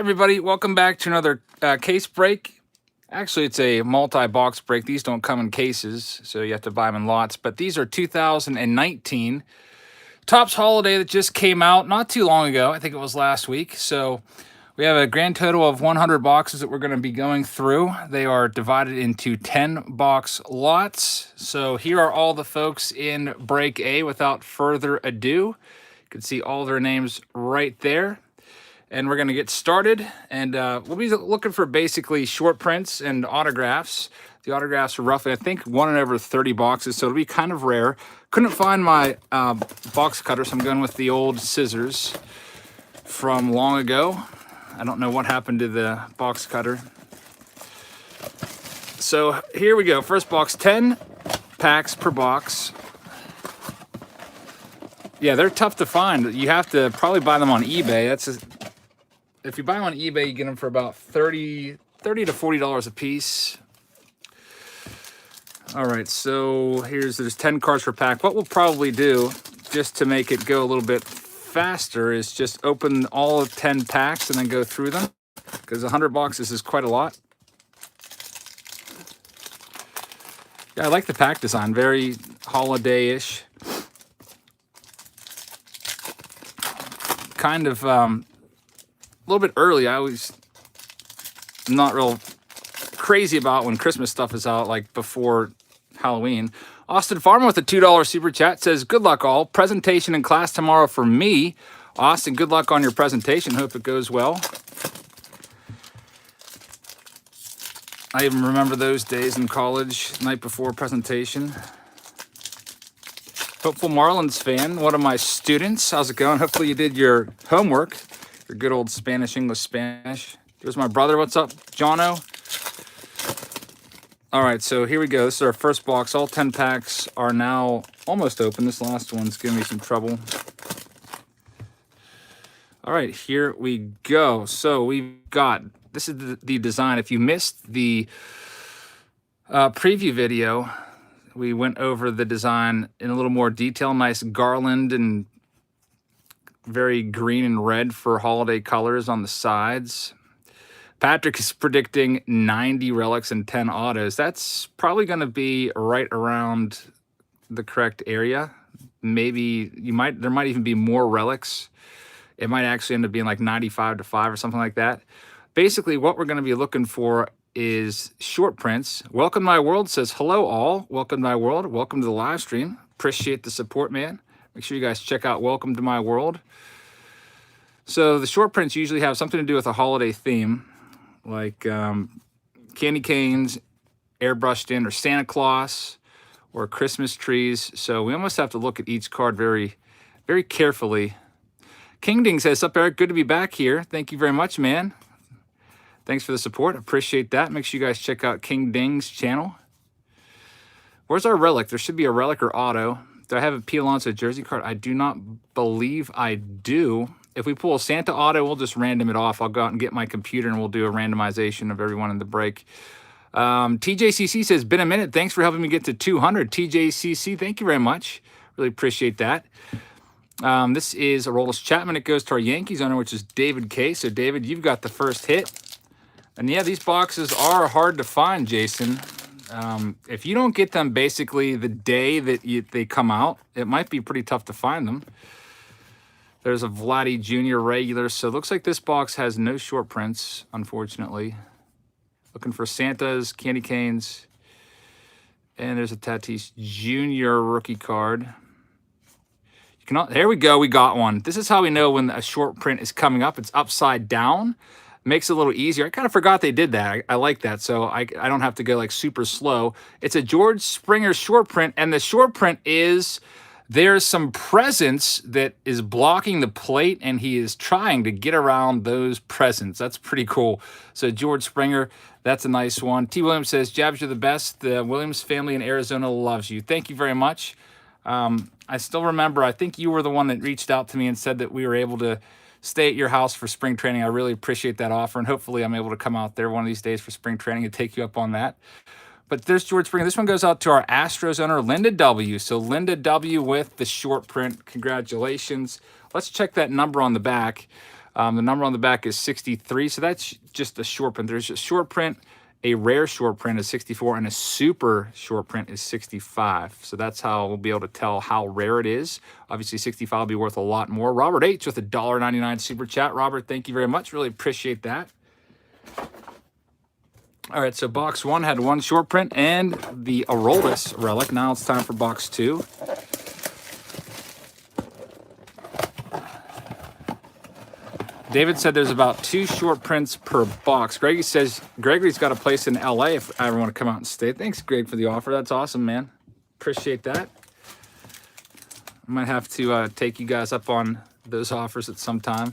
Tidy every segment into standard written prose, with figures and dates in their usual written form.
Everybody, welcome back to another case break. Actually, it's a multi-box break. These don't come in cases, so you have to buy them in lots. But these are 2019 Topps Holiday that just came out not too long ago. I think it was last week. So we have a grand total of 100 boxes that we're going to be going through. They are divided into 10-box lots. So here are all the folks in break A without further ado. You can see all their names right there. And we're going to get started, and we'll be looking for basically short prints and autographs. The autographs are roughly, I think, 1 in every 30 boxes, so it'll be kind of rare. Couldn't find my box cutter, so I'm going with the old scissors from long ago. I don't know what happened to the box cutter. So here we go. First box, 10 packs per box. Yeah, they're tough to find. You have to probably buy them on eBay. If you buy them on eBay, you get them for about $30 to $40 a piece. All right, so there's 10 cards per pack. What we'll probably do, just to make it go a little bit faster, is just open all 10 packs and then go through them, because 100 boxes is quite a lot. Yeah, I like the pack design, very holiday-ish. Kind of a little bit early. I'm not real crazy about when Christmas stuff is out, like before Halloween. Austin Farmer with a $2 super chat says, good luck all. Presentation in class tomorrow for me. Austin, good luck on your presentation. Hope it goes well. I even remember those days in college, night before presentation. Hopeful Marlins fan, one of my students. How's it going? Hopefully you did your homework. Your good old Spanish, English, Spanish. There's my brother. What's up, Jono? All right, so here we go. This is our first box. All 10 packs are now almost open. This last one's giving me some trouble. All right, here we go. So we've got, this is the design. If you missed the preview video, we went over the design in a little more detail. Nice garland and very green and red for holiday colors on the sides. Patrick is predicting 90 relics and 10 autos. That's probably going to be right around the correct area. Maybe there might even be more relics. It might actually end up being like 95 to 5 or something like that. Basically, what we're going to be looking for is short prints. Welcome to my world says, hello all. Welcome to my world. Welcome to the live stream. Appreciate the support, man. Make sure you guys check out Welcome to My World. So the short prints usually have something to do with a holiday theme, like candy canes, airbrushed in, or Santa Claus, or Christmas trees. So we almost have to look at each card very, very carefully. King Ding says, up Eric, good to be back here. Thank you very much, man. Thanks for the support. Appreciate that. Make sure you guys check out King Ding's channel. Where's our relic? There should be a relic or auto. Do I have a P. Alonso jersey card? I do not believe I do. If we pull a Santa auto, we'll just random it off. I'll go out and get my computer and we'll do a randomization of everyone in the break. TJCC says, been a minute. Thanks for helping me get to 200. TJCC, thank you very much. Really appreciate that. This is Aroldis Chapman. It goes to our Yankees owner, which is David K. So, David, you've got the first hit. And, yeah, these boxes are hard to find, Jason. If you don't get them basically the day that they come out, it might be pretty tough to find them. There's a Vladdy Jr. regular. So it looks like this box has no short prints, unfortunately. Looking for Santas, candy canes. And there's a Tatis Jr. rookie card. There we go. We got one. This is how we know when a short print is coming up. It's upside down. Makes it a little easier. I kind of forgot they did that. I like that. So I don't have to go like super slow. It's a George Springer short print. And the short print is... there's some presence that is blocking the plate, and he is trying to get around those presents. That's pretty cool. So George Springer, that's a nice one. T. Williams says, Jabs, you're the best. The Williams family in Arizona loves you. Thank you very much. I still remember, I think you were the one that reached out to me and said that we were able to stay at your house for spring training. I really appreciate that offer, and hopefully I'm able to come out there one of these days for spring training and take you up on that. But there's George Springer. This one goes out to our Astros owner, Linda W. So Linda W. with the short print. Congratulations. Let's check that number on the back. The number on the back is 63, so that's just a short print. There's a short print, a rare short print is 64, and a super short print is 65. So that's how we'll be able to tell how rare it is. Obviously, 65 will be worth a lot more. Robert H. with a $1.99 super chat. Robert, thank you very much. Really appreciate that. All right, so box 1 had 1 short print and the Aroldis relic. Now it's time for box 2. David said there's about 2 short prints per box. Gregory says Gregory's got a place in LA if I ever want to come out and stay. Thanks, Greg, for the offer. That's awesome, man. Appreciate that. I might have to take you guys up on those offers at some time.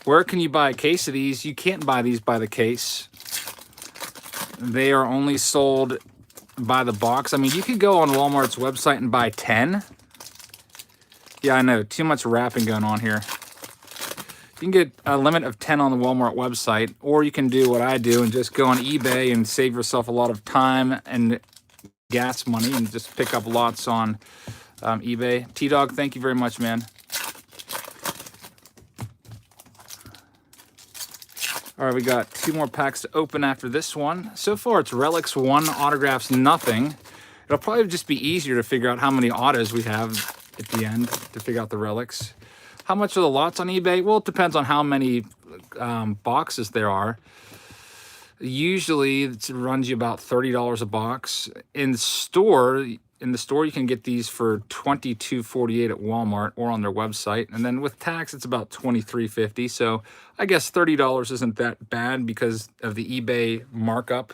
Where can you buy a case of these? You can't buy these by the case. They are only sold by the box. I mean, you could go on Walmart's website and buy 10. Yeah, I know. Too much wrapping going on here. You can get a limit of 10 on the Walmart website, or you can do what I do and just go on eBay and save yourself a lot of time and gas money and just pick up lots on eBay. T-Dog, thank you very much, man. All right, we got 2 more packs to open after this one. So far, it's relics 1, autographs nothing. It'll probably just be easier to figure out how many autos we have at the end to figure out the relics. How much are the lots on eBay? Well, it depends on how many boxes there are. Usually, it runs you about $30 a box. In the store, you can get these for $22.48 at Walmart or on their website. And then with tax, it's about $23.50. So I guess $30 isn't that bad because of the eBay markup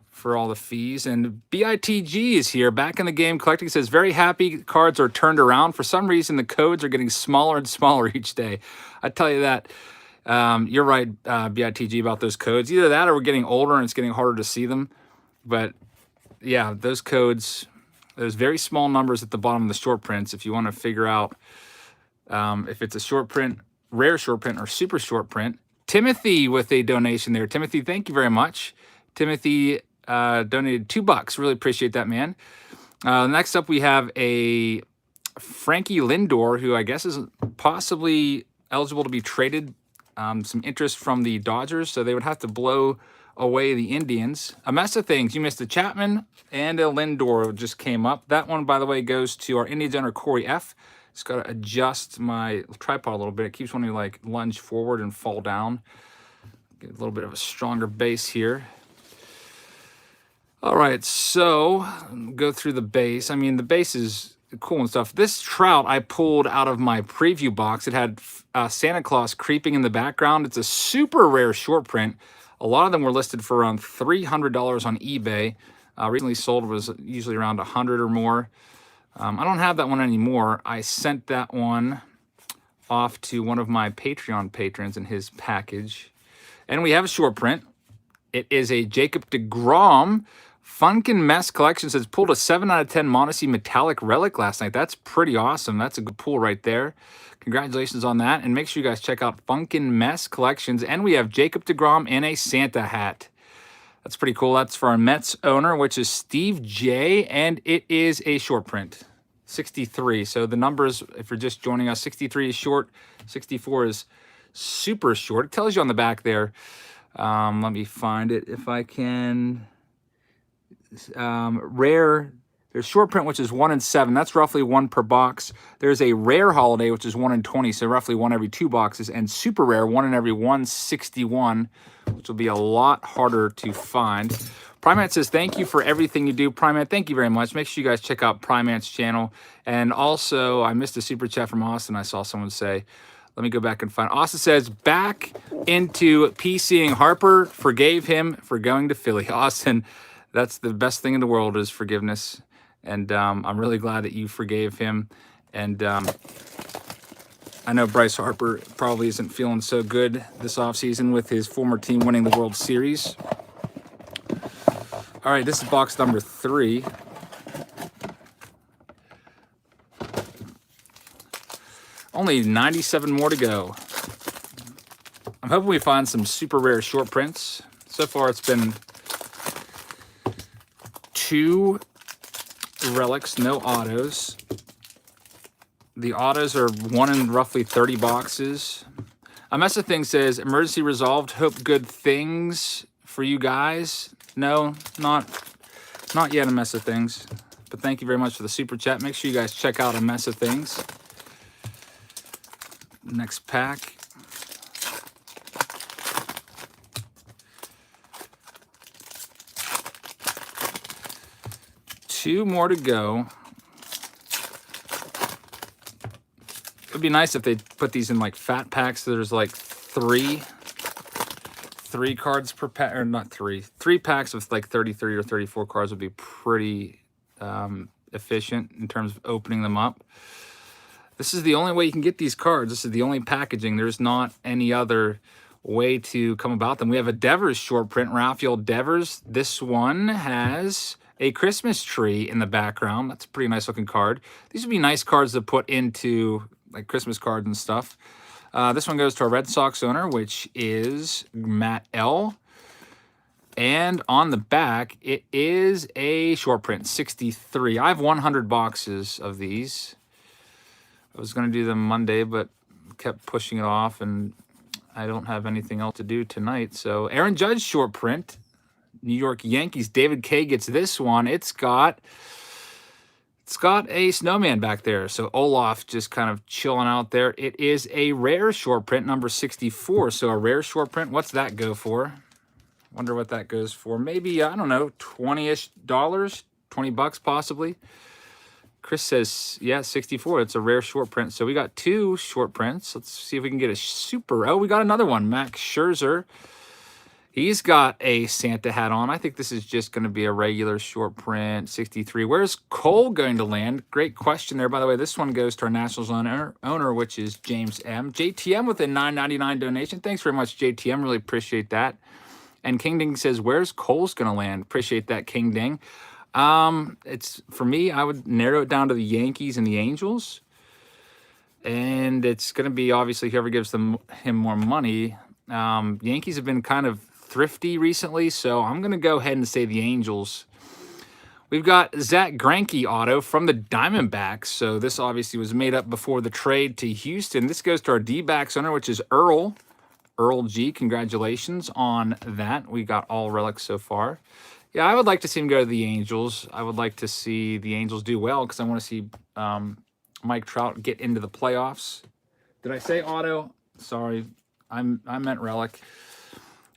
for all the fees. And BITG is here, back in the game collecting. Says, very happy cards are turned around. For some reason, the codes are getting smaller and smaller each day. I tell you that. You're right, BITG, about those codes. Either that or we're getting older and it's getting harder to see them. But yeah, those codes... There's very small numbers at the bottom of the short prints if you want to figure out if it's a short print, rare short print, or super short print. Timothy with a donation there. Timothy, thank you very much. Timothy donated $2. Really appreciate that, man. Next up, we have a Frankie Lindor, who I guess is possibly eligible to be traded. Some interest from the Dodgers, so they would have to blow away the Indians. A mess of things. You missed a Chapman and a Lindor just came up. That one, by the way, goes to our Indians owner, Corey F. Just got to adjust my tripod a little bit. It keeps wanting to like lunge forward and fall down. Get a little bit of a stronger base here. All right, so go through the base. I mean, the base is cool and stuff. This Trout I pulled out of my preview box. It had Santa Claus creeping in the background. It's a super rare short print. A lot of them were listed for around $300 on eBay. Recently sold was usually around $100 or more. I don't have that one anymore. I sent that one off to one of my Patreon patrons in his package. And we have a short print. It is a Jacob deGrom Funkin' Mess collection. Says pulled a 7 out of 10 Mondesi metallic relic last night. That's pretty awesome. That's a good pull right there. Congratulations on that. And make sure you guys check out Funkin' Mess collections. And we have Jacob deGrom in a Santa hat. That's pretty cool. That's for our Mets owner, which is Steve J. And it is a short print. 63. So the numbers, if you're just joining us, 63 is short. 64 is super short. It tells you on the back there. Let me find it if I can. Rare, there's short print, which is 1 in 7. That's roughly 1 per box. There's a rare holiday, which is 1 in 20, so roughly 1 every 2 boxes. And super rare, 1 in every 161, which will be a lot harder to find. Primate says, thank you for everything you do. Primate, thank you very much. Make sure you guys check out Primate's channel. And also, I missed a super chat from Austin. I saw someone say, let me go back and find. Austin says, back into PCing Harper, forgave him for going to Philly. Austin, that's the best thing in the world is forgiveness. And I'm really glad that you forgave him. And I know Bryce Harper probably isn't feeling so good this offseason with his former team winning the World Series. All right, this is box number 3. Only 97 more to go. I'm hoping we find some super rare short prints. So far, it's been 2 relics, no autos. The autos are 1 in roughly 30 boxes. A Mess of Things says, emergency resolved, hope good things for you guys. No, not yet a Mess of Things. But thank you very much for the super chat. Make sure you guys check out A Mess of Things. Next pack. Two more to go. It would be nice if they put these in like fat packs. So there's like three cards per pack, or not three packs of like 33 or 34 cards would be pretty efficient in terms of opening them up. This is the only way you can get these cards. This is the only packaging. There's not any other way to come about them. We have a Devers short print, Rafael Devers. This one has a Christmas tree in the background. That's a pretty nice looking card. These would be nice cards to put into like Christmas cards and stuff. This one goes to our Red Sox owner, which is Matt L. And on the back, it is a short print, 63. I have 100 boxes of these. I was going to do them Monday, but kept pushing it off, and I don't have anything else to do tonight. So Aaron Judge short print, New York Yankees. David K gets this one. It's got a snowman back there. So Olaf just kind of chilling out there. It is a rare short print, number 64. So a rare short print, what's that go for? Wonder what that goes for. Maybe, I don't know, $20-ish, $20 possibly. Chris says, yeah, 64. It's a rare short print. So we got two short prints. Let's see if we can get a super. Oh, we got another one. Max Scherzer. He's got a Santa hat on. I think this is just going to be a regular short print, 63. Where's Cole going to land? Great question there. By the way, this one goes to our Nationals owner, which is James M. JTM with a $9.99 donation. Thanks very much, JTM. Really appreciate that. And King Ding says, where's Cole's going to land? Appreciate that, King Ding. It's for me, I would narrow it down to the Yankees and the Angels. And it's going to be obviously whoever gives him more money. Yankees have been kind of thrifty recently, so I'm going to go ahead and say the Angels. We've got Zach Greinke auto from the Diamondbacks. So this obviously was made up before the trade to Houston. This goes to our D-backs owner, which is Earl G. Congratulations on that. We got all relics so far. Yeah, I would like to see him go to the Angels. I would like to see the Angels do well because I want to see Mike Trout get into the playoffs. Did I say auto? Sorry, I meant relic.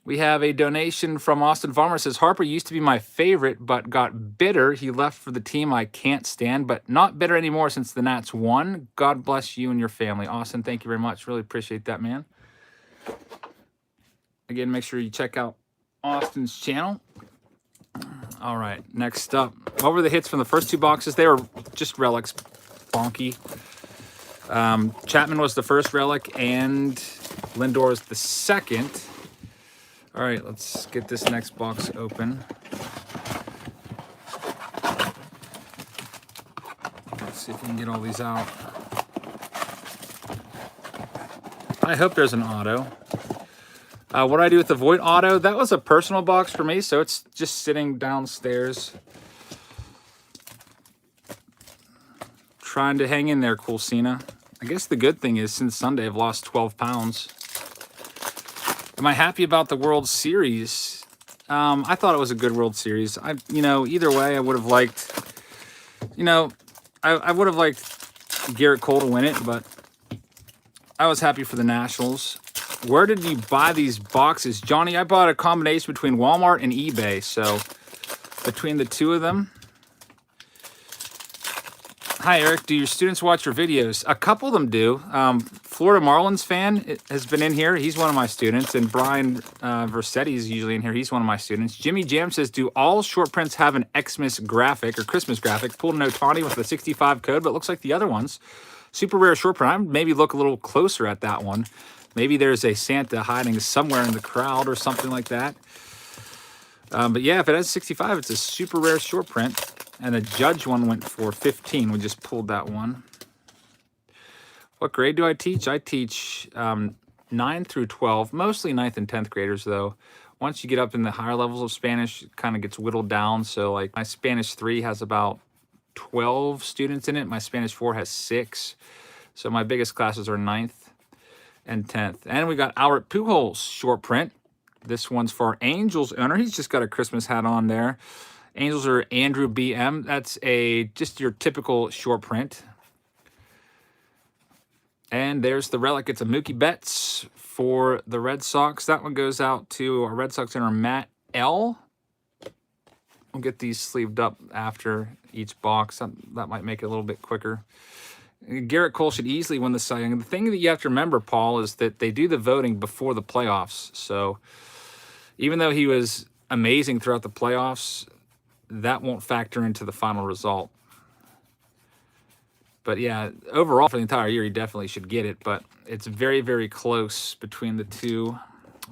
We have a donation from Austin Farmer. It says, Harper used to be my favorite, but got bitter. He left for the team I can't stand, but not bitter anymore since the Nats won. God bless you and your family. Austin, thank you very much. Really appreciate that, man. Again, make sure you check out Austin's channel. All right, next up. What were the hits from the first two boxes? They were just relics, bonky. Chapman was the first relic, and Lindor is the second. All right, let's get this next box open. Let's see if we can get all these out. I hope there's an auto. What do I do with the Void auto? That was a personal box for me, so it's just sitting downstairs. Trying to hang in there, Coolcina. I guess the good thing is since Sunday, I've lost 12 pounds. Am I happy about the World Series? I thought it was a good World Series. Either way, I would have liked, I would have liked Garrett Cole to win it, but I was happy for the Nationals. Where did you buy these boxes? Johnny, I bought a combination between Walmart and eBay. So between the two of them. Hi, Eric. Do your students watch your videos? A couple of them do. Florida Marlins fan has been in here. He's one of my students. And Brian Versetti is usually in here. He's one of my students. Jimmy Jam says, do all short prints have an Xmas graphic or Christmas graphic? Pulled an Ohtani with the 65 code, but it looks like the other ones. Super rare short print. I maybe look a little closer at that one. Maybe there's a Santa hiding somewhere in the crowd or something like that. But yeah, if it has 65, it's a super rare short print. And the Judge one went for 15. We just pulled that one. What grade do I teach? I teach 9 through 12, mostly 9th and 10th graders, though. Once you get up in the higher levels of Spanish, it kind of gets whittled down. So like my Spanish 3 has about 12 students in it. My Spanish 4 has 6. So my biggest classes are 9th and 10th. And we got Albert Pujols short print. This one's for our Angels owner. He's just got a Christmas hat on there. Angels are Andrew BM. That's just your typical short print. And there's the relic. It's a Mookie Betts for the Red Sox. That one goes out to our Red Sox owner, Matt L. We'll get these sleeved up after each box. That might make it a little bit quicker. Garrett Cole should easily win the Cy Young. The thing that you have to remember, Paul, is that they do the voting before the playoffs. So even though he was amazing throughout the playoffs, that won't factor into the final result. But yeah, overall for the entire year, he definitely should get it. But it's very, very close between the two.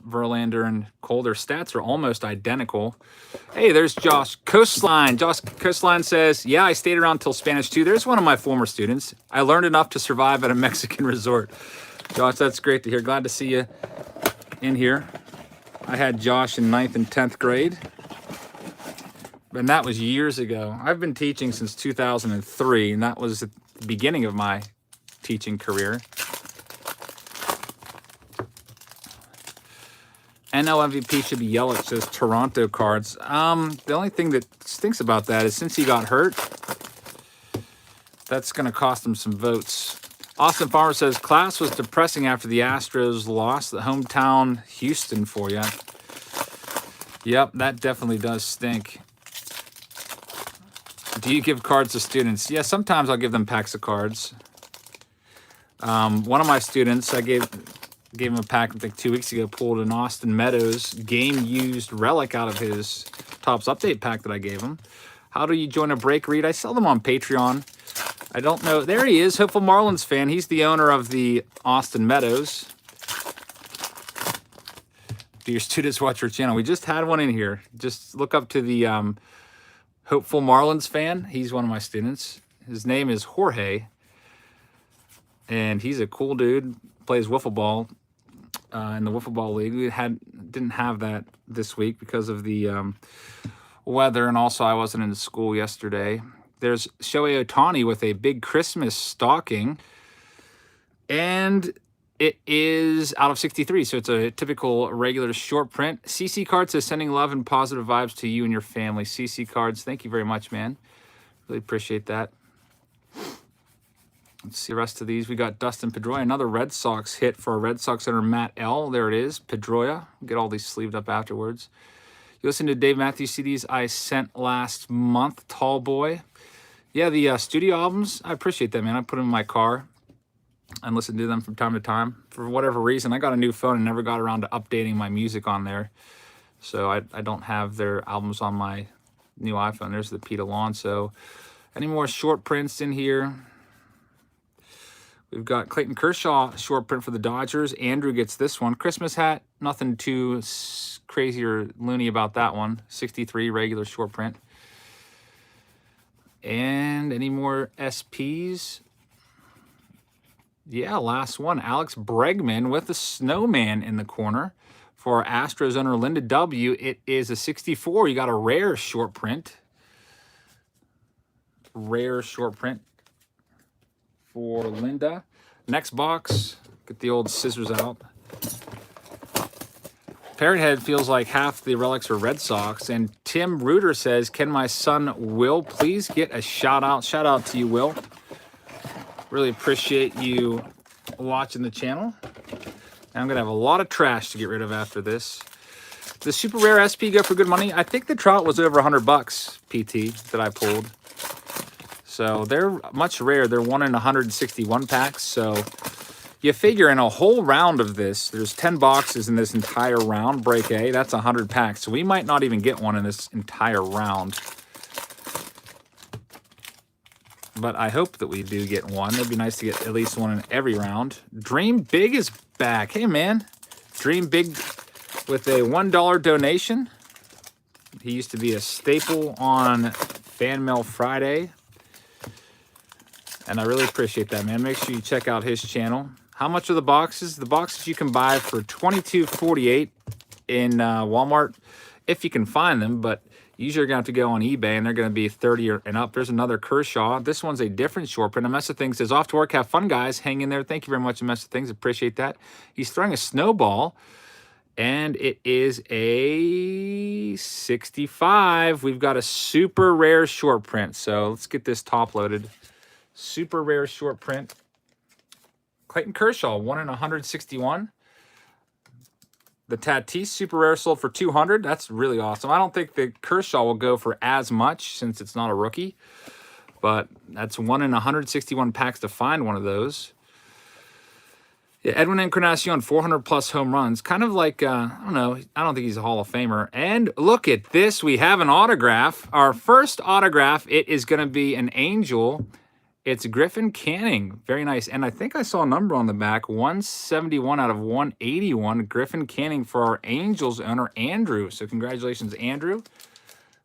Verlander and Cole, their stats are almost identical. Hey, there's Josh Coastline. Josh Coastline says, yeah, I stayed around till Spanish 2. There's one of my former students. I learned enough to survive at a Mexican resort. Josh, that's great to hear. Glad to see you in here. I had Josh in 9th and 10th grade. And that was years ago. I've been teaching since 2003, and that was at the beginning of my teaching career. NL MVP should be Yelich, says Toronto Cards. The only thing that stinks about that is since he got hurt, that's going to cost him some votes. Austin Farmer says, class was depressing after the Astros lost the hometown Houston for you. Yep, that definitely does stink. Do you give cards to students? Yeah, sometimes I'll give them packs of cards. One of my students, I gave him a pack, I think 2 weeks ago, pulled an Austin Meadows game-used relic out of his Topps Update pack that I gave him. How do you join a break read? I sell them on Patreon. I don't know. There he is, hopeful Marlins fan. He's the owner of the Austin Meadows. Do your students watch your channel? We just had one in here. Just look up to the hopeful Marlins fan. He's one of my students. His name is Jorge. And he's a cool dude. Plays wiffle ball in the wiffle ball league. We didn't have that this week because of the weather, and also I wasn't in school yesterday. There's Shohei Ohtani with a big Christmas stocking, and it is out of 63, so it's a typical regular short print. CC Card says, sending love and positive vibes to you and your family. CC Cards, thank you very much, man. Really appreciate that. Let's see the rest of these. We got Dustin Pedroia, another Red Sox hit for a Red Sox owner, Matt L. There it is, Pedroia. Get all these sleeved up afterwards. You listen to Dave Matthews CDs I sent last month, Tall Boy. Yeah, the studio albums, I appreciate that, man. I put them in my car and listen to them from time to time. For whatever reason, I got a new phone and never got around to updating my music on there. So I don't have their albums on my new iPhone. There's the Pete Alonso. Any more short prints in here? We've got Clayton Kershaw short print for the Dodgers. Andrew gets this one. Christmas hat, nothing too crazy or loony about that one. 63 regular short print. And any more SPs? Yeah, last one. Alex Bregman with the snowman in the corner for our Astros owner Linda W. It is a 64. You got a rare short print. Rare short print for Linda. Next box. Get the old scissors out. Parrothead feels like half the relics are Red Sox. And Tim Reuter says, can my son Will please get a shout out? Shout out to you, Will. Really appreciate you watching the channel. And I'm going to have a lot of trash to get rid of after this. The super rare SP go for good money. I think the Trout was over $100, PT, that I pulled. So they're much rare. They're 1 in 161 packs. So you figure in a whole round of this, there's 10 boxes in this entire round, break A. That's 100 packs. So we might not even get one in this entire round. But I hope that we do get one. It'd be nice to get at least one in every round. Dream Big is back. Hey, man. Dream Big with a $1 donation. He used to be a staple on Fan Mail Friday. And I really appreciate that, man. Make sure you check out his channel. How much are the boxes? The boxes you can buy for $22.48 in Walmart, if you can find them. But Usually you're going to have to go on eBay, and they're going to be 30 and up. There's another Kershaw. This one's a different short print. A Mess of Things says, off to work. Have fun, guys. Hang in there. Thank you very much, A Mess of Things. Appreciate that. He's throwing a snowball, and it is a 65. We've got a super rare short print. So let's get this top loaded. Super rare short print. Clayton Kershaw, 1 in 161. The Tatis super rare sold for 200. That's really awesome. I don't think the Kershaw will go for as much since it's not a rookie, but that's 1 in 161 packs to find one of those. Yeah, Edwin Encarnacion, 400 plus home runs. Kind of like, I don't know, I don't think he's a Hall of Famer. And look at this. We have an autograph. Our first autograph, it is going to be an Angel. It's Griffin Canning. Very nice. And I think I saw a number on the back, 171 out of 181. Griffin Canning for our Angels owner, Andrew. So congratulations, Andrew.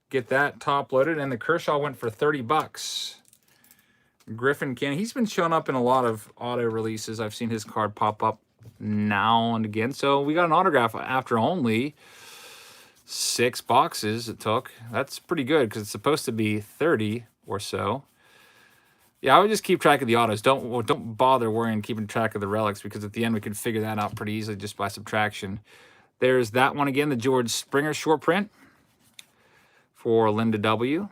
Get that top loaded. And the Kershaw went for 30 bucks. Griffin Canning. He's been showing up in a lot of auto releases. I've seen his card pop up now and again. So we got an autograph after only 6 boxes it took. That's pretty good because it's supposed to be 30 or so. Yeah, I would just keep track of the autos. Don't bother worrying keeping track of the relics because at the end we can figure that out pretty easily just by subtraction. There's that one again, the George Springer short print for Linda W.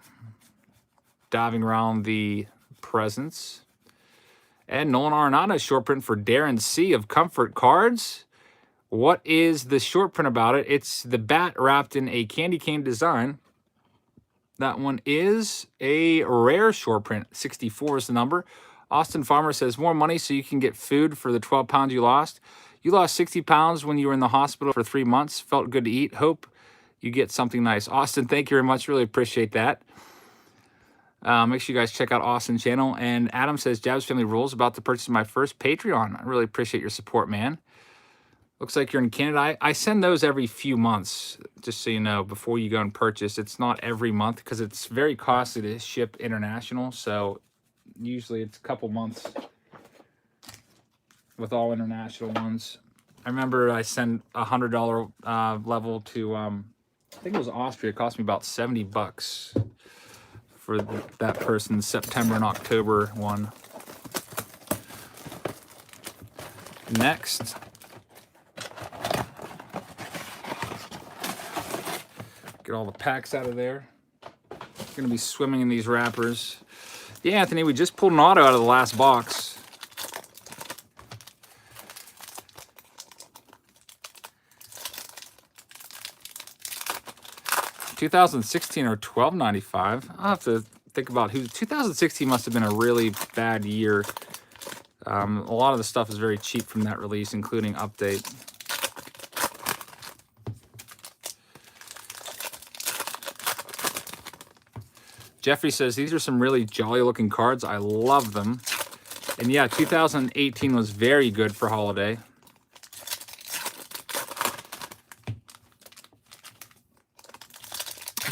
Diving around the presents. And Nolan Arenado short print for Darren C. of Comfort Cards. What is the short print about it? It's the bat wrapped in a candy cane design. That one is a rare short print. 64 is the number. Austin Farmer says, more money so you can get food for the 12 pounds you lost. You lost 60 pounds when you were in the hospital for 3 months. Felt good to eat. Hope you get something nice. Austin, thank you very much. Really appreciate that. Make sure you guys check out Austin's channel. And Adam says, Jabs Family Rules, about to purchase my first Patreon. I really appreciate your support, man. Looks like you're in Canada. I send those every few months, just so you know, before you go and purchase. It's not every month because it's very costly to ship international. So usually it's a couple months with all international ones. I remember I sent a $100 level to, I think it was Austria. It cost me about 70 bucks for that person's September and October one. Next. Get all the packs out of there. Gonna be swimming in these wrappers. Yeah, Anthony, we just pulled an auto out of the last box. $2016 or $12.95. I'll have to think about who. 2016 must have been a really bad year. A lot of the stuff is very cheap from that release, including Update. Jeffrey says, these are some really jolly looking cards. I love them. And yeah, 2018 was very good for holiday.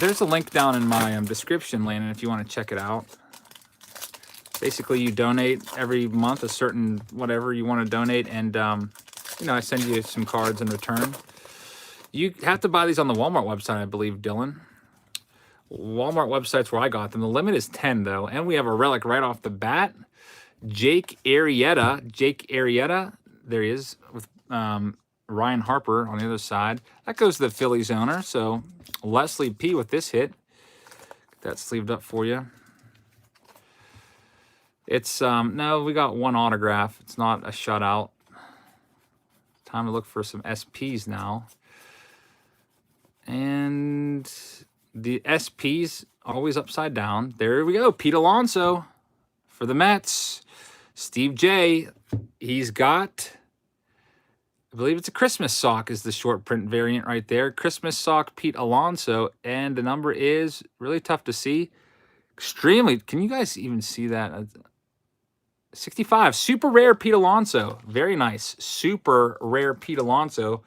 There's a link down in my description, Landon, if you want to check it out. Basically, you donate every month a certain whatever you want to donate, and you know, I send you some cards in return. You have to buy these on the Walmart website, I believe, Dylan. Walmart website's where I got them. The limit is 10, though, and we have a relic right off the bat. Jake Arrieta, there he is, with Ryan Harper on the other side. That goes to the Phillies owner, so Leslie P with this hit. Get that sleeved up for you. It's, no, we got one autograph. It's not a shutout. Time to look for some SPs now. And the SPs always upside down. There we go. Pete Alonso for the Mets. Steve J. He's got, I believe it's a Christmas sock is the short print variant right there. Christmas sock, Pete Alonso. And the number is really tough to see. Extremely. Can you guys even see that? 65. Super rare Pete Alonso. Very nice. Super rare Pete Alonso.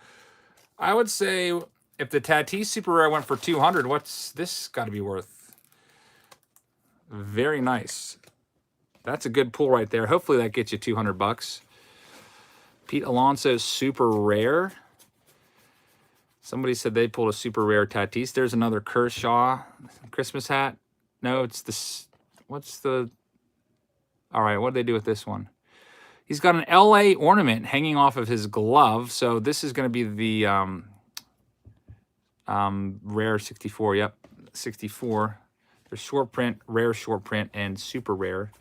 I would say if the Tatis Super Rare went for 200, what's this got to be worth? Very nice. That's a good pull right there. Hopefully that gets you 200 bucks. Pete Alonso Super Rare. Somebody said they pulled a super rare Tatis. There's another Kershaw Christmas hat. No, it's this. What's the... All right, what did they do with this one? He's got an LA ornament hanging off of his glove. So this is going to be the rare 64. Yep, 64. There's short print, rare short print, and super rare.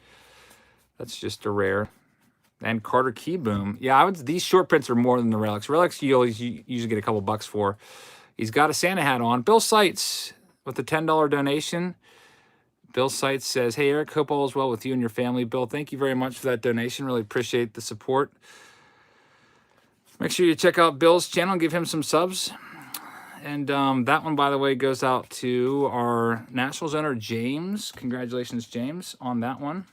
That's just a rare. And Carter Keyboom. Yeah, these short prints are more than the relics. Relics you usually get a couple bucks for. He's got a Santa hat on. Bill Seitz with the $10 donation. Bill Seitz says, hey, Eric, hope all is well with you and your family. Bill, thank you very much for that donation. Really appreciate the support. Make sure you check out Bill's channel and give him some subs. And that one, by the way, goes out to our Nationals owner, James. Congratulations, James, on that one.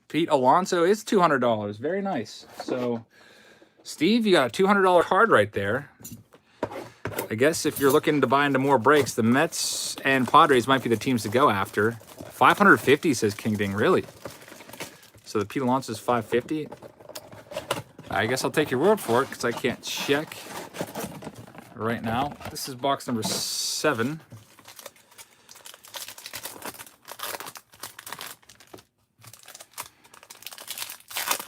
Pete Alonso is $200. Very nice. So, Steve, you got a $200 card right there. I guess if you're looking to buy into more breaks, the Mets and Padres might be the teams to go after. 550 says King Ding, really? So the Pete Alonso is 550. I guess I'll take your word for it because I can't check right now. This is box number 7.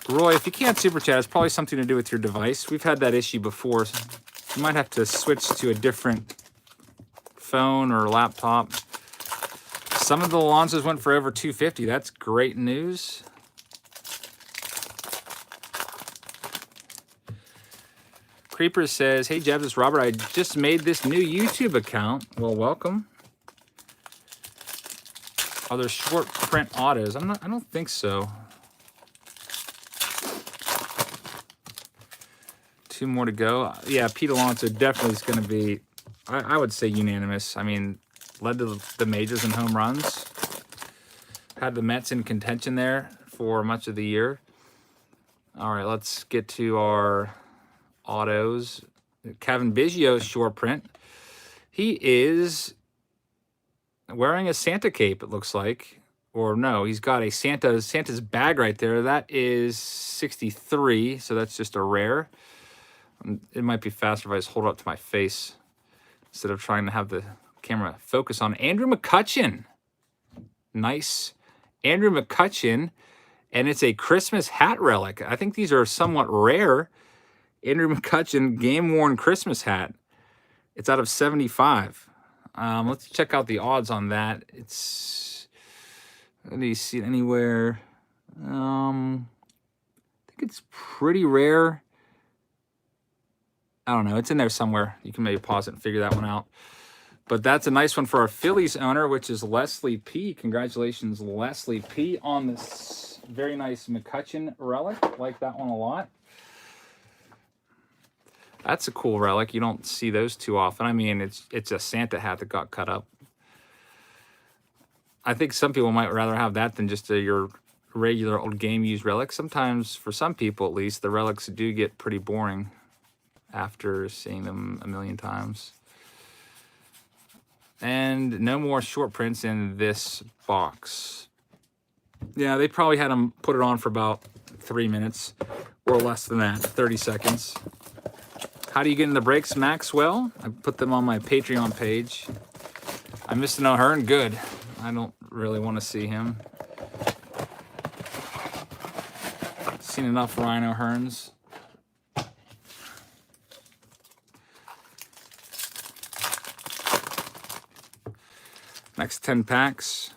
Roy, if you can't super chat, it's probably something to do with your device. We've had that issue before. You might have to switch to a different phone or laptop. Some of the Alonsos went for over 250. That's great news. Creeper says, hey, Jebs, it's Robert. I just made this new YouTube account. Well, welcome. Are there short print autos? I don't think so. 2 more to go. Yeah, Pete Alonso definitely is going to be, I would say, unanimous. I mean, led to the majors in home runs. Had the Mets in contention there for much of the year. All right, let's get to our autos. Kevin Biggio's short print. He is wearing a Santa cape, it looks like. Or no, he's got a Santa's bag right there. That is 63, so that's just a rare. It might be faster if I just hold it up to my face instead of trying to have the camera focus on Andrew McCutchen. Nice. Andrew McCutchen, and it's a Christmas hat relic. I think these are somewhat rare. Andrew McCutchen game-worn Christmas hat. It's out of 75. Let's check out the odds on that. It's, do you see it anywhere? I think it's pretty rare. I don't know. It's in there somewhere. You can maybe pause it and figure that one out. But that's a nice one for our Phillies owner, which is Leslie P. Congratulations, Leslie P. on this very nice McCutchen relic. Like that one a lot. That's a cool relic. You don't see those too often. I mean, it's a Santa hat that got cut up. I think some people might rather have that than just your regular old game-used relic. Sometimes, for some people at least, the relics do get pretty boring after seeing them a million times. And no more short prints in this box. Yeah, they probably had them put it on for about 3 minutes or less than that, 30 seconds. How do you get in the breaks, Maxwell? I put them on my Patreon page. I missed an O'Hearn. Good. I don't really want to see him. Seen enough Ryan O'Hearns. Next 10 packs.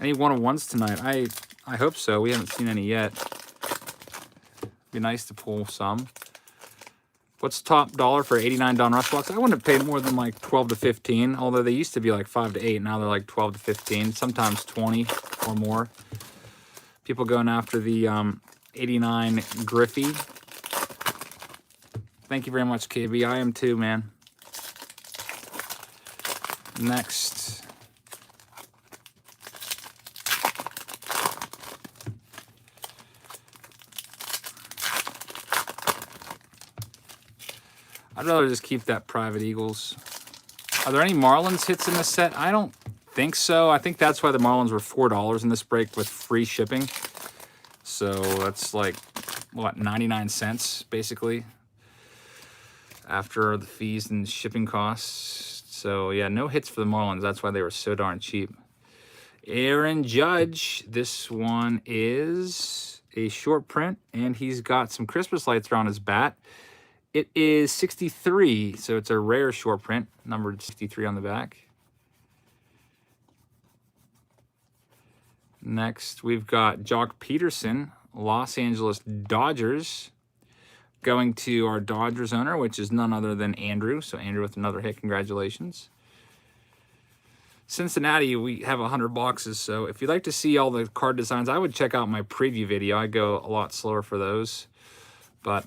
Any one-of-ones tonight? I hope so. We haven't seen any yet. Be nice to pull some. What's top dollar for 89 Don Rush box? I wouldn't have paid more than like 12 to 15, although they used to be like 5 to 8. Now they're like 12 to 15, sometimes 20 or more. People going after the 89 Griffey. Thank you very much, KB. I am too, man. Next. I'd rather just keep that Private Eagles. Are there any Marlins hits in this set? I don't think so. I think that's why the Marlins were $4 in this break with free shipping. So that's like, what, 99 cents, basically. after the fees and shipping costs. So yeah, no hits for the Marlins. That's why they were so darn cheap. Aaron Judge, this one is a short print, and he's got some Christmas lights around his bat. It is 63, so it's a rare short print, numbered 63 on the back. Next, we've got Jock Peterson, Los Angeles Dodgers, going to our Dodgers owner, which is none other than Andrew. So Andrew with another hit, congratulations. Cincinnati, we have 100 boxes, so if you'd like to see all the card designs, I would check out my preview video. I go a lot slower for those. But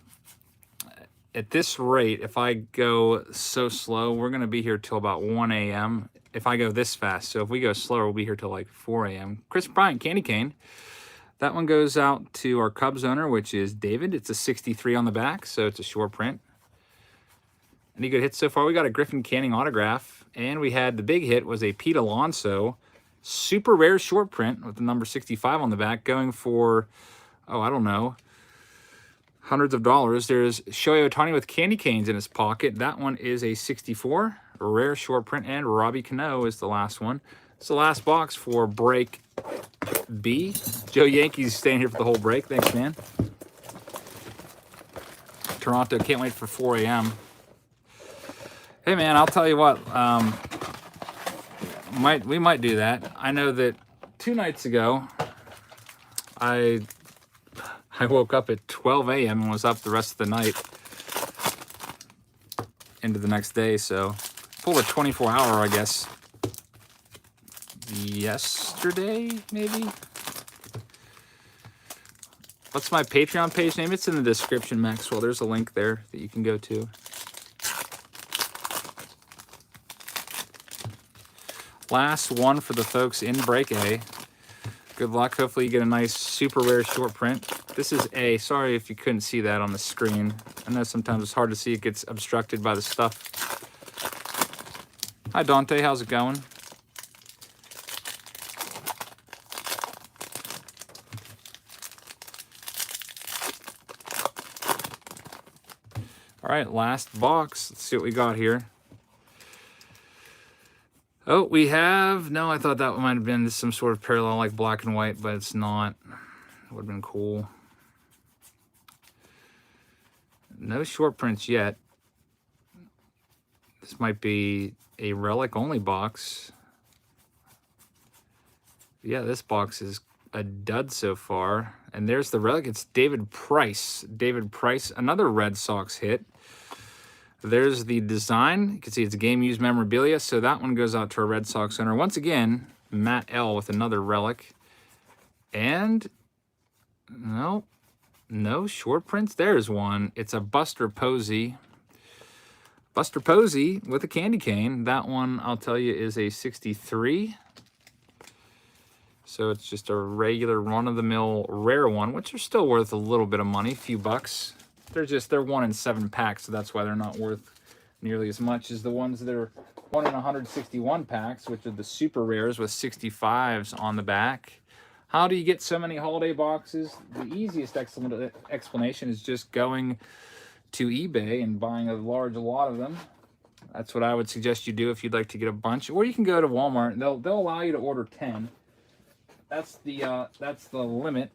at this rate, if I go so slow, we're going to be here till about 1 a.m. if I go this fast. So if we go slower, we'll be here till like 4 a.m. Kris Bryant, Candy Cane. That one goes out to our Cubs owner, which is David. It's a 63 on the back, so it's a short print. Any good hits so far? We got a Griffin Canning autograph, and we had the big hit was a Pete Alonso super rare short print with the number 65 on the back, going for, oh, I don't know, hundreds of dollars. There's Shohei Ohtani with candy canes in his pocket. That one is a 64, a rare short print, and Robbie Cano is the last one. It's the last box for break B. Joe Yankees staying here for the whole break. Thanks, man. Toronto, can't wait for 4 a.m. Hey, man, I'll tell you what. We might do that. I know that 2 nights ago, I woke up at 12 a.m. and was up the rest of the night into the next day. So pulled a 24-hour, I guess, yesterday, maybe. What's my Patreon page name? It's in the description, Maxwell. There's a link there that you can go to. Last one for the folks in break A. Good luck. Hopefully you get a nice super rare short print. This is A. Sorry if you couldn't see that on the screen. I know sometimes it's hard to see. It gets obstructed by the stuff. Hi, Dante. How's it going? All right, last box. Let's see what we got here. Oh, we have... No, I thought that might have been some sort of parallel like black and white, but it's not. It would have been cool. No short prints yet. This might be a relic-only box. Yeah, this box is a dud so far. And there's the relic. It's David Price. David Price, another Red Sox hit. There's the design. You can see it's game-used memorabilia, so that one goes out to our Red Sox owner. Once again, Matt L. with another relic. And, no short prints. There's one. It's a Buster Posey. Buster Posey with a candy cane. That one, I'll tell you, is a 63. So it's just a regular run-of-the-mill rare one, which are still worth a little bit of money, a few bucks. They're 1 in 7 packs, so that's why they're not worth nearly as much as the ones that are 1 in 161 packs, which are the super rares with 65s on the back. How do you get so many holiday boxes? The easiest explanation is just going to eBay and buying a large lot of them. That's what I would suggest you do if you'd like to get a bunch. Or you can go to Walmart and they'll allow you to order 10. That's the limit.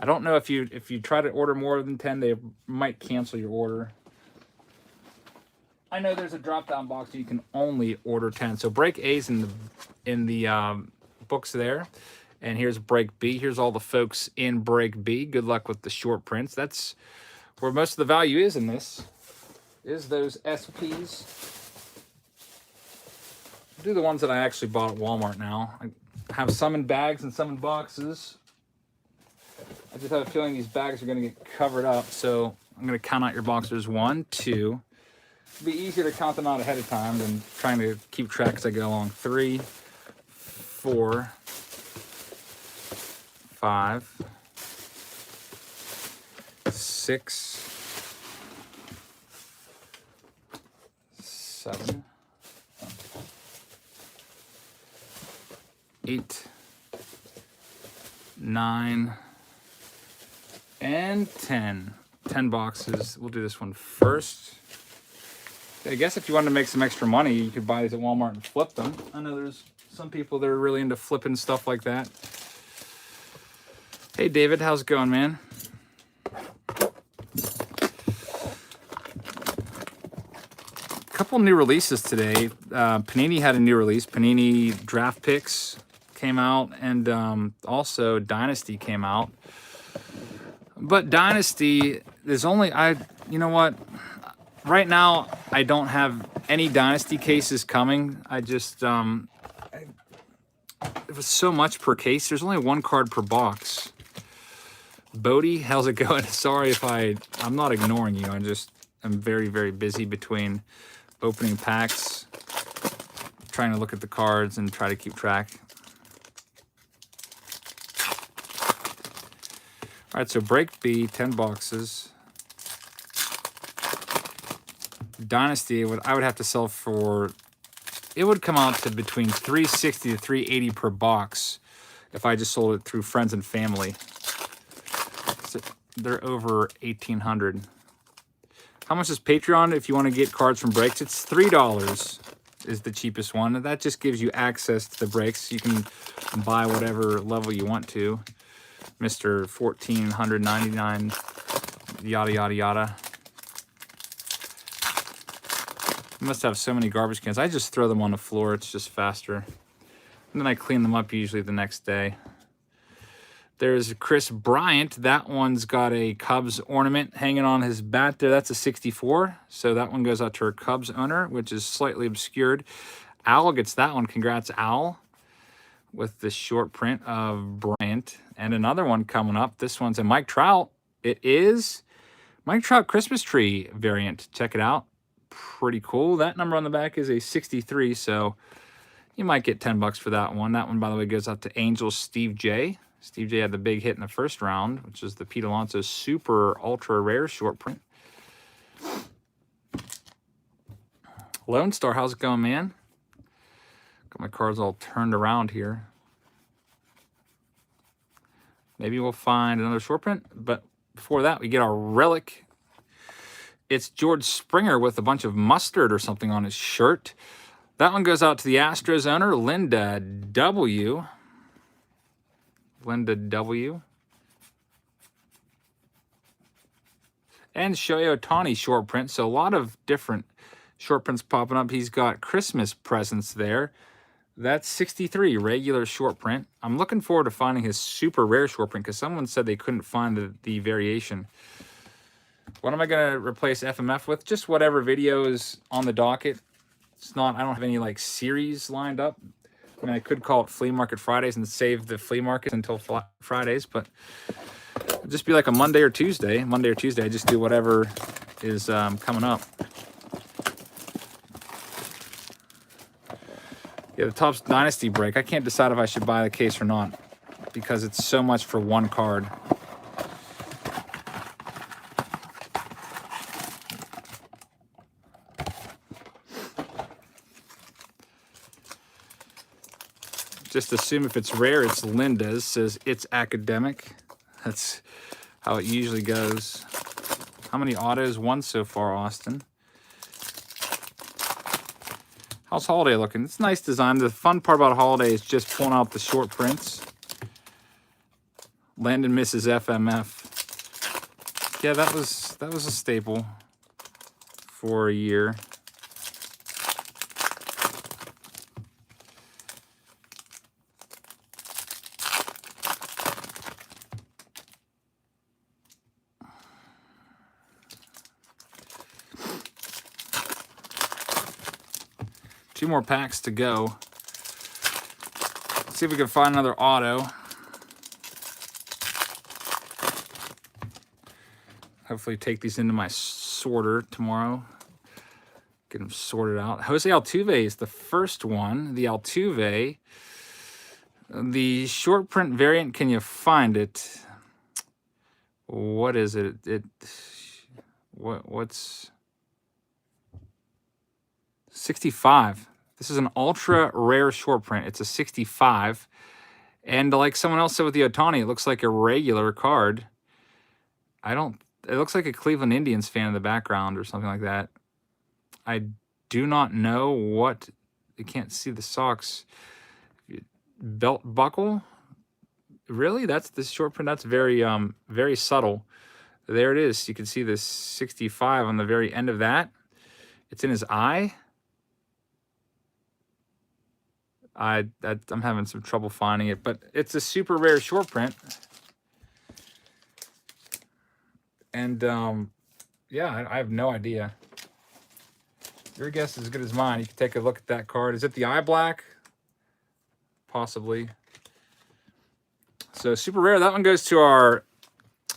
I don't know if you try to order more than 10, they might cancel your order. I know there's a drop-down box you can only order 10. So break A's in the books there, and here's break B. Here's all the folks in break B. Good luck with the short prints. That's where most of the value is in this. Is those SPs. I'll do the ones that I actually bought at Walmart now. I have some in bags and some in boxes. I just have a feeling these bags are going to get covered up, so I'm going to count out your boxes. 1, 2. It'll be easier to count them out ahead of time than trying to keep track as I go along. 3, 4, 5, 6, 7, 8, 9, and 10. 10 boxes. We'll do this one first. I guess if you wanted to make some extra money, you could buy these at Walmart and flip them. I know there's some people that are really into flipping stuff like that. Hey, David, how's it going, man? Couple new releases today. Panini had a new release. Panini Draft Picks came out, and also Dynasty came out. But Dynasty, there's only, you know what? Right now, I don't have any Dynasty cases coming. I just, it was so much per case. There's only one card per box. Bodie, how's it going? Sorry if I'm not ignoring you. I'm very, very busy between opening packs, trying to look at the cards and try to keep track. All right, so break B, 10 boxes. Dynasty, I would have to sell for, it would come out to between $360 to $380 per box if I just sold it through friends and family. So they're over $1,800. How much is Patreon if you want to get cards from breaks? It's $3 is the cheapest one. That just gives you access to the breaks. You can buy whatever level you want to. Mr. 1499, yada, yada, yada. You must have so many garbage cans. I just throw them on the floor. It's just faster. And then I clean them up usually the next day. There's Kris Bryant. That one's got a Cubs ornament hanging on his bat there. That's a 64. So that one goes out to our Cubs owner, which is slightly obscured. Al gets that one. Congrats, Al, with the short print of Bryant. And another one coming up. This one's a Mike Trout. It is Mike Trout Christmas tree variant. Check it out. Pretty cool. That number on the back is a 63, so you might get 10 bucks for that one. That one, by the way, goes out to Angels Steve J. Steve J had the big hit in the first round, which is the Pete Alonso super ultra rare short print. Lone Star, how's it going, man? Got my cards all turned around here. Maybe we'll find another short print, but before that, we get our relic. It's George Springer with a bunch of mustard or something on his shirt. That one goes out to the Astros owner, Linda W. Linda W. And Shohei Ohtani short print. So a lot of different short prints popping up. He's got Christmas presents there. That's 63, regular short print. I'm looking forward to finding his super rare short print because someone said they couldn't find the variation. What am I going to replace FMF with? Just whatever video is on the docket. It's not, I don't have any like series lined up. I mean, I could call it Flea Market Fridays and save the flea market until Fridays, but it'll just be like a Monday or Tuesday. Monday or Tuesday, I just do whatever is coming up. Yeah, the Topps Dynasty break. I can't decide if I should buy the case or not because it's so much for one card. Just assume if it's rare, it's Linda's. Says it's academic. That's how it usually goes. How many autos? One so far, Austin. How's Holiday looking? It's nice design. The fun part about Holiday is just pulling out the short prints. Landon misses FMF. Yeah, that was a staple for a year. Two more packs to go. Let's see if we can find another auto. Hopefully take these into my sorter tomorrow. Get them sorted out. Jose Altuve is the first one. The Altuve. The short print variant, can you find it? What is it? What's 65? This is an ultra rare short print. It's a 65. And like someone else said with the Ohtani, it looks like a regular card. It looks like a Cleveland Indians fan in the background or something like that. I do not know what. You can't see the socks. Belt buckle. Really? That's the short print. That's very subtle. There it is. You can see the 65 on the very end of that. It's in his eye. I'm having some trouble finding it, but it's a super rare short print. And yeah, I have no idea. Your guess is as good as mine. You can take a look at that card. Is it the eye black? Possibly. So super rare. That one goes to our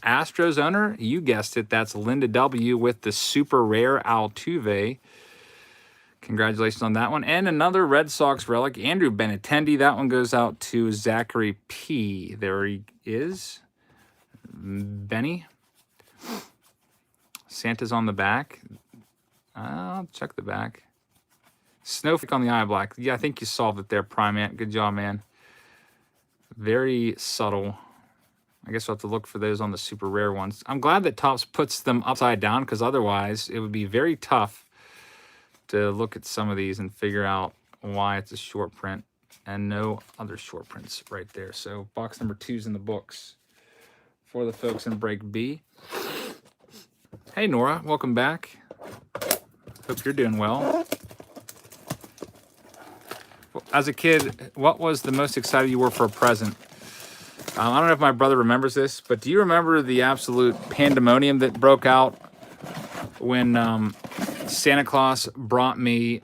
Astros owner. You guessed it. That's Linda W. with the super rare Altuve. Congratulations on that one. And another Red Sox relic, Andrew Benintendi. That one goes out to Zachary P. There he is. Benny. Santa's on the back. I'll check the back. Snowflake on the eye black. Yeah, I think you solved it there, Primant. Good job, man. Very subtle. I guess we'll have to look for those on the super rare ones. I'm glad that Topps puts them upside down, because otherwise it would be very tough to look at some of these and figure out why it's a short print, and no other short prints right there. So box number 2's in the books for the folks in break B. Hey, Nora, welcome back. Hope you're doing well. As a kid, what was the most excited you were for a present? I don't know if my brother remembers this, but do you remember the absolute pandemonium that broke out when Santa Claus brought me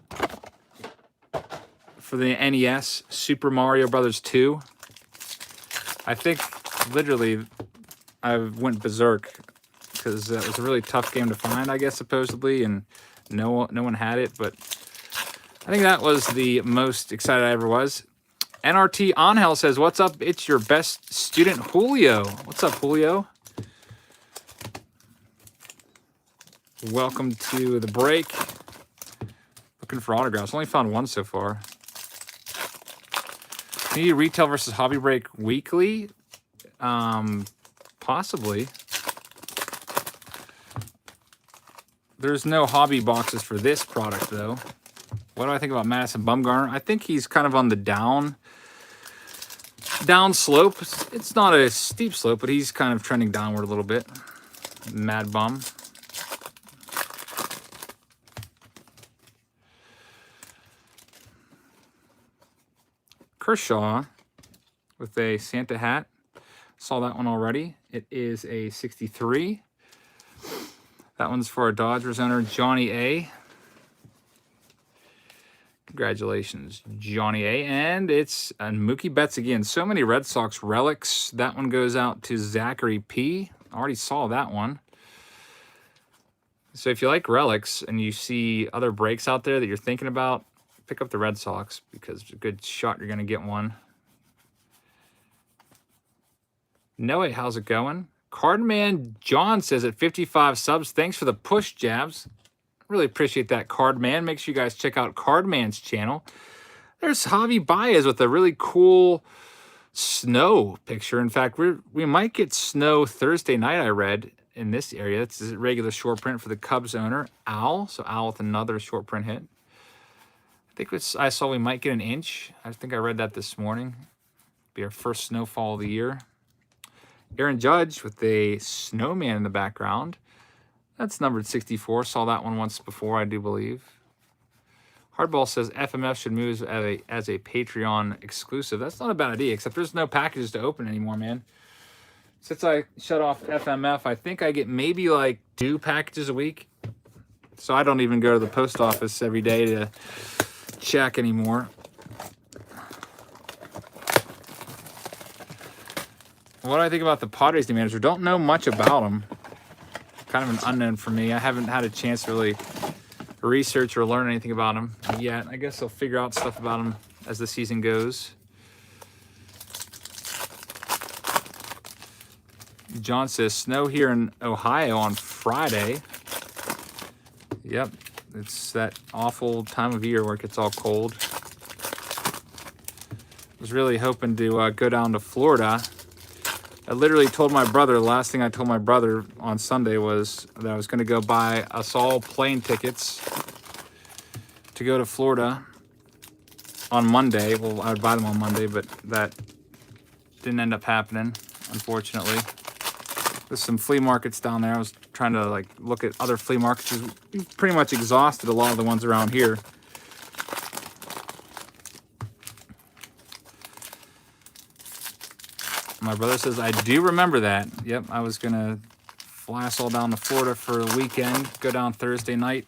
for the NES Super Mario Brothers 2? I think literally I went berserk, because it was a really tough game to find, I guess, supposedly, and no one had it, but I think that was the most excited I ever was. NRT Angel says, what's up? It's your best student, Julio. What's up, Julio? Welcome to the break. Looking for autographs. Only found one so far. Can you retail versus hobby break weekly? Possibly. There's no hobby boxes for this product, though. What do I think about Madison Bumgarner? I think he's kind of on the down slope. It's not a steep slope, but he's kind of trending downward a little bit. Mad Bum. Kershaw with a Santa hat. Saw that one already. It is a 63. That one's for our Dodgers owner, Johnny A. Congratulations, Johnny A. And it's Mookie Betts again. So many Red Sox relics. That one goes out to Zachary P. Already saw that one. So if you like relics and you see other breaks out there that you're thinking about, pick up the Red Sox, because it's a good shot you're going to get one. Noah, how's it going? Cardman John says at 55 subs, thanks for the push jabs. Really appreciate that, Cardman. Make sure you guys check out Cardman's channel. There's Javi Baez with a really cool snow picture. In fact, we might get snow Thursday night, I read, in this area. It's a regular short print for the Cubs owner, Al. So Al with another short print hit. I saw we might get an inch. I think I read that this morning. Be our first snowfall of the year. Aaron Judge with a snowman in the background. That's numbered 64. Saw that one once before, I do believe. Hardball says FMF should move as a Patreon exclusive. That's not a bad idea, except there's no packages to open anymore, man. Since I shut off FMF, I think I get maybe like 2 packages a week. So I don't even go to the post office every day to check anymore. What do I think about the Padres new manager? Don't know much about him. Kind of an unknown for me. I haven't had a chance to really research or learn anything about him yet. I guess I'll figure out stuff about him as the season goes. John says, snow here in Ohio on Friday. Yep, it's that awful time of year where it gets all cold. Was really hoping to go down to Florida. I literally told my brother, the last thing I told my brother on Sunday was that I was going to go buy us all plane tickets to go to Florida on Monday. Well, I would buy them on Monday, but that didn't end up happening, unfortunately. There's some flea markets down there. I was trying to like look at other flea markets. We've pretty much exhausted a lot of the ones around here. My brother says, I do remember that. Yep, I was going to fly us all down to Florida for a weekend. Go down Thursday night.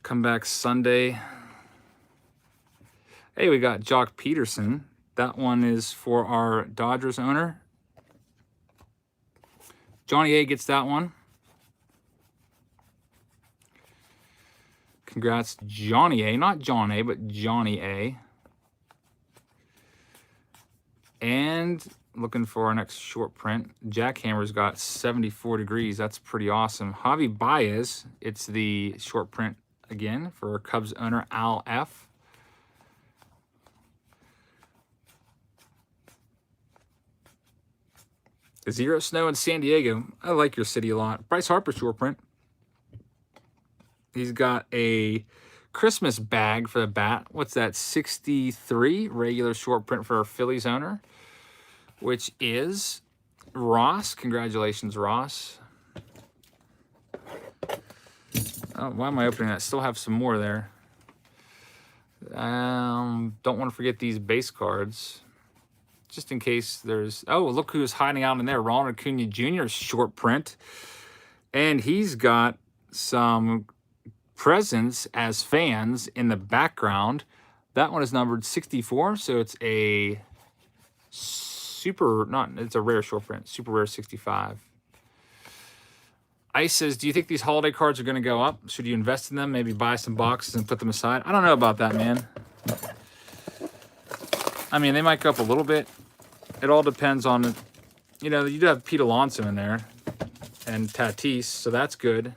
Come back Sunday. Hey, we got Jock Peterson. That one is for our Dodgers owner. Johnny A gets that one. Congrats, Johnny A. Not John A, but Johnny A. And looking for our next short print. Jackhammer's got 74 degrees. That's pretty awesome. Javi Baez, it's the short print again for our Cubs owner, Al F. Zero snow in San Diego. I like your city a lot. Bryce Harper short print. He's got a Christmas bag for the bat. What's that? 63 regular short print for our Phillies owner, which is Ross. Congratulations, Ross. Oh, why am I opening that? Still have some more there. Don't want to forget these base cards. Just in case there's... Oh, look who's hiding out in there. Ronald Acuna Jr. short print. And he's got some presents as fans in the background. That one is numbered 64, so it's a super... it's a rare short print. Super rare 65. Ice says, do you think these holiday cards are going to go up? Should you invest in them? Maybe buy some boxes and put them aside? I don't know about that, man. I mean, they might go up a little bit. It all depends on, you know, you do have Pete Alonso in there and Tatis, so that's good.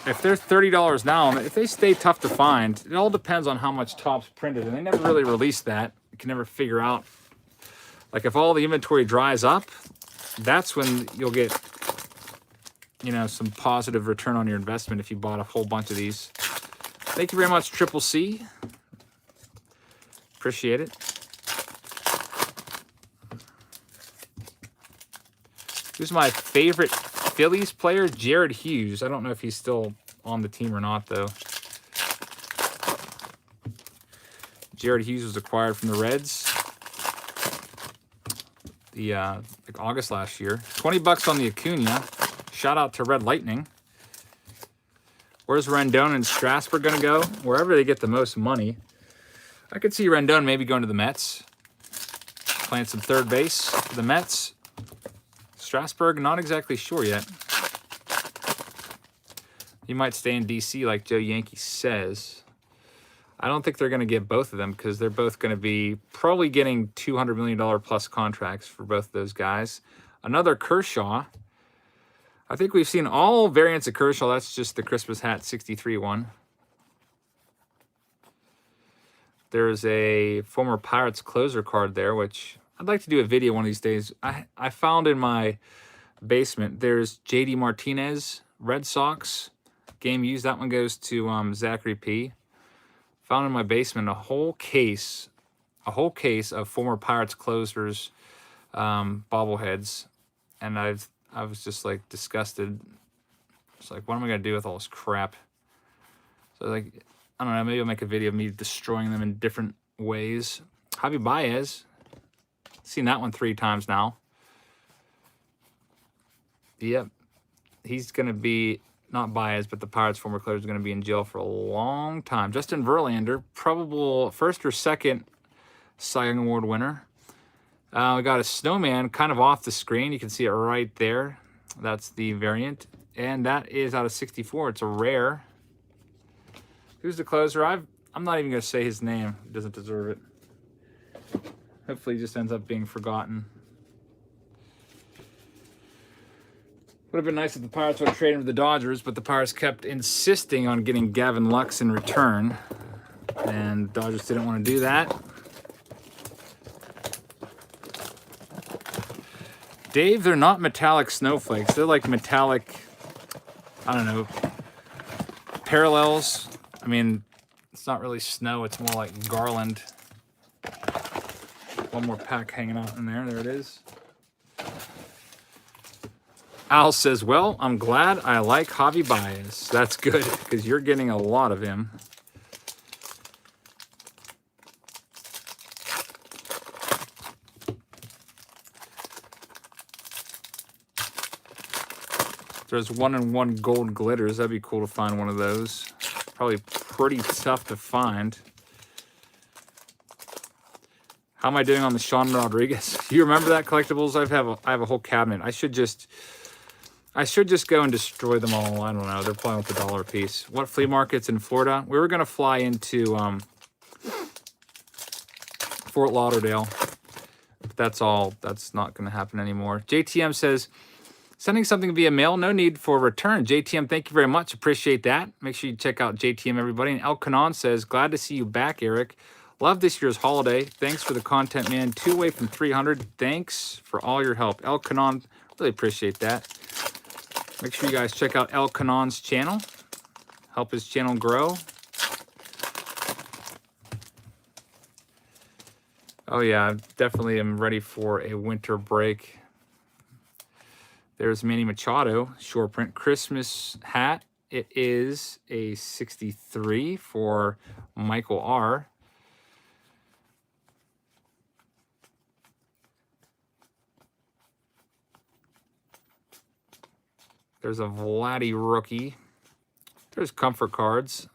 If they're $30 now, if they stay tough to find, it all depends on how much Topps printed, and they never really released that. You can never figure out. Like, if all the inventory dries up, that's when you'll get, you know, some positive return on your investment if you bought a whole bunch of these. Thank you very much, Triple C. Appreciate it. Who's my favorite Phillies player? Jared Hughes. I don't know if he's still on the team or not, though. Jared Hughes was acquired from the Reds like August last year. $20 on the Acuna. Shout out to Red Lightning. Where's Rendon and Strasburg going to go? Wherever they get the most money. I could see Rendon maybe going to the Mets. Playing some third base for the Mets. Strasburg, not exactly sure yet. He might stay in D.C. like Joe Yankee says. I don't think they're going to get both of them because they're both going to be probably getting $200 million plus contracts for both of those guys. Another Kershaw. I think we've seen all variants of Kershaw. That's just the Christmas hat 63 one. There's a former Pirates closer card there, which I'd like to do a video one of these days. I found in my basement, there's Yadi Martinez, Red Sox, game used. That one goes to Zachary P. Found in my basement a whole case of former Pirates closers, bobbleheads, and I was just like disgusted. It's like, what am I gonna do with all this crap? So like, I don't know, maybe I'll make a video of me destroying them in different ways. Javi Baez. Seen that one 3 times now. Yep. He's going to be, not Baez, but the Pirates' former closer is going to be in jail for a long time. Dustin Verlander, probable first or second Cy Young Award winner. We got a snowman kind of off the screen. You can see it right there. That's the variant. And that is out of 64. It's a rare. Who's the closer? I'm not even going to say his name. He doesn't deserve it. Hopefully he just ends up being forgotten. Would have been nice if the Pirates would have traded him to the Dodgers, but the Pirates kept insisting on getting Gavin Lux in return. And Dodgers didn't want to do that. Dave, they're not metallic snowflakes. They're like metallic, I don't know, parallels. I mean, it's not really snow. It's more like garland. One more pack hanging out in there. There it is. Al says, well, I'm glad I like Javi Baez. That's good, because you're getting a lot of him. There's 1-in-1 gold glitters. That'd be cool to find one of those. Probably pretty tough to find. How am I doing on the Sean Rodriguez? Do you remember that, collectibles? I have a whole cabinet. I should just go and destroy them all. I don't know. They're playing with $1 a piece. What flea markets in Florida? We were gonna fly into Fort Lauderdale. But that's all. That's not gonna happen anymore. JTM says, sending something via mail, no need for return. JTM, thank you very much. Appreciate that. Make sure you check out JTM, everybody. And El Canon says, glad to see you back, Eric. Love this year's holiday. Thanks for the content, man. 2 away from 300. Thanks for all your help. El Canon, really appreciate that. Make sure you guys check out El Canon's channel. Help his channel grow. Oh yeah, I definitely am ready for a winter break. There's Manny Machado, short print Christmas hat. It is a 63 for Michael R. There's a Vladdy rookie. There's comfort cards.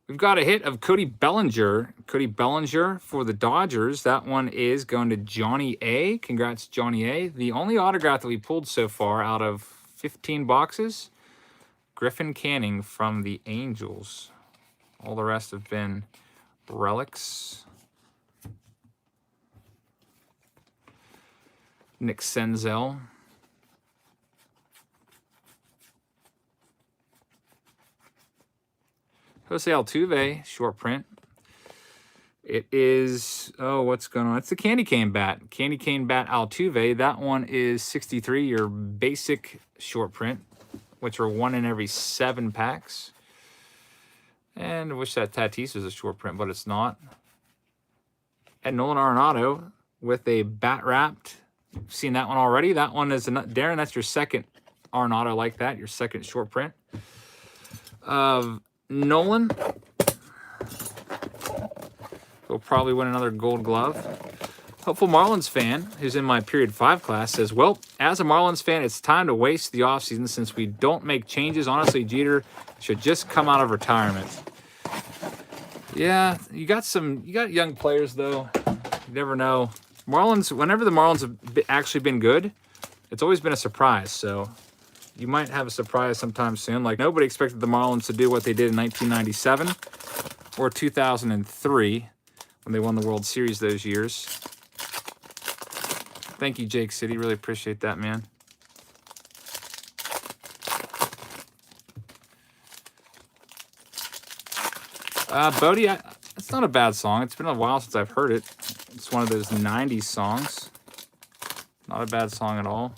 We've got a hit of Cody Bellinger. Cody Bellinger for the Dodgers. That one is going to Johnny A. Congrats, Johnny A. The only autograph that we pulled so far out of 15 boxes, Griffin Canning from the Angels. All the rest have been relics. Nick Senzel. Jose Altuve, short print. It is, oh, what's going on? It's the Candy Cane bat. Candy Cane bat Altuve. That one is 63, your basic short print, which are 1 in every 7 packs. And I wish that Tatis was a short print, but it's not. And Nolan Arenado with a bat wrapped. You've seen that one already. That one is, Darren, that's your second Arenado like that, your second short print. Nolan will probably win another gold glove. Hopeful Marlins fan who's in my period 5 class says, well, as a Marlins fan, it's time to waste the offseason since we don't make changes. Honestly, Jeter should just come out of retirement. Yeah, you got young players though. You never know. Marlins, whenever the Marlins have actually been good, it's always been a surprise. So you might have a surprise sometime soon. Like, nobody expected the Marlins to do what they did in 1997 or 2003 when they won the World Series those years. Thank you, Jake City. Really appreciate that, man. Bodie, it's not a bad song. It's been a while since I've heard it. It's one of those 90s songs. Not a bad song at all.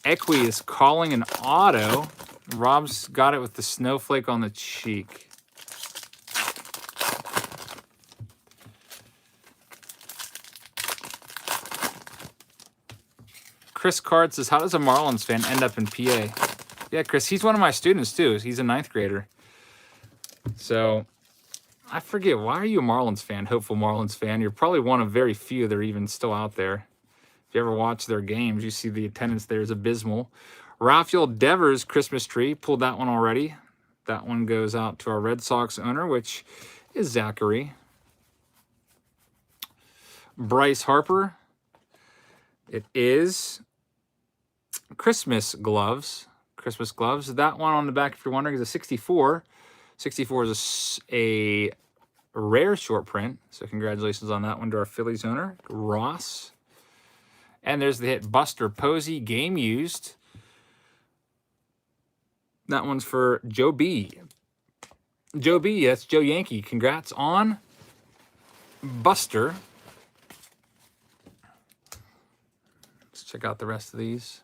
Equi is calling an auto. Rob's got it with the snowflake on the cheek. Chris Card says, how does a Marlins fan end up in PA? Yeah, Chris, he's one of my students too. He's a 9th grader. So, I forget, why are you a Marlins fan, hopeful Marlins fan? You're probably one of very few that are even still out there. If you ever watch their games, you see the attendance there is abysmal. Rafael Devers Christmas tree, pulled that one already. That one goes out to our Red Sox owner, which is Zachary. Bryce Harper. It is Christmas gloves. Christmas gloves. That one on the back, if you're wondering, is a 64. 64 is a rare short print. So congratulations on that one to our Phillies owner, Ross. And there's the hit Buster Posey, game used. That one's for Joe B. Joe B, that's Joe Yankee. Congrats on Buster. Check out the rest of these.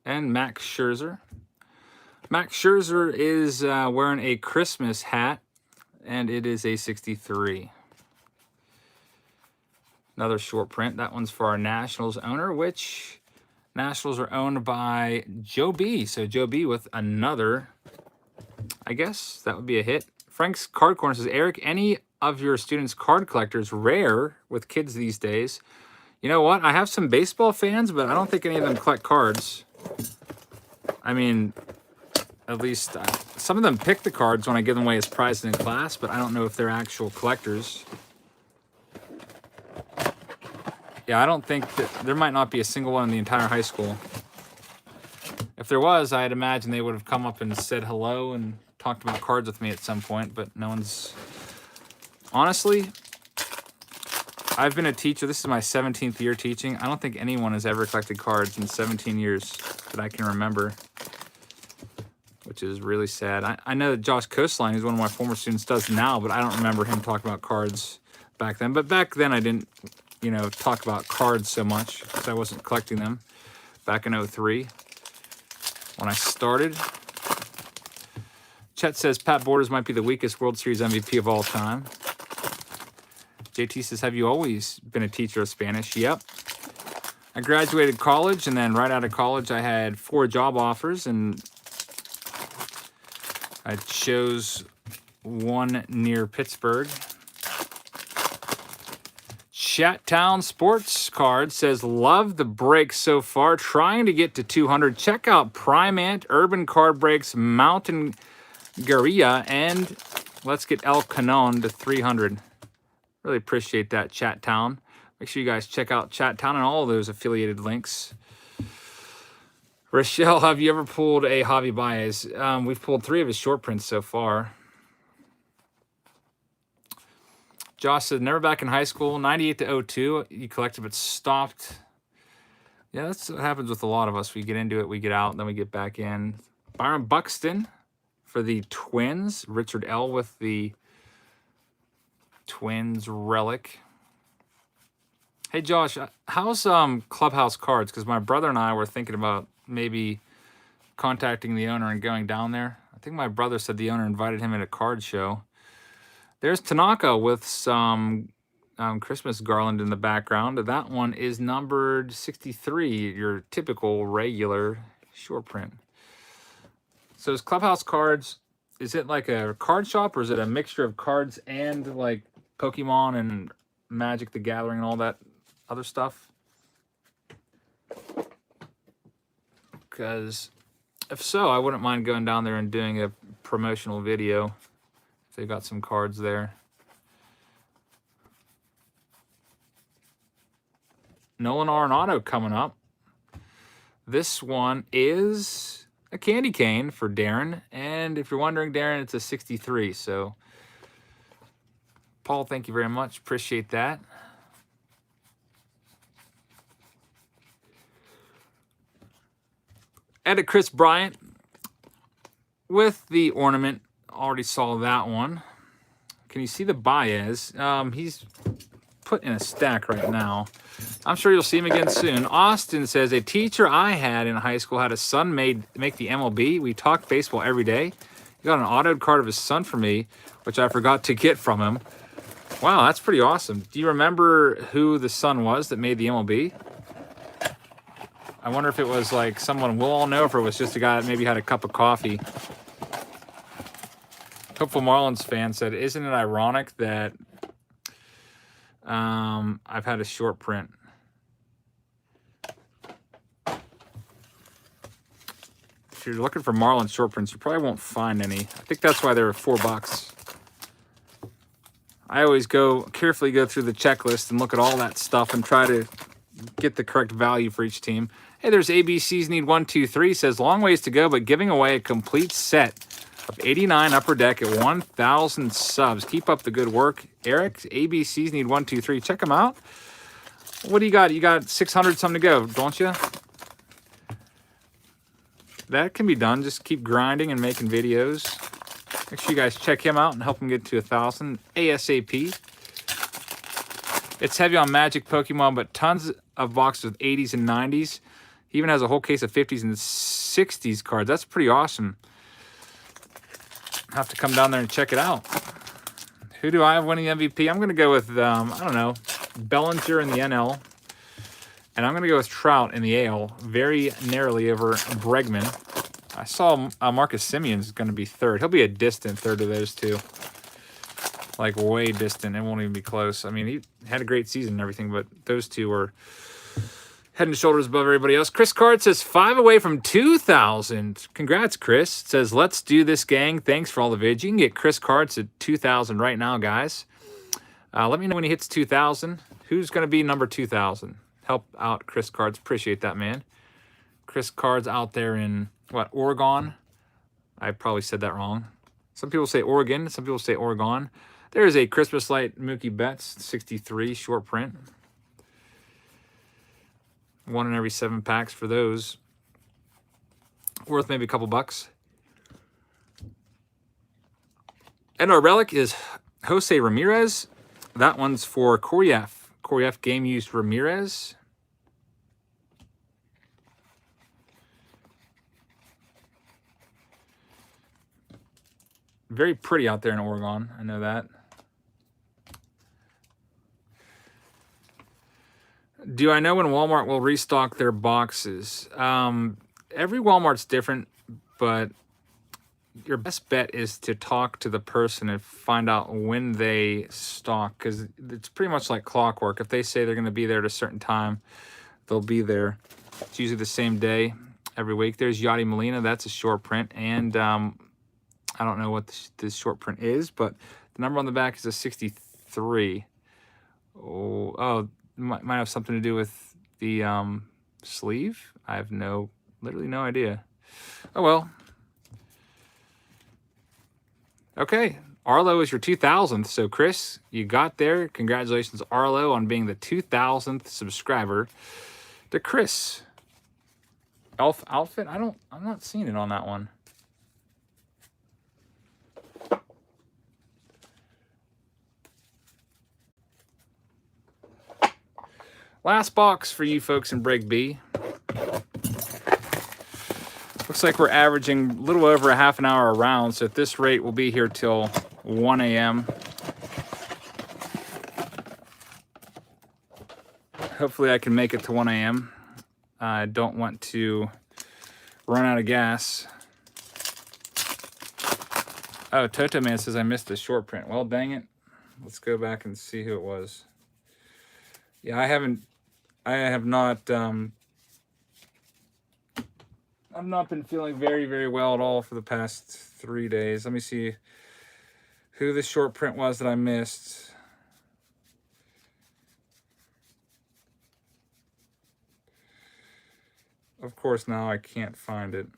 And Max Scherzer. Max Scherzer is wearing a Christmas hat, and it is a 63. Another short print. That one's for our Nationals owner, which Nationals are owned by Joe B. So Joe B with another, I guess that would be a hit. Frank's Card Corner says, Eric, any of your students' card collectors rare with kids these days? You know what? I have some baseball fans, but I don't think any of them collect cards. I mean, at least some of them pick the cards when I give them away as prizes in class, but I don't know if they're actual collectors. Yeah, I don't think that there might not be a single one in the entire high school. If there was, I'd imagine they would have come up and said hello and talked about cards with me at some point, but no one's... Honestly, I've been a teacher. This is my 17th year teaching. I don't think anyone has ever collected cards in 17 years that I can remember, which is really sad. I know that Josh Coastline, who's one of my former students, does now, but I don't remember him talking about cards back then. But back then I didn't, you know, talk about cards so much because I wasn't collecting them back in 03 when I started. Chet says Pat Borders might be the weakest World Series MVP of all time. JT says, have you always been a teacher of Spanish? Yep. I graduated college, and then right out of college, I had 4 job offers, and I chose one near Pittsburgh. Chattown Sports Card says, love the breaks so far. Trying to get to 200. Check out Primant, Urban Card Breaks, Mountain Guerrilla, and let's get El Canon to 300. Really appreciate that, Chattown. Make sure you guys check out Chattown and all of those affiliated links. Rochelle, have you ever pulled a Javi Baez? We've pulled 3 of his short prints so far. Josh said, never back in high school. 98 to 02, you collected but stopped. Yeah, that's what happens with a lot of us. We get into it, we get out, and then we get back in. Byron Buxton for the Twins. Richard L. with the Twins relic. Hey Josh, how's Clubhouse Cards? Because my brother and I were thinking about maybe contacting the owner and going down there. I think my brother said the owner invited him in a card show. There's Tanaka with some Christmas garland in the background. That one is numbered 63, your typical regular short print. So is Clubhouse Cards, is it like a card shop, or is it a mixture of cards and like Pokemon and Magic the Gathering and all that other stuff? Because if so, I wouldn't mind going down there and doing a promotional video if they've got some cards there. Nolan Arenado coming up. This one is a candy cane for Darren, and if you're wondering, Darren, it's a 63. So Paul, thank you very much. Appreciate that. Edit Kris Bryant with the ornament. Already saw that one. Can you see the Baez? He's put in a stack right now. I'm sure you'll see him again soon. Austin says, a teacher I had in high school had a son make the MLB. We talked baseball every day. He got an autoed card of his son for me, which I forgot to get from him. Wow, that's pretty awesome. Do you remember who the son was that made the MLB? I wonder if it was like someone we'll all know, or if it was just a guy that maybe had a cup of coffee. Hopeful Marlins fan said, isn't it ironic that I've had a short print? If you're looking for Marlins short prints, you probably won't find any. I think that's why they were $4. I always carefully go through the checklist and look at all that stuff and try to get the correct value for each team. Hey, there's ABCs Need 1, 2, 3. Says, long ways to go, but giving away a complete set of 89 Upper Deck at 1,000 subs. Keep up the good work, Eric. ABCs Need 1, 2, 3. Check them out. What do you got? You got 600 something to go, don't you? That can be done. Just keep grinding and making videos. Make sure you guys check him out and help him get to 1,000 ASAP. It's heavy on Magic Pokemon, but tons of boxes with 80s and 90s. He even has a whole case of 50s and 60s cards. That's pretty awesome. I'll have to come down there and check it out. Who do I have winning MVP? I'm going to go with, I don't know, Bellinger in the NL. And I'm going to go with Trout in the AL, very narrowly over Bregman. I saw Marcus Simeon's going to be third. He'll be a distant third of those two. Like, way distant. It won't even be close. I mean, he had a great season and everything, but those two were head and shoulders above everybody else. Chris Card says 5 away from 2,000. Congrats, Chris. It says, let's do this, gang. Thanks for all the vids. You can get Chris Cards at 2,000 right now, guys. Let me know when he hits 2,000. Who's going to be number 2,000? Help out Chris Cards. Appreciate that, man. Chris Cards out there in, what, Oregon? I probably said that wrong. Some people say Oregon. Some people say Oregon. There's a Christmas Light Mookie Betts, 63, short print. 1 in every 7 packs for those. Worth maybe a couple bucks. And our relic is Jose Ramirez. That one's for Corey F. Corey F. Game used Ramirez. Very pretty out there in Oregon. I know that. Do I know when Walmart will restock their boxes? Every Walmart's different, but your best bet is to talk to the person and find out when they stock, because it's pretty much like clockwork. If they say they're going to be there at a certain time, they'll be there. It's usually the same day every week. There's Yadi Molina. That's a short print, and I don't know what this short print is, but the number on the back is a 63. Oh, might have something to do with the sleeve. I have literally no idea. Oh, well. Okay, Arlo is your 2,000th. So, Chris, you got there. Congratulations, Arlo, on being the 2,000th subscriber to Chris. Elf outfit? I'm not seeing it on that one. Last box for you folks in Break B. Looks like we're averaging a little over a half an hour around, so at this rate, we'll be here till 1 a.m. Hopefully I can make it to 1 a.m. I don't want to run out of gas. Oh, Toto Man says I missed the short print. Well, dang it. Let's go back and see who it was. Yeah, I have not I've not been feeling very, very well at all for the past 3 days. Let me see who the short print was that I missed. Of course, now I can't find it.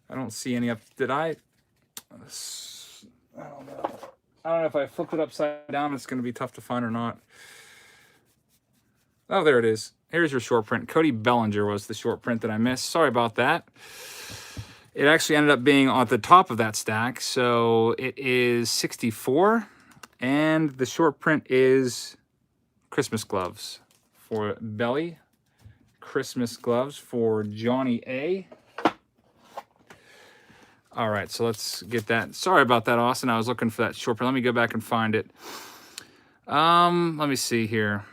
I don't see any up. Did I don't know. I don't know if I flipped it upside down, it's going to be tough to find or not. Oh, there it is. Here's your short print. Cody Bellinger was the short print that I missed. Sorry about that. It actually ended up being at the top of that stack. So it is 64. And the short print is Christmas gloves for Belly. Christmas gloves for Johnny A. All right, so let's get that. Sorry about that, Austin. I was looking for that short print. Let me go back and find it. Let me see here.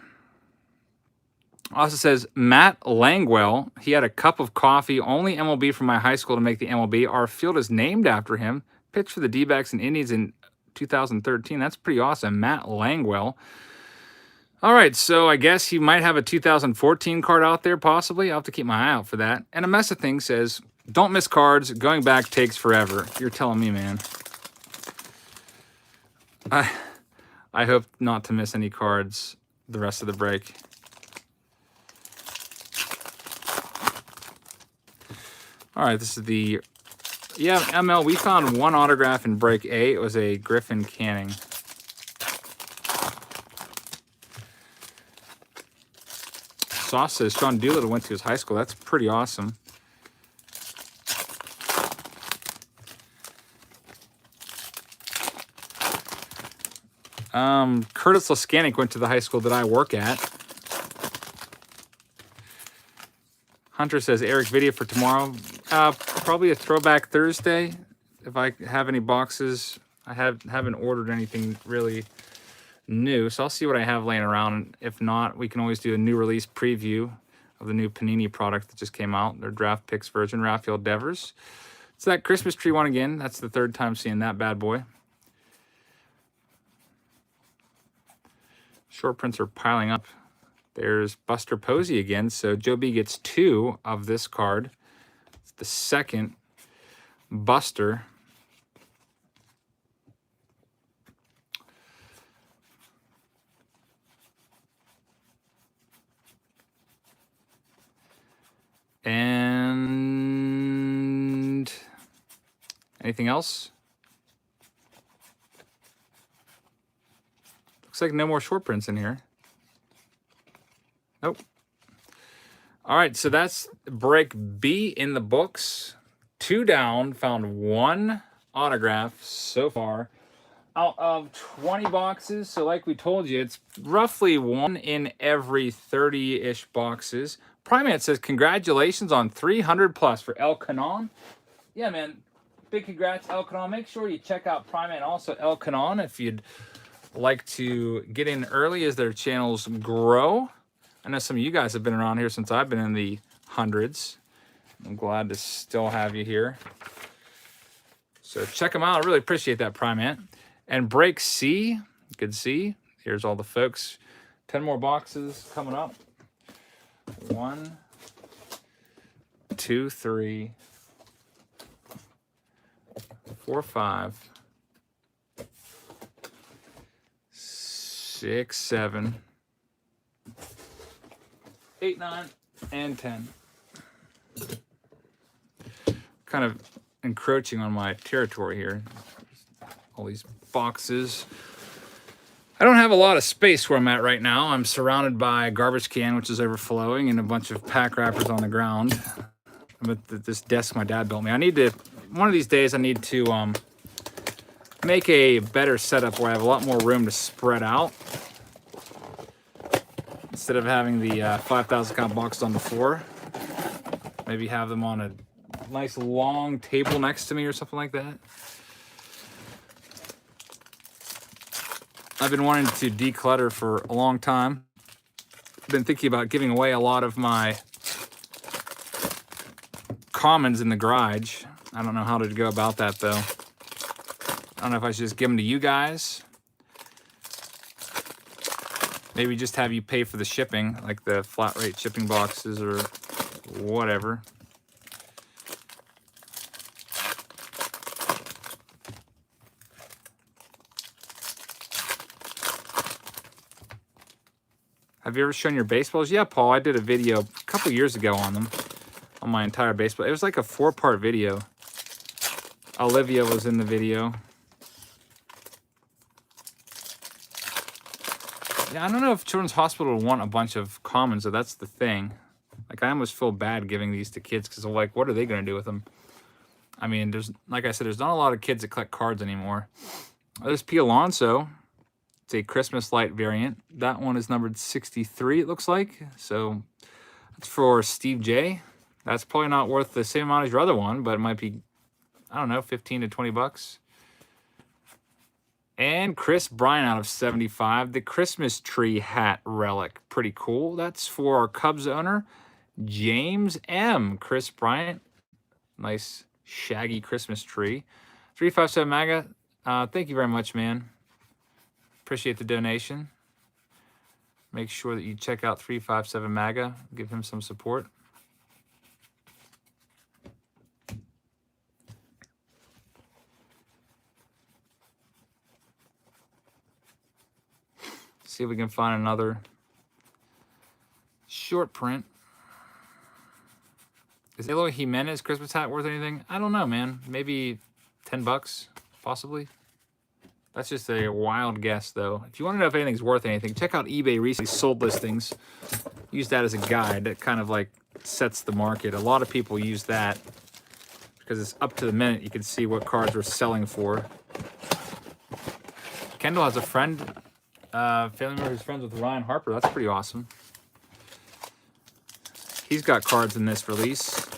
Austin says, Matt Langwell, he had a cup of coffee, only MLB from my high school to make the MLB. Our field is named after him. Pitched for the D-backs and Indians in 2013. That's pretty awesome. Matt Langwell. All right, so I guess he might have a 2014 card out there, possibly. I'll have to keep my eye out for that. And a mess of things says, don't miss cards. Going back takes forever. You're telling me, man. I hope not to miss any cards the rest of the break. All right, this is the... Yeah, ML, we found one autograph in break A. It was a Griffin Canning. Sauce says Sean Doolittle went to his high school. That's pretty awesome. Curtis Laskanik went to the high school that I work at. Hunter says, Eric, video for tomorrow. Probably a throwback Thursday. If I have any boxes, I haven't ordered anything really new, so I'll see what I have laying around. If not, we can always do a new release preview of the new Panini product that just came out, their draft picks version, Rafael Devers. It's that Christmas tree one again. That's the third time seeing that bad boy. Short prints are piling up. There's Buster Posey again, so Joe B gets 2 of this card. It's the second Buster. And anything else? Looks like no more short prints in here. Nope. All right, so that's break B in the books. 2 down, found 1 autograph so far out of 20 boxes. So like we told you, it's roughly 1 in every 30-ish boxes. Primate says, congratulations on 300 plus for El Canon. Yeah, man, big congrats, El Canon. Make sure you check out Primate and also El Canon if you'd like to get in early as their channels grow. I know some of you guys have been around here since I've been in the hundreds. I'm glad to still have you here. So check them out. I really appreciate that, Primate. And break C, good C. Here's all the folks. 10 more boxes coming up. 1, 2, 3, 4, 5, 6, 7, 8, 9, and 10. Kind of encroaching on my territory here. All these boxes. I don't have a lot of space where I'm at right now. I'm surrounded by a garbage can, which is overflowing, and a bunch of pack wrappers on the ground. I'm at this desk my dad built me. I need to, one of these days, I need to make a better setup where I have a lot more room to spread out. Instead of having the 5,000 count boxes on the floor, maybe have them on a nice long table next to me or something like that. I've been wanting to declutter for a long time. I've been thinking about giving away a lot of my commons in the garage. I don't know how to go about that though. I don't know if I should just give them to you guys. Maybe just have you pay for the shipping, like the flat rate shipping boxes or whatever. Have you ever shown your baseballs? Yeah, Paul, I did a video a couple years ago on them, on my entire baseball. It was like a 4-part video. Olivia was in the video. Yeah, I don't know if Children's Hospital would want a bunch of commons, so that's the thing. Like, I almost feel bad giving these to kids because I'm like, what are they going to do with them? I mean, there's, like I said, there's not a lot of kids that collect cards anymore. There's P. Alonso. It's a Christmas light variant. That one is numbered 63, it looks like. So that's for Steve J. That's probably not worth the same amount as your other one, but it might be, I don't know, 15 to 20 bucks. And Kris Bryant out of 75, the Christmas tree hat relic. Pretty cool. That's for our Cubs owner, James M. Kris Bryant. Nice shaggy Christmas tree. 357 MAGA, thank you very much, man. Appreciate the donation. Make sure that you check out 357 MAGA. Give him some support. See if we can find another short print. Is Eloy Jimenez Christmas hat worth anything? I don't know, man. Maybe 10 bucks, possibly. That's just a wild guess, though. If you want to know if anything's worth anything, check out eBay recently sold listings. Use that as a guide. That kind of like sets the market. A lot of people use that because it's up to the minute. You can see what cards are selling for. Kendall has a friend, family member who's friends with Ryan Harper. That's pretty awesome. He's got cards in this release.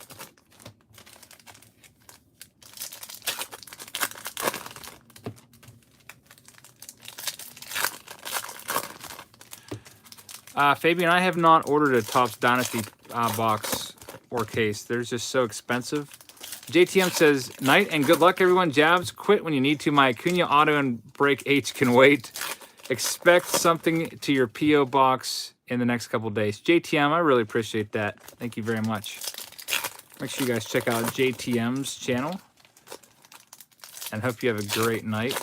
Fabian, I have not ordered a Topps Dynasty box or case. They're just so expensive. JTM says, night and good luck, everyone. Jabs, quit when you need to. My Acuna auto and break H can wait. Expect something to your P.O. box in the next couple days. JTM, I really appreciate that. Thank you very much. Make sure you guys check out JTM's channel. And hope you have a great night.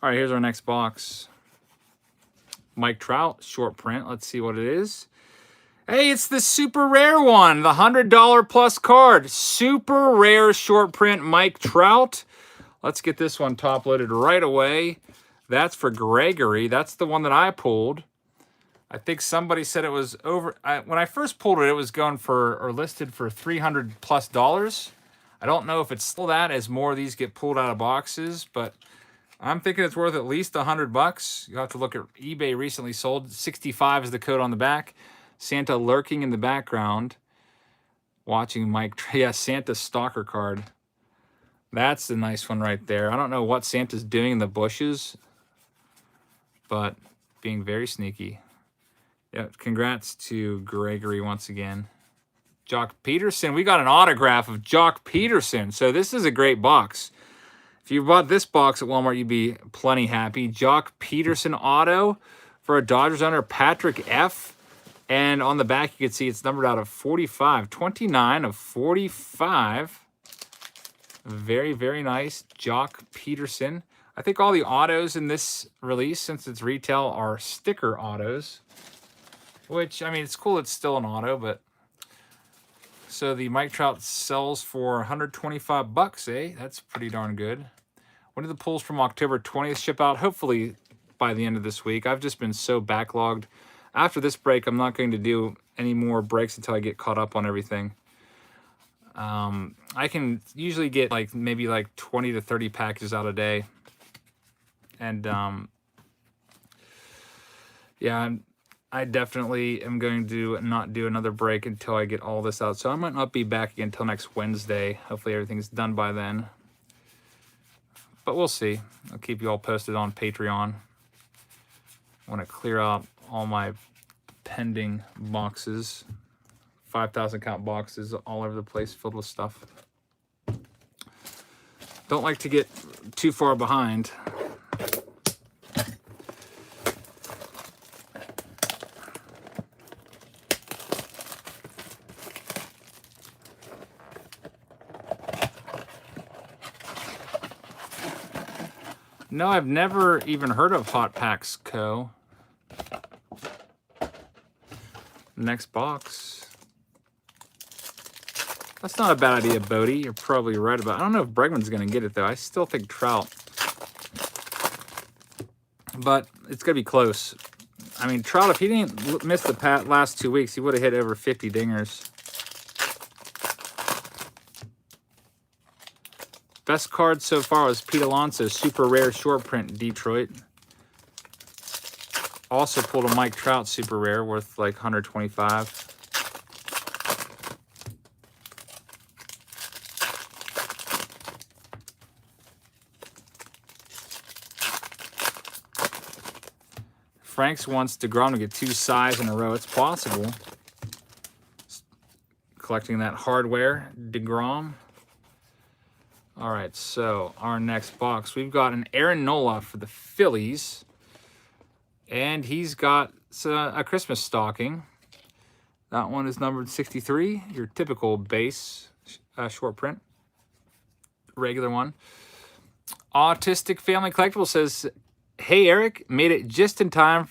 All right, here's our next box. Mike Trout, short print. Let's see what it is. Hey, it's the super rare one, the $100 plus card. Super rare short print Mike Trout. Let's get this one top loaded right away. That's for Gregory. That's the one that I pulled. I think somebody said it was over. When I first pulled it, it was going for or listed for $300 plus. I don't know if it's still that as more of these get pulled out of boxes, but I'm thinking it's worth at least $100. You'll have to look at eBay recently sold. 65 is the code on the back. Santa lurking in the background. Watching Mike. Yeah, Santa's stalker card. That's the nice one right there. I don't know what Santa's doing in the bushes, but being very sneaky. Yeah, congrats to Gregory once again. Jock Peterson. We got an autograph of Jock Peterson. So this is a great box. If you bought this box at Walmart, you'd be plenty happy. Jock Peterson auto for a Dodgers owner, Patrick F. And on the back, you can see it's numbered out of 45. 29 of 45. Very, very nice. Jock Peterson. I think all the autos in this release, since it's retail, are sticker autos. Which, I mean, it's cool it's still an auto, but... So the Mike Trout sells for $125, eh? That's pretty darn good. When do the pulls from October 20th ship out? Hopefully by the end of this week. I've just been so backlogged. After this break, I'm not going to do any more breaks until I get caught up on everything. I can usually get maybe 20 to 30 packages out a day. And yeah, I definitely am going to not do another break until I get all this out. So I might not be back again until next Wednesday. Hopefully everything's done by then. But we'll see. I'll keep you all posted on Patreon. I want to clear out all my pending boxes. 5,000 count boxes all over the place filled with stuff. Don't like to get too far behind. No, I've never even heard of Hot Packs Co. Next box. That's not a bad idea, Bodie. You're probably right about it. I don't know if Bregman's going to get it, though. I still think Trout. But it's going to be close. I mean, Trout, if he didn't miss the last 2 weeks, he would have hit over 50 dingers. Best card so far was Pete Alonso, super rare short print, Detroit. Also pulled a Mike Trout super rare worth like 125. Franks wants DeGrom to get 2 size in a row. It's possible. Collecting that hardware, DeGrom. All right, so our next box, we've got an Aaron Nola for the Phillies. And he's got a Christmas stocking. That one is numbered 63, your typical base short print. Regular one. Autistic Family Collectible says, Hey, Eric, made it just in time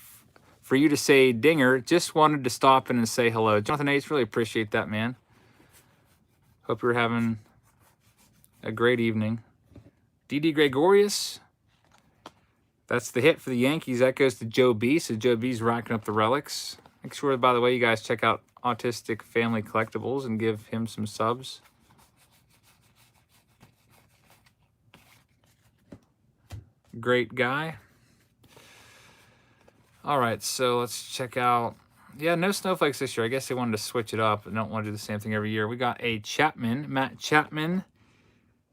for you to say dinger. Just wanted to stop in and say hello. Jonathan H., really appreciate that, man. Hope you're having a great evening. D.D. Gregorius, that's the hit for the Yankees. That goes to Joe B. So Joe B's racking up the relics. Make sure, by the way, you guys check out Autistic Family Collectibles and give him some subs. Great guy. All right, so let's check out. Yeah, no snowflakes this year. I guess they wanted to switch it up and don't want to do the same thing every year. We got a Chapman, Matt Chapman,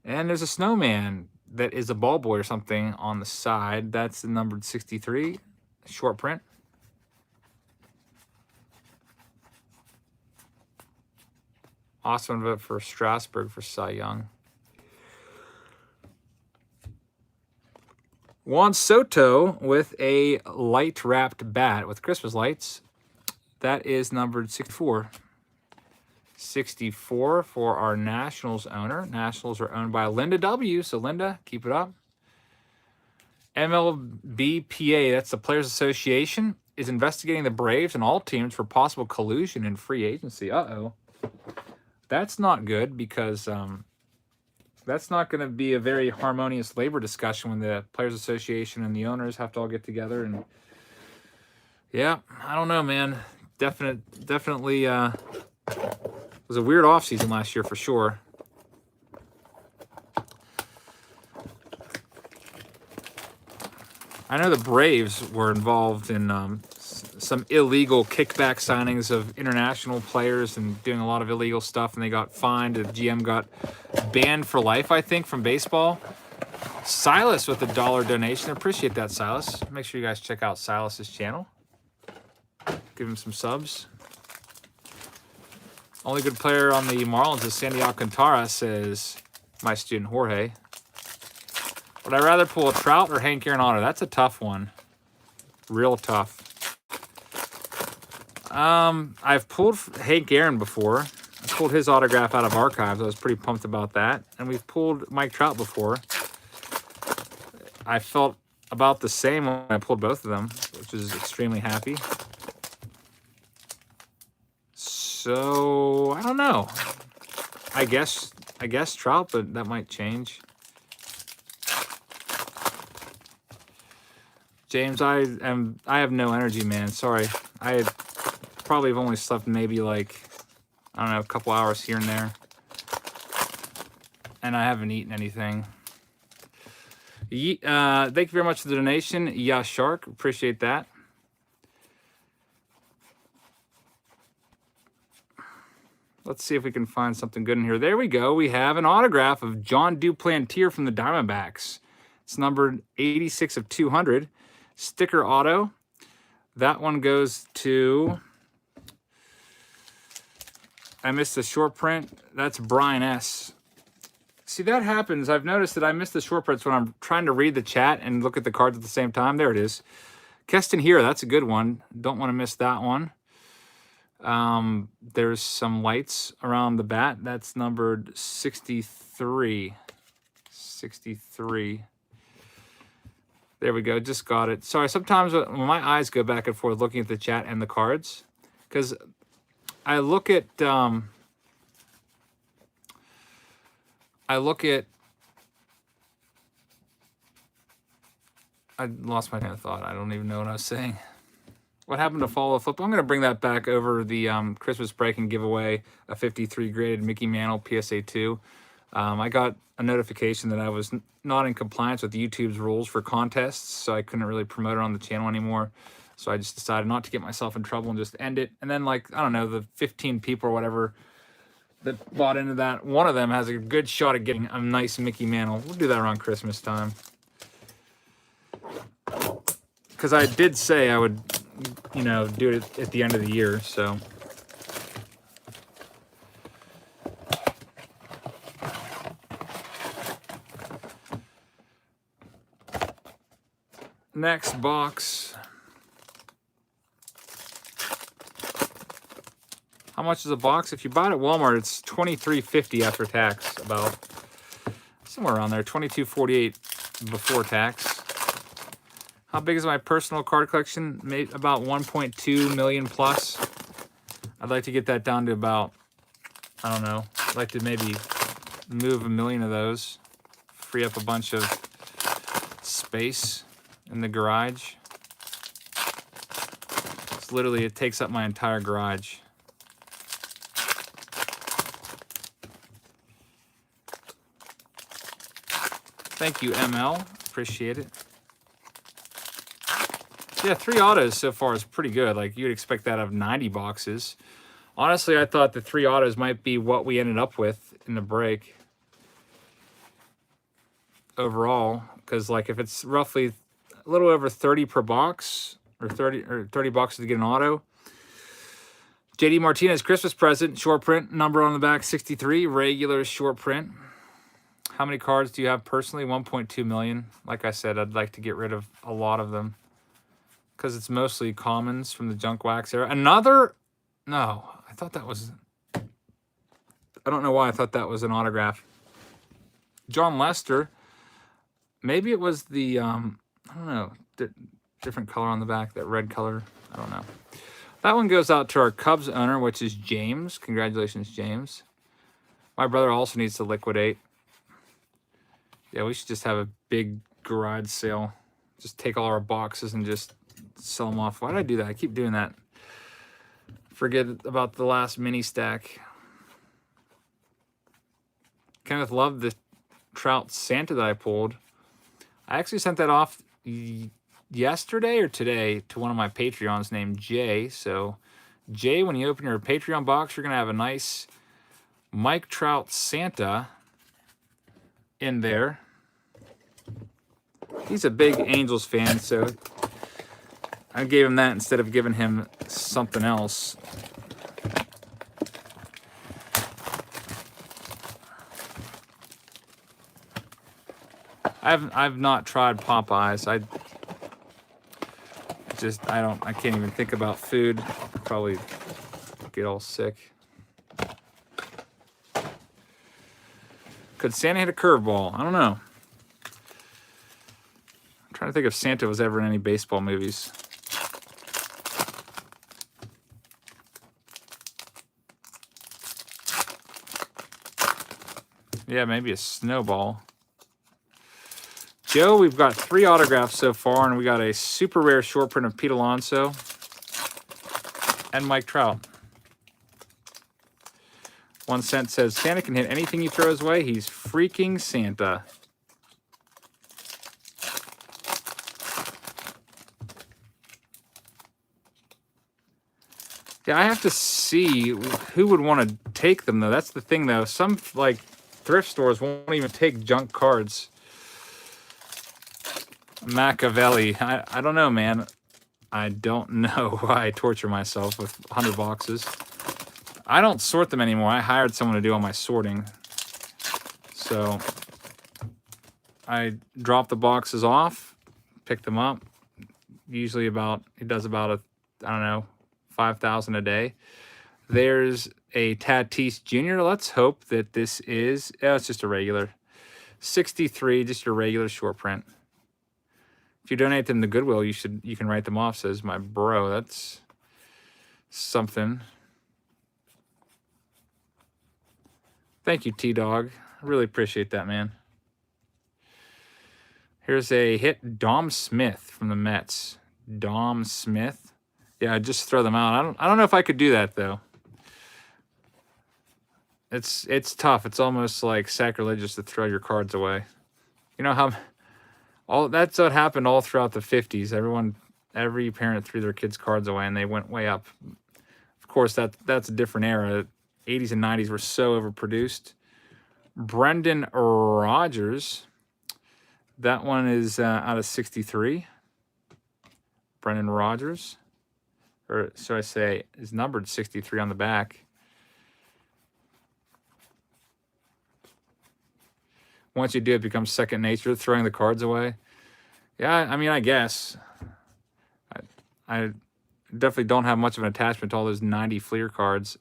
and there's a snowman that is a ball boy or something on the side. That's the numbered 63, short print. Awesome vote for Strasburg for Cy Young. Juan Soto with a light-wrapped bat with Christmas lights. That is numbered 64. 64 for our Nationals owner. Nationals are owned by Linda W. So, Linda, keep it up. MLBPA, that's the Players Association, is investigating the Braves and all teams for possible collusion in free agency. Uh-oh. That's not good because that's not going to be a very harmonious labor discussion when the Players Association and the owners have to all get together. And yeah, I don't know, man. Definitely was a weird offseason last year for sure. I know the Braves were involved in some illegal kickback signings of international players and doing a lot of illegal stuff, and they got fined. The GM got banned for life, I think, from baseball. Silas with a $1 donation. I appreciate that, Silas. Make sure you guys check out Silas's channel. Give him some subs. Only good player on the Marlins is Sandy Alcantara, says my student Jorge. Would I rather pull a Trout or Hank Aaron auto? That's a tough one. Real tough. I've pulled Hank Aaron before. I pulled his autograph out of archives. I was pretty pumped about that. And we've pulled Mike Trout before. I felt about the same when I pulled both of them, which is extremely happy. So I don't know. I guess Trout, but that might change. James, I have no energy, man. Sorry. I probably have only slept maybe like, I don't know, a couple hours here and there. And I haven't eaten anything. Thank you very much for the donation. Yeah, Shark. Appreciate that. Let's see if we can find something good in here. There we go. We have an autograph of John Duplantier from the Diamondbacks. It's numbered 86 of 200. Sticker auto. That one goes to... I missed the short print. That's Brian S. See, that happens. I've noticed that I miss the short prints when I'm trying to read the chat and look at the cards at the same time. There it is. Keston here. That's a good one. Don't want to miss that one. There's some lights around the bat. That's numbered 63. 63. There we go. Just got it. Sorry, sometimes when my eyes go back and forth looking at the chat and the cards, because I look at I lost my train of thought. I don't even know what I was saying. What happened to follow flip? I'm going to bring that back over the Christmas break and give away a 53 graded Mickey Mantle PSA 2. I got a notification that I was not in compliance with YouTube's rules for contests, so I couldn't really promote it on the channel anymore. So I just decided not to get myself in trouble and just end it. And then, like, I don't know, the 15 people or whatever that bought into that, one of them has a good shot at getting a nice Mickey Mantle. We'll do that around Christmas time. Because I did say I would, you know, do it at the end of the year, so... Next box. How much is a box? If you buy it at Walmart, it's $23.50 after tax, about somewhere around there. $22.48 before tax. How big is my personal card collection? Maybe about 1.2 million plus. I'd like to get that down to about, I don't know, I'd like to maybe move 1 million of those. Free up a bunch of space in the garage. It's literally, it takes up my entire garage. Thank you, ML. Appreciate it. Yeah, 3 autos so far is pretty good. Like, you'd expect that of 90 boxes. Honestly, I thought the 3 autos might be what we ended up with in the break overall. Because, like, if it's roughly a little over 30 per box, or 30 boxes to get an auto. Yadi Martinez Christmas present, short print, number on the back 63, regular short print. How many cards do you have personally? 1.2 million. Like I said, I'd like to get rid of a lot of them because it's mostly commons from the junk wax era. Another, no, I thought that was, I don't know why I thought that was an autograph. John Lester, maybe it was the, I don't know, different color on the back, that red color. I don't know. That one goes out to our Cubs owner, which is James. Congratulations, James. My brother also needs to liquidate. Yeah, we should just have a big garage sale. Just take all our boxes and just sell them off. Why did I do that? I keep doing that. Forget about the last mini stack. Kenneth loved the Trout Santa that I pulled. I actually sent that off yesterday or today to one of my Patreons named Jay. So, Jay, when you open your Patreon box, you're going to have a nice Mike Trout Santa in there. He's a big Angels fan, so I gave him that instead of giving him something else. I've not tried Popeyes. I can't even think about food. Probably get all sick. Could Santa hit a curveball? I don't know. I'm trying to think if Santa was ever in any baseball movies. Yeah, maybe a snowball. Joe, we've got 3 autographs so far, and we got a super rare short print of Pete Alonso and Mike Trout. 1 cent says, Santa can hit anything he throws away. He's freaking Santa. Yeah, I have to see who would want to take them, though. That's the thing, though. Some, like, thrift stores won't even take junk cards. Machiavelli. I don't know, man. I don't know why I torture myself with 100 boxes. I don't sort them anymore. I hired someone to do all my sorting. So I drop the boxes off, pick them up. Usually it does about I don't know, 5,000 a day. There's a Tatis Jr. Let's hope that this is, it's just a regular. 63, just a regular short print. If you donate them to Goodwill, you can write them off, says my bro. That's something. Thank you, T-Dog. I really appreciate that, man. Here's a hit, Dom Smith from the Mets. Dom Smith. Yeah, I'd just throw them out. I don't know if I could do that, though. It's tough. It's almost like sacrilegious to throw your cards away. You know how that's what happened all throughout the 50s. Every parent threw their kids' cards away, and they went way up. Of course, that's a different era. 80s and 90s were so overproduced. Brendan Rodgers. That one is out of 63. Brendan Rodgers. Or should I say, is numbered 63 on the back. Once you do, it becomes second nature, throwing the cards away. Yeah, I mean, I guess. I definitely don't have much of an attachment to all those 90 Fleer cards.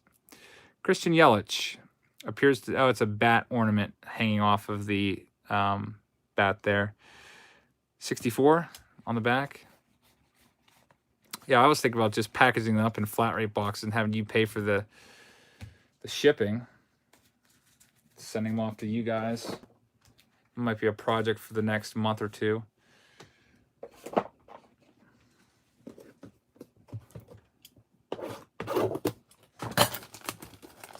Christian Yelich appears to, it's a bat ornament hanging off of the bat there. 64, on the back. Yeah, I was thinking about just packaging them up in flat rate boxes and having you pay for the shipping. Sending them off to you guys. It might be a project for the next month or two.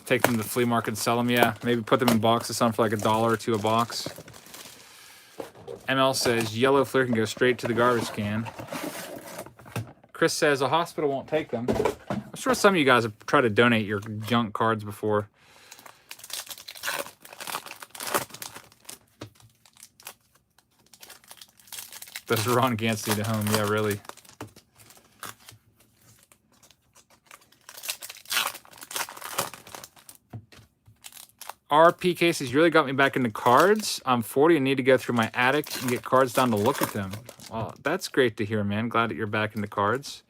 Take them to the flea market and sell them. Yeah, maybe put them in boxes, some for like $1 or $2 a box. ML says yellow Fleer can go straight to the garbage can. Chris says a hospital won't take them. I'm sure some of you guys have tried to donate your junk cards before. Does Ron Gantz need a home? Yeah, really. RP cases really got me back into cards. I'm 40 and need to go through my attic and get cards down to look at them. Well, that's great to hear, man. Glad that you're back into cards.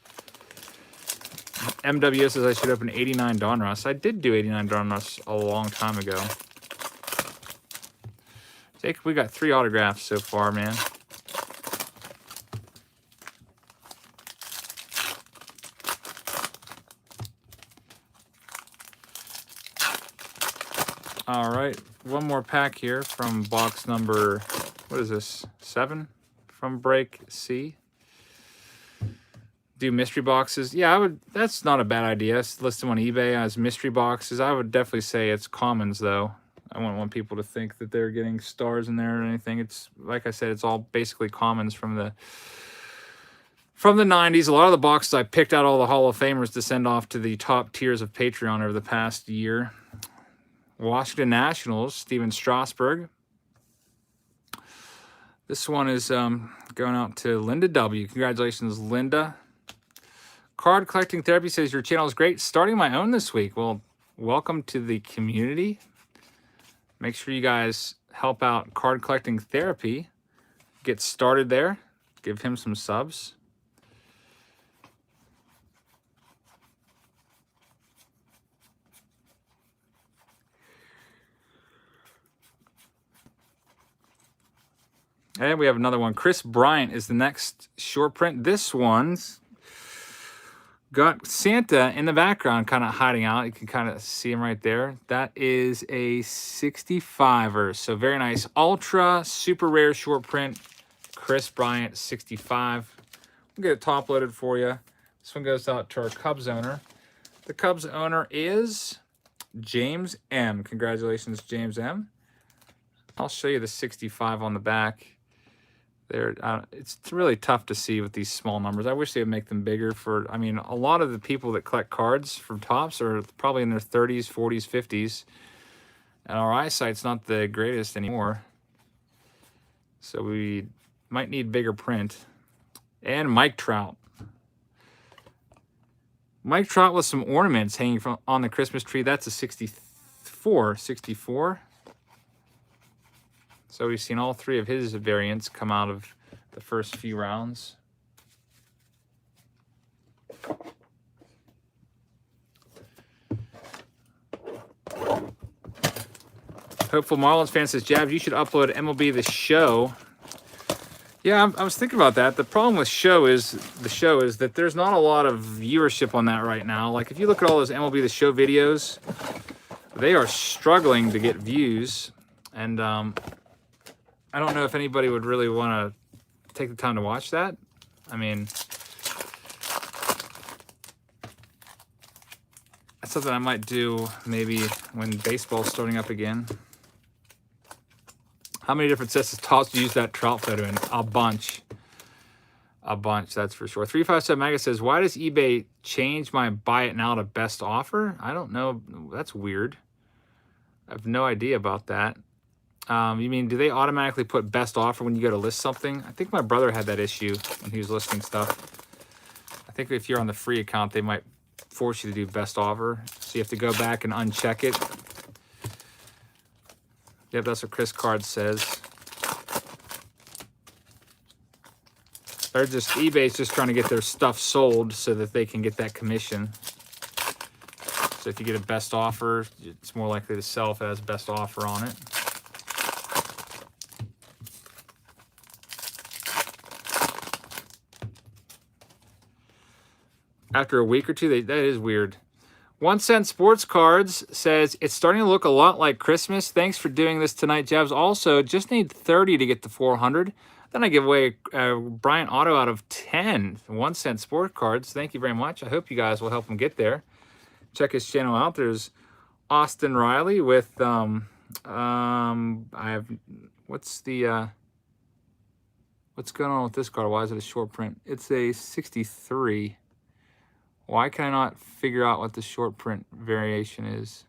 MW says I should open 89 Donruss. I did do 89 Donruss a long time ago. Jake, we got 3 autographs so far, man. All right, one more pack here from box number, what is this, 7 from Break C. Do mystery boxes. Yeah, I would. That's not a bad idea. List them on eBay as mystery boxes. I would definitely say it's commons, though. I wouldn't want people to think that they're getting stars in there or anything. It's, like I said, it's all basically commons from the 90s. A lot of the boxes, I picked out all the Hall of Famers to send off to the top tiers of Patreon over the past year. Washington Nationals, Steven Strasburg. This one is going out to Linda W. Congratulations, Linda. Card Collecting Therapy says, your channel is great. Starting my own this week. Well, welcome to the community. Make sure you guys help out Card Collecting Therapy. Get started there. Give him some subs. And we have another one. Kris Bryant is the next short print. This one's got Santa in the background kind of hiding out. You can kind of see him right there. That is a 65er. So very nice. Ultra, super rare short print. Kris Bryant, 65. We'll get it top loaded for you. This one goes out to our Cubs owner. The Cubs owner is James M. Congratulations, James M. I'll show you the 65 on the back. There, it's really tough to see with these small numbers. I wish they would make them bigger. I mean, a lot of the people that collect cards from Topps are probably in their 30s, 40s, 50s. And our eyesight's not the greatest anymore. So we might need bigger print. And Mike Trout. Mike Trout with some ornaments hanging on the Christmas tree. That's a 64. So we've seen all 3 of his variants come out of the first few rounds. Hopeful Marlins fan says, Jab, you should upload MLB The Show. Yeah, I was thinking about that. The problem with the show is that there's not a lot of viewership on that right now. Like, if you look at all those MLB The Show videos, they are struggling to get views. And I don't know if anybody would really want to take the time to watch that. I mean, that's something I might do maybe when baseball's starting up again. How many different sets of Topps do you use that Trout photo in? A bunch. A bunch, that's for sure. 357 Mega says, why does eBay change my buy it now to best offer? I don't know. That's weird. I have no idea about that. You mean, do they automatically put best offer when you go to list something? I think my brother had that issue when he was listing stuff. I think if you're on the free account, they might force you to do best offer. So you have to go back and uncheck it. Yep, that's what Chris Card says. They're just, eBay's just trying to get their stuff sold so that they can get that commission. So if you get a best offer, it's more likely to sell if it has best offer on it. After a week or two, that is weird. 1 Cent Sports Cards says, it's starting to look a lot like Christmas. Thanks for doing this tonight, Jebs. Also, just need 30 to get to 400. Then I give away a Bryant Auto out of 10. 1 Cent Sports Cards. Thank you very much. I hope you guys will help him get there. Check his channel out. There's Austin Riley with, what's going on with this card? Why is it a short print? It's a 63. Why can I not figure out what the short print variation is?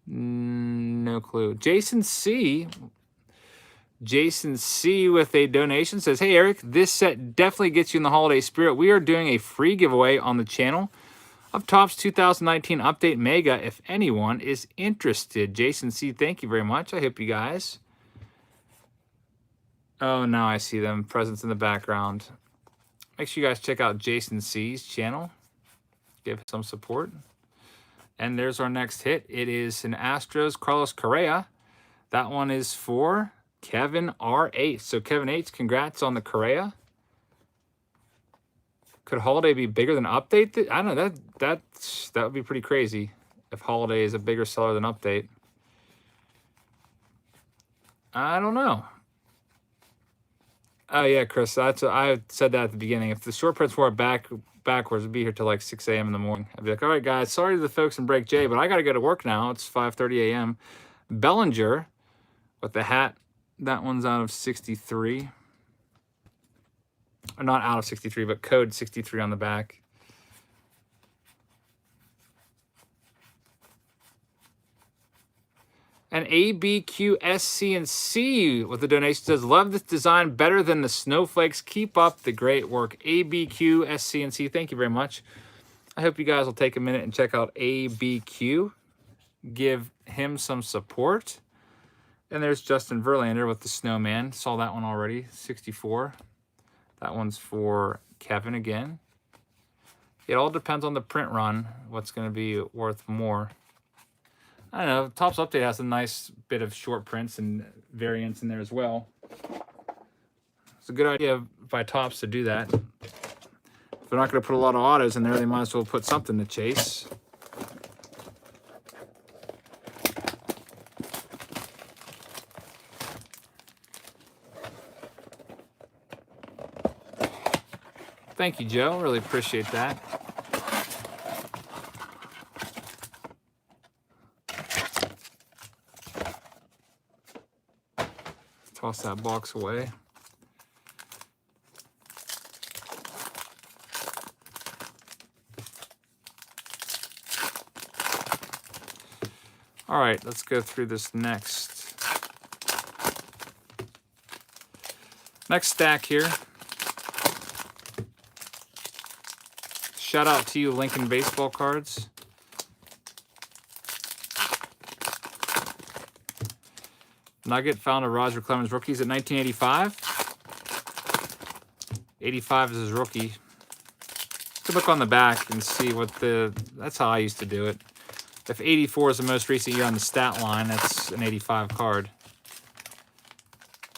No clue. Jason C with a donation says, hey, Eric, this set definitely gets you in the holiday spirit. We are doing a free giveaway on the channel of Topps 2019 Update Mega if anyone is interested. Jason C, thank you very much. I hope you guys. Oh, now I see them. Presents in the background. Make sure you guys check out Jason C's channel. Give some support. And there's our next hit. It is an Astros Carlos Correa. That one is for Kevin R8. So Kevin H, congrats on the Correa. Could Holiday be bigger than Update? I don't know. That would be pretty crazy if Holiday is a bigger seller than Update. I don't know. Oh, yeah, Chris, I said that at the beginning. If the short prints were backwards, it'd be here till like 6 a.m. in the morning. I'd be like, all right, guys, sorry to the folks in Break J, but I got to go to work now. It's 5:30 a.m. Bellinger with the hat. That one's out of 63. Or not out of 63, but code 63 on the back. And ABQSC&C with the donation says, love this design better than the snowflakes. Keep up the great work. ABQSC&C, thank you very much. I hope you guys will take a minute and check out ABQ. Give him some support. And there's Dustin Verlander with the snowman. Saw that one already, 64. That one's for Kevin again. It all depends on the print run, what's going to be worth more. I don't know, Topps Update has a nice bit of short prints and variants in there as well. It's a good idea by Topps to do that. If they're not going to put a lot of autos in there, they might as well put something to chase. Thank you, Joe. Really appreciate that. Toss that box away. All right, let's go through this next stack here. Shout out to you, Lincoln Baseball Cards. Nugget found a Roger Clemens rookies at 1985. 85 is his rookie. You can look on the back and see what that's how I used to do it. If 84 is the most recent year on the stat line, that's an 85 card.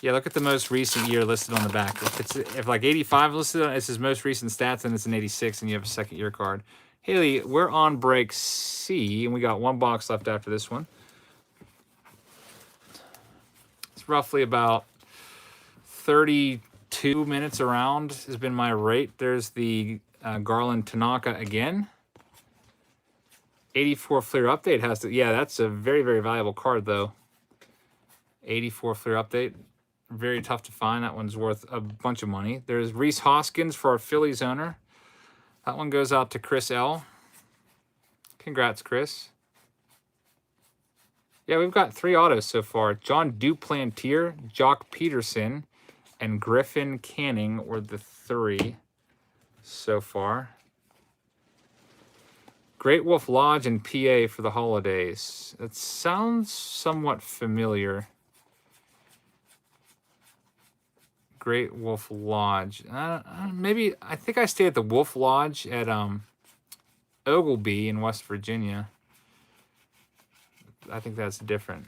Yeah, look at the most recent year listed on the back. If like 85 listed, it's his most recent stats, and it's an 86, and you have a second year card. Haley, we're on break C, and we got one box left after this one. It's roughly about 32 minutes around has been my rate. There's the Garland Tanaka again. 84 Fleer Update has to, yeah, that's a very, very valuable card, though. 84 Fleer Update. Very tough to find. That one's worth a bunch of money. There's Reese Hoskins for our Phillies owner. That one goes out to Chris L. Congrats, Chris. Yeah, we've got 3 autos so far. John Duplantier, Jock Peterson, and Griffin Canning were the 3 so far. Great Wolf Lodge and PA for the holidays. That sounds somewhat familiar. Great Wolf Lodge. Maybe, I think I stayed at the Wolf Lodge at Oglebay in West Virginia. I think that's different.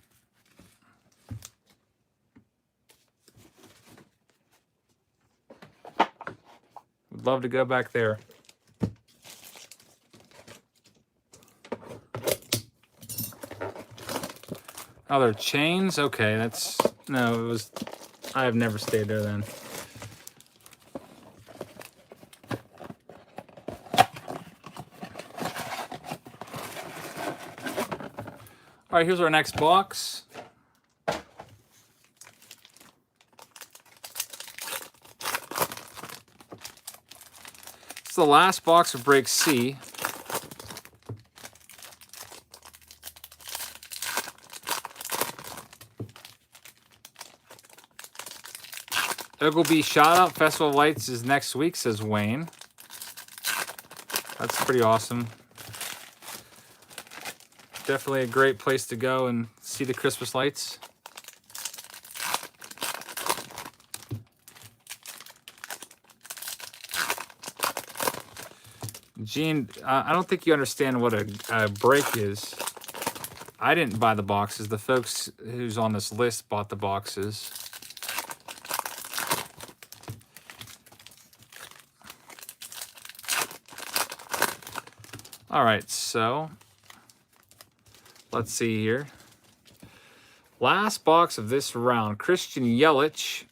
Would love to go back there. Oh, they're chains? Okay, that's... No, it was... I have never stayed there then. All right, here's our next box. It's the last box of break C. Oglebee Shoutout Festival of Lights is next week, says Wayne. That's pretty awesome. Definitely a great place to go and see the Christmas lights. Gene, I don't think you understand what a break is. I didn't buy the boxes. The folks who's on this list bought the boxes. All right, so let's see here. Last box of this round. Christian Yelich.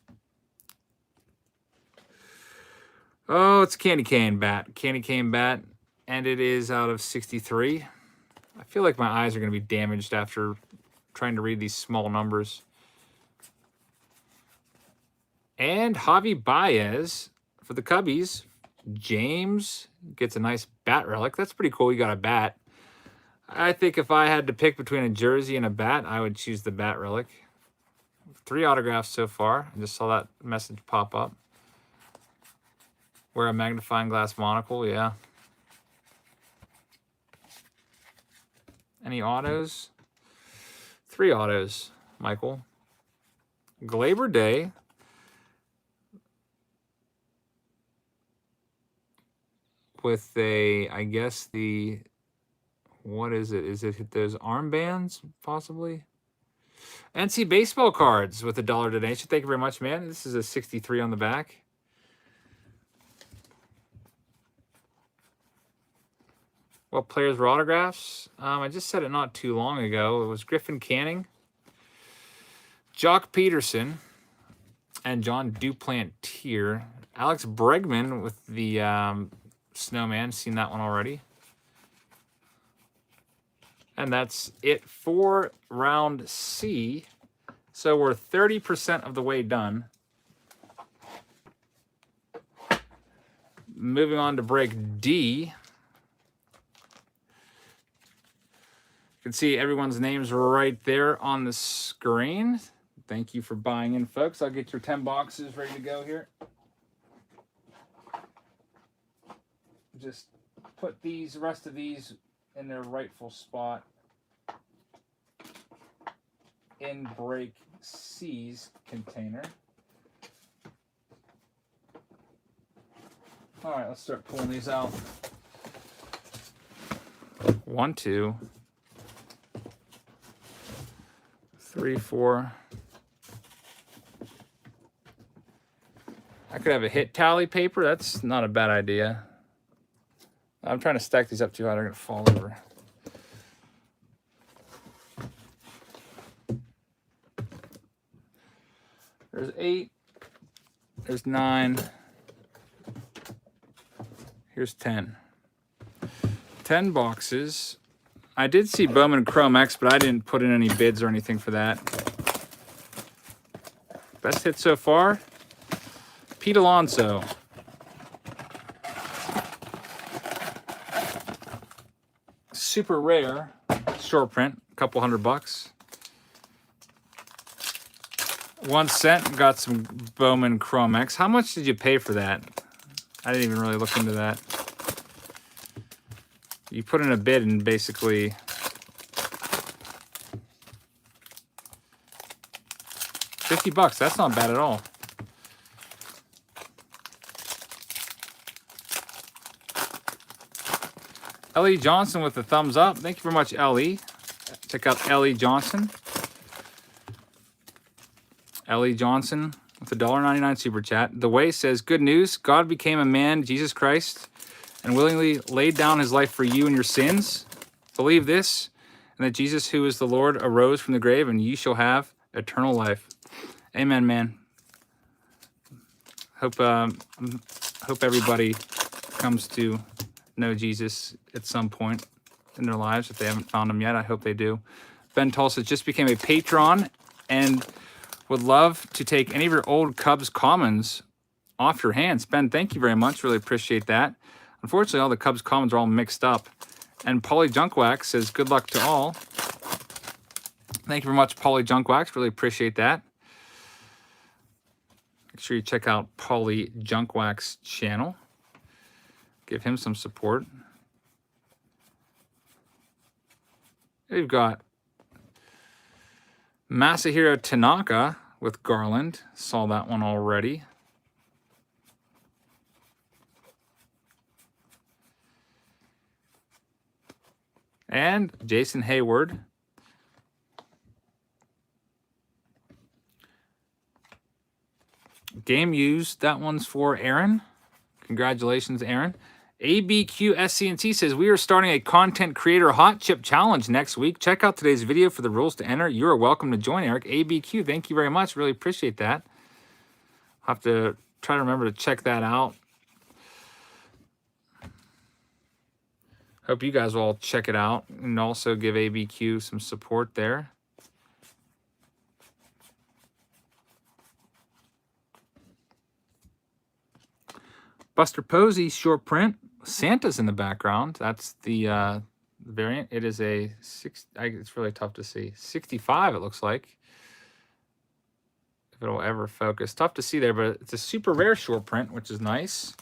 Oh, it's Candy Cane Bat. Candy Cane Bat. And it is out of 63. I feel like my eyes are going to be damaged after trying to read these small numbers. And Javi Baez for the Cubbies. James gets a nice bat relic. That's pretty cool. You got a bat. I think if I had to pick between a jersey and a bat, I would choose the bat relic. 3 autographs so far. I just saw that message pop up. Wear a magnifying glass monocle, yeah. Any autos? 3 autos, Michael. Glaber Day. With a, I guess the, what is it? Is it those armbands, possibly? NC baseball cards with a $1 donation. Thank you very much, man. This is a 63 on the back. What players were autographs? I just said it not too long ago. It was Griffin Canning, Jock Peterson, and John Duplantier. Alex Bregman with the Snowman. Seen that one already. And that's it for round C. So we're 30% of the way done. Moving on to break D. You can see everyone's names right there on the screen. Thank you for buying in, folks. I'll get your 10 boxes ready to go here. Just put these, rest of these in their rightful spot in break C's container. All right, let's start pulling these out. 1, 2, 3, 4. I could have a hit tally paper. That's not a bad idea. I'm trying to stack these up too high. They're going to fall over. There's 8. There's 9. Here's 10. 10 boxes. I did see Bowman Chrome X, but I didn't put in any bids or anything for that. Best hit so far, Pete Alonso. Super rare, short print, a couple $100. 1 cent, got some Bowman Chrome X. How much did you pay for that? I didn't even really look into that. You put in a bid and basically $50. That's not bad at all. Ellie Johnson with the thumbs up. Thank you very much, Ellie. Check out Ellie Johnson. Ellie Johnson with a $1.99 super chat. The Way says, good news. God became a man, Jesus Christ, and willingly laid down his life for you and your sins. Believe this, and that Jesus, who is the Lord, arose from the grave, and you shall have eternal life. Amen, man. Hope everybody comes to know Jesus at some point in their lives. If they haven't found him yet, I hope they do. Ben Tulsa just became a patron and would love to take any of your old Cubs commons off your hands. Ben, thank you very much. Really appreciate that. Unfortunately, all the Cubs commons are all mixed up. And Paulie Junkwax says, good luck to all. Thank you very much, Paulie Junkwax. Really appreciate that. Make sure you check out Paulie Junkwax's channel. Give him some support. We've got Masahiro Tanaka with Garland. Saw that one already. And Jason Hayward. Game used. That one's for Aaron. Congratulations, Aaron. ABQ SCNC says, we are starting a content creator hot chip challenge next week. Check out today's video for the rules to enter. You are welcome to join, Eric. ABQ, thank you very much. Really appreciate that. I'll have to try to remember to check that out. Hope you guys will all check it out and also give ABQ some support there. Buster Posey short print. Santa's in the background. That's the variant. It is a it's really tough to see. 65, it looks like. If it'll ever focus. Tough to see there, but it's a super rare short print, which is nice.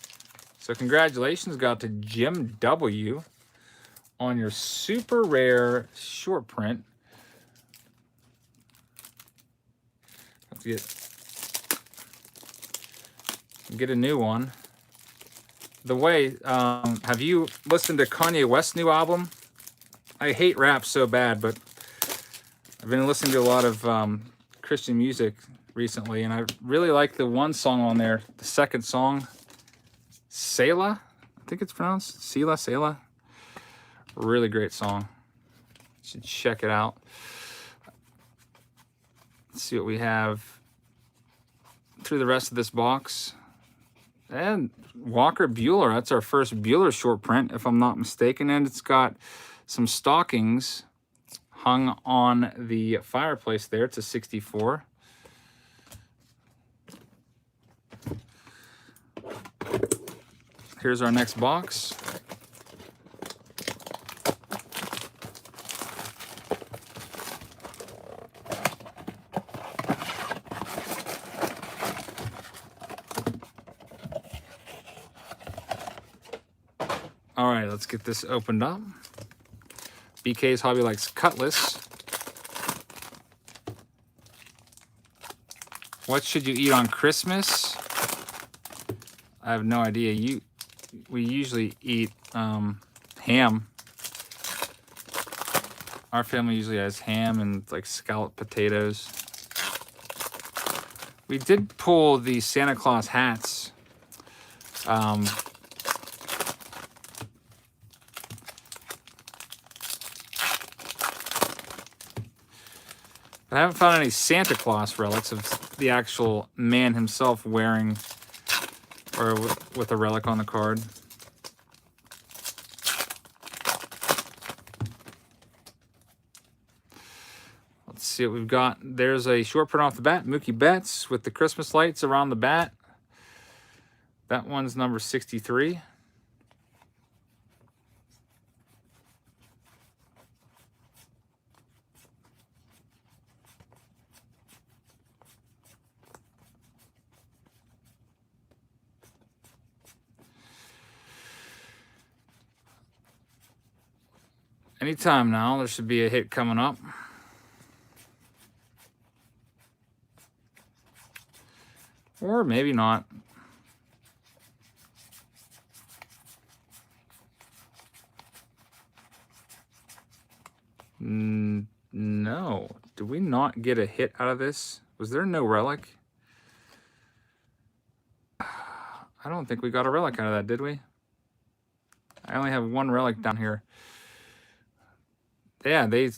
So congratulations got to Jim W. on your super rare short print. Have to get a new one. The Way, have you listened to Kanye West's new album? I hate rap so bad, but I've been listening to a lot of Christian music recently, and I really like the one song on there, the second song, Selah, I think it's pronounced, Selah. Really great song. You should check it out. Let's see what we have through the rest of this box. And Walker Buehler, that's our first Buehler short print, if I'm not mistaken. And it's got some stockings hung on the fireplace there. It's a 64. Here's our next box. All right, let's get this opened up. BK's Hobby likes Cutlass. What should you eat on Christmas? I have no idea. We usually eat ham. Our family usually has ham and like scalloped potatoes. We did pull the Santa Claus hats. I haven't found any Santa Claus relics of the actual man himself wearing or with a relic on the card. Let's see what we've got. There's a short print off the bat, Mookie Betts with the Christmas lights around the bat. That one's number 63. Anytime now, there should be a hit coming up. Or maybe not. No. Did we not get a hit out of this? Was there no relic? I don't think we got a relic out of that, did we? I only have one relic down here. Yeah, they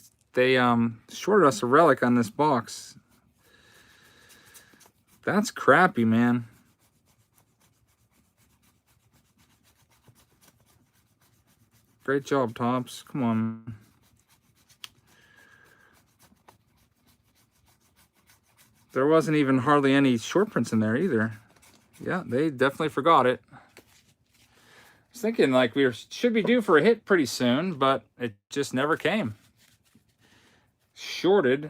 shorted us a relic on this box. That's crappy, man. Great job, Topps. Come on. There wasn't even hardly any short prints in there either. Yeah, they definitely forgot it. I was thinking like we should be due for a hit pretty soon, but it just never came. Shorted.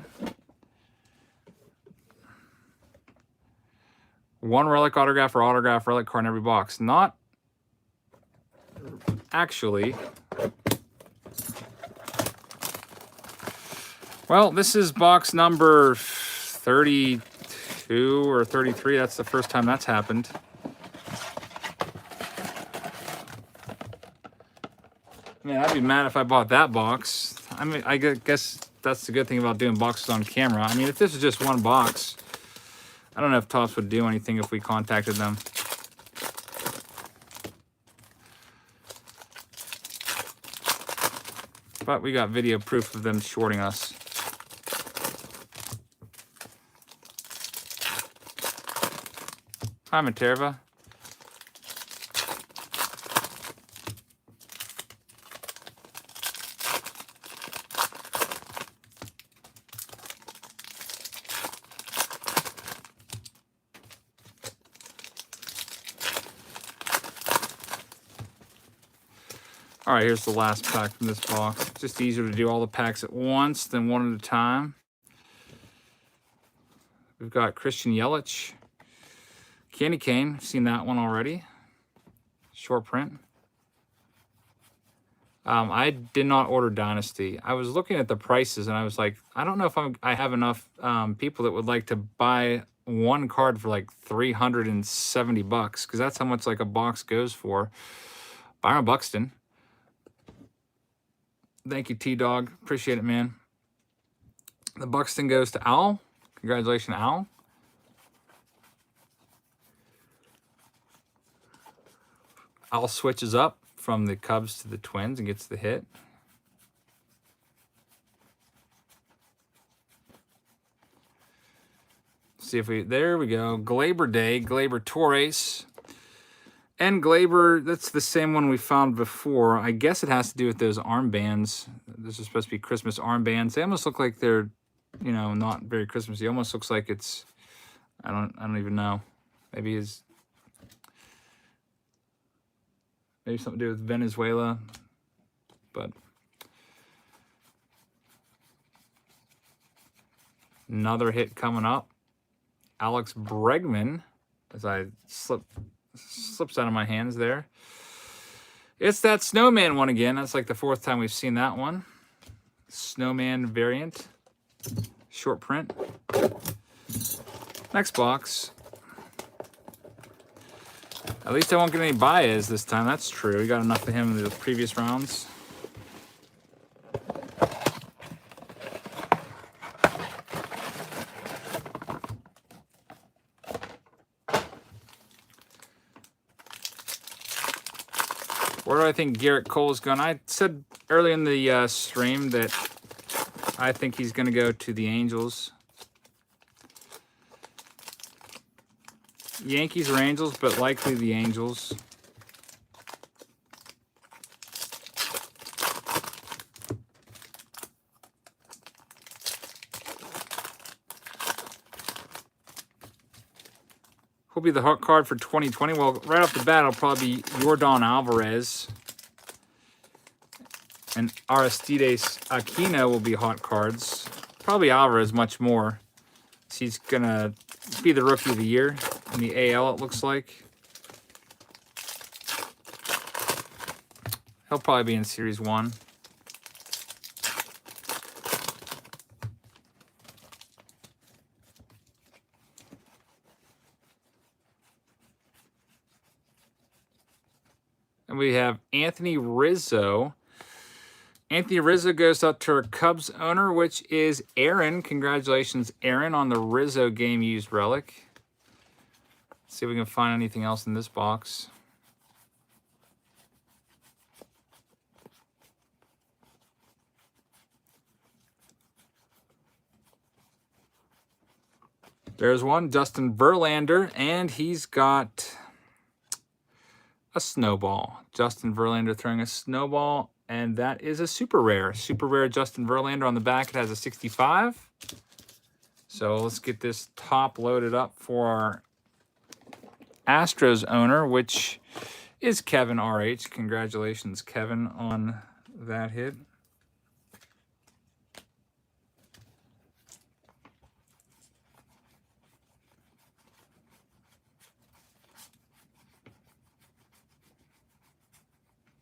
One relic autograph or autograph relic card in every box. Not actually. Well, this is box number 32 or 33. That's the first time that's happened. I mean, I'd be mad if I bought that box. I mean, I guess that's the good thing about doing boxes on camera. I mean, if this was just one box, I don't know if Topps would do anything if we contacted them. But we got video proof of them shorting us. Hi, Materva. All right, here's the last pack from this box. Just easier to do all the packs at once than one at a time. We've got Christian Yelich. Candy Cane, seen that one already. Short print. I did not order Dynasty. I was looking at the prices and I was like, I don't know if I have enough people that would like to buy one card for like $370 because that's how much like a box goes for. Byron Buxton. Thank you, T-Dog. Appreciate it, man. The Buxton goes to Al. Congratulations, Al. Al switches up from the Cubs to the Twins and gets the hit. See if we, there we go. Glaber Day, Glaber Torres. And Glaber, that's the same one we found before. I guess it has to do with those armbands. This is supposed to be Christmas armbands. They almost look like they're, you know, not very Christmassy. It almost looks like it's, I don't even know. Maybe something to do with Venezuela. But another hit coming up. Alex Bregman, as I slips out of my hands there. It's that Snowman one again. That's like the fourth time we've seen that one. Snowman variant. Short print. Next box. At least I won't get any Baez this time. That's true. We got enough of him in the previous rounds. Where do I think Garrett Cole's going? I said early in the stream that I think he's going to go to the Angels. Yankees or Angels, but likely the Angels. Who'll be the hot card for 2020? Well, right off the bat, it'll probably be Yordan Alvarez. And Aristides Aquino will be hot cards. Probably Alvarez much more. He's going to be the Rookie of the Year in the AL, it looks like. He'll probably be in Series 1. And we have Anthony Rizzo. Anthony Rizzo goes up to our Cubs owner, which is Aaron. Congratulations, Aaron, on the Rizzo game used relic. See if we can find anything else in this box. There's one, Dustin Verlander, and he's got a snowball. Dustin Verlander throwing a snowball, and that is a super rare. Super rare Dustin Verlander on the back. It has a 65. So let's get this top loaded up for our Astros owner, which is Kevin RH. Congratulations, Kevin, on that hit.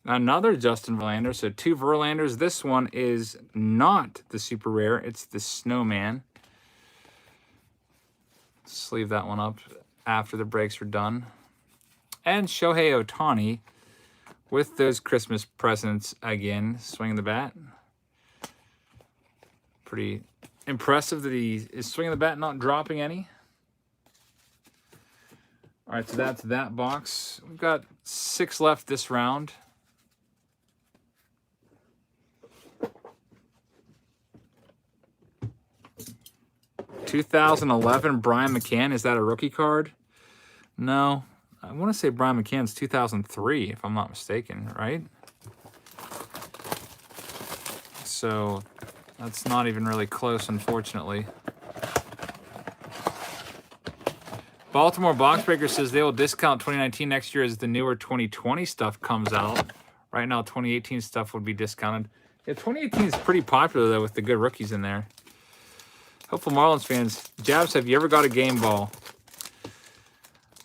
Another Dustin Verlander, so 2 Verlanders. This one is not the super rare, it's the Snowman. Let's leave that one up after the breaks are done. And Shohei Ohtani with those Christmas presents again, swinging the bat. Pretty impressive that he is swinging the bat, not dropping any. All right, so that's that box. We've got 6 left this round. '2011 Brian McCann. Is that a rookie card? No. I want to say Brian McCann's 2003, if I'm not mistaken, right? So that's not even really close, unfortunately. Baltimore Box Breaker says they will discount 2019 next year as the newer 2020 stuff comes out. Right now, 2018 stuff would be discounted. Yeah, 2018 is pretty popular, though, with the good rookies in there. Hopeful Marlins fans, Jabs, have you ever got a game ball?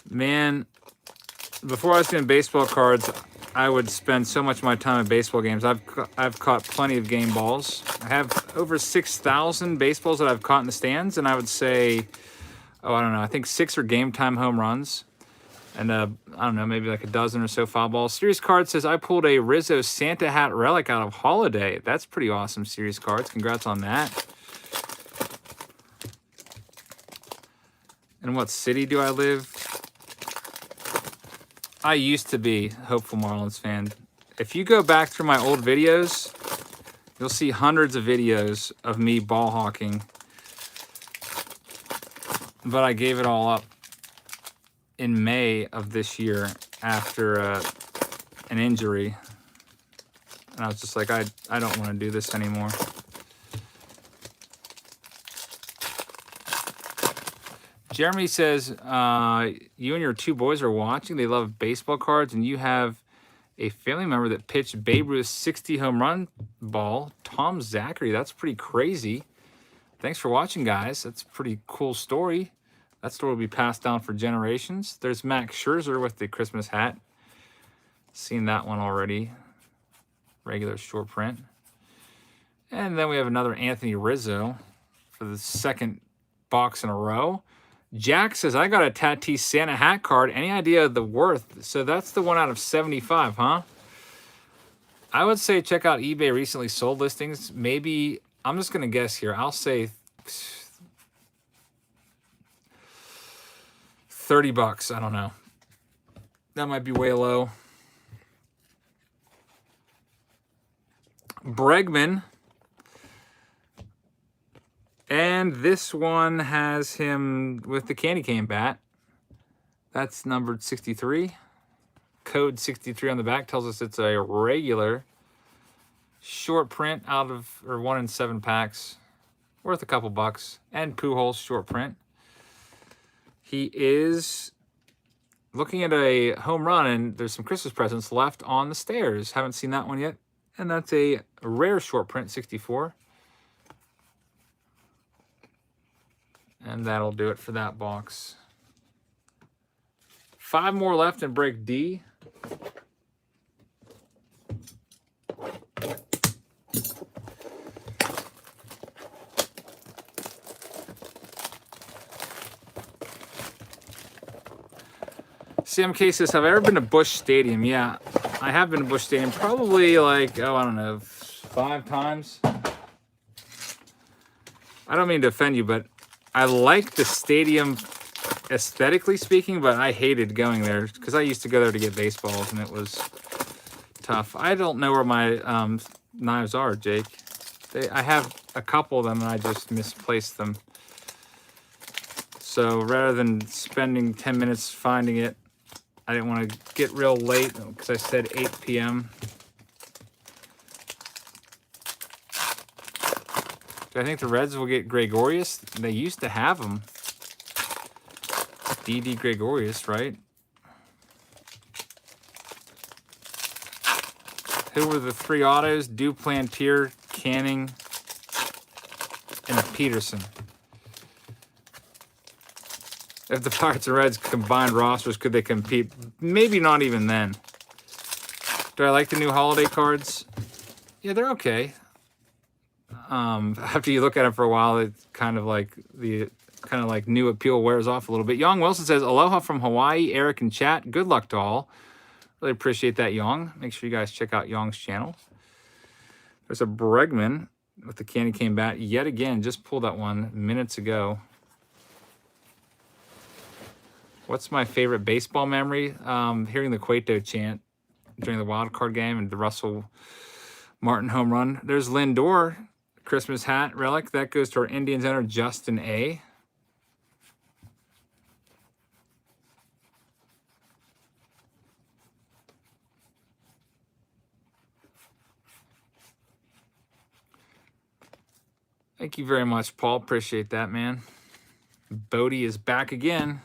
Man, before I was doing baseball cards, I would spend so much of my time at baseball games. I've caught plenty of game balls. I have over 6,000 baseballs that I've caught in the stands, and I would say, oh, I don't know, I think 6 are game time home runs. And I don't know, maybe like a dozen or so foul balls. Series card says I pulled a Rizzo Santa hat relic out of Holiday. That's pretty awesome, series cards. Congrats on that. In what city do I live? I used to be a Hopeful Marlins fan. If you go back through my old videos, you'll see hundreds of videos of me ball hawking. But I gave it all up in May of this year after an injury. And I was just like, I don't want to do this anymore. Jeremy says, you and your 2 boys are watching. They love baseball cards, and you have a family member that pitched Babe Ruth's 60 home run ball, Tom Zachary. That's pretty crazy. Thanks for watching, guys. That's a pretty cool story. That story will be passed down for generations. There's Max Scherzer with the Christmas hat. Seen that one already. Regular short print. And then we have another Anthony Rizzo for the 2nd box in a row. Jack says, I got a Tatis Santa hat card. Any idea of the worth? So that's the one out of 75, huh? I would say check out eBay recently sold listings. Maybe, I'm just going to guess here. I'll say $30. I don't know. That might be way low. Bregman. And this one has him with the candy cane bat. That's numbered 63. Code 63 on the back tells us it's a regular short print out of, or 1 in 7 packs. Worth a couple bucks. And Pujols short print. He is looking at a home run, and there's some Christmas presents left on the stairs. Haven't seen that one yet. And that's a rare short print, 64. And that'll do it for that box. 5 more left in break D. CMK says, have I ever been to Busch Stadium? Yeah, I have been to Busch Stadium. Probably like, oh, I don't know, 5 times. I don't mean to offend you, but I like the stadium aesthetically speaking, but I hated going there because I used to go there to get baseballs, and it was tough. I don't know where my knives are, Jake. I have a couple of them, and I just misplaced them. So rather than spending 10 minutes finding it, I didn't want to get real late because I said 8 p.m. Do I think the Reds will get Gregorius? They used to have them. D.D. Gregorius, right? Who were the 3 autos? Duplantier, Canning, and Peterson. If the Pirates and Reds combined rosters, could they compete? Maybe not even then. Do I like the new holiday cards? Yeah, they're okay. After you look at them for a while, it's kind of like new appeal wears off a little bit. Young Wilson says, aloha from Hawaii, Eric and chat. Good luck to all. Really appreciate that, Young. Make sure you guys check out Young's channel. There's a Bregman with the candy cane bat yet again. Just pulled that one minutes ago. What's my favorite baseball memory? Hearing the Cueto chant during the wild card game and the Russell Martin home run. There's Lindor, Christmas hat relic. That goes to our Indians owner, Justin A. Thank you very much, Paul. Appreciate that, man. Bodie is back again.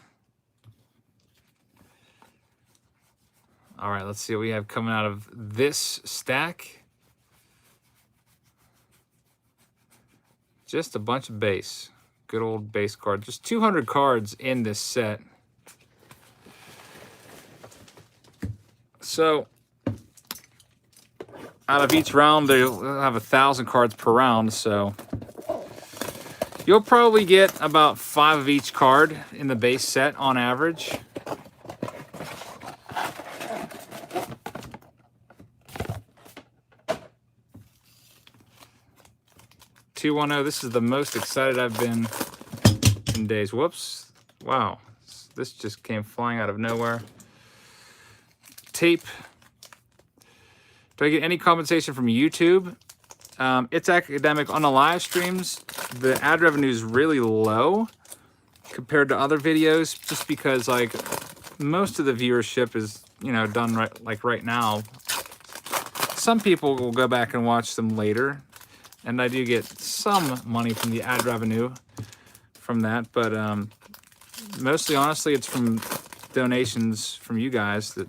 All right, let's see what we have coming out of this stack. Just a bunch of base. Good old base cards. Just 200 cards in this set. So, out of each round, they'll have 1,000 cards per round, so you'll probably get about 5 of each card in the base set on average. This is the most excited I've been in days. Whoops. Wow. This just came flying out of nowhere. Tape. Do I get any compensation from YouTube? It's academic. On the live streams, the ad revenue is really low compared to other videos, just because like most of the viewership is, you know, done right now. Some people will go back and watch them later. And I do get some money from the ad revenue from that, but mostly, honestly, it's from donations from you guys that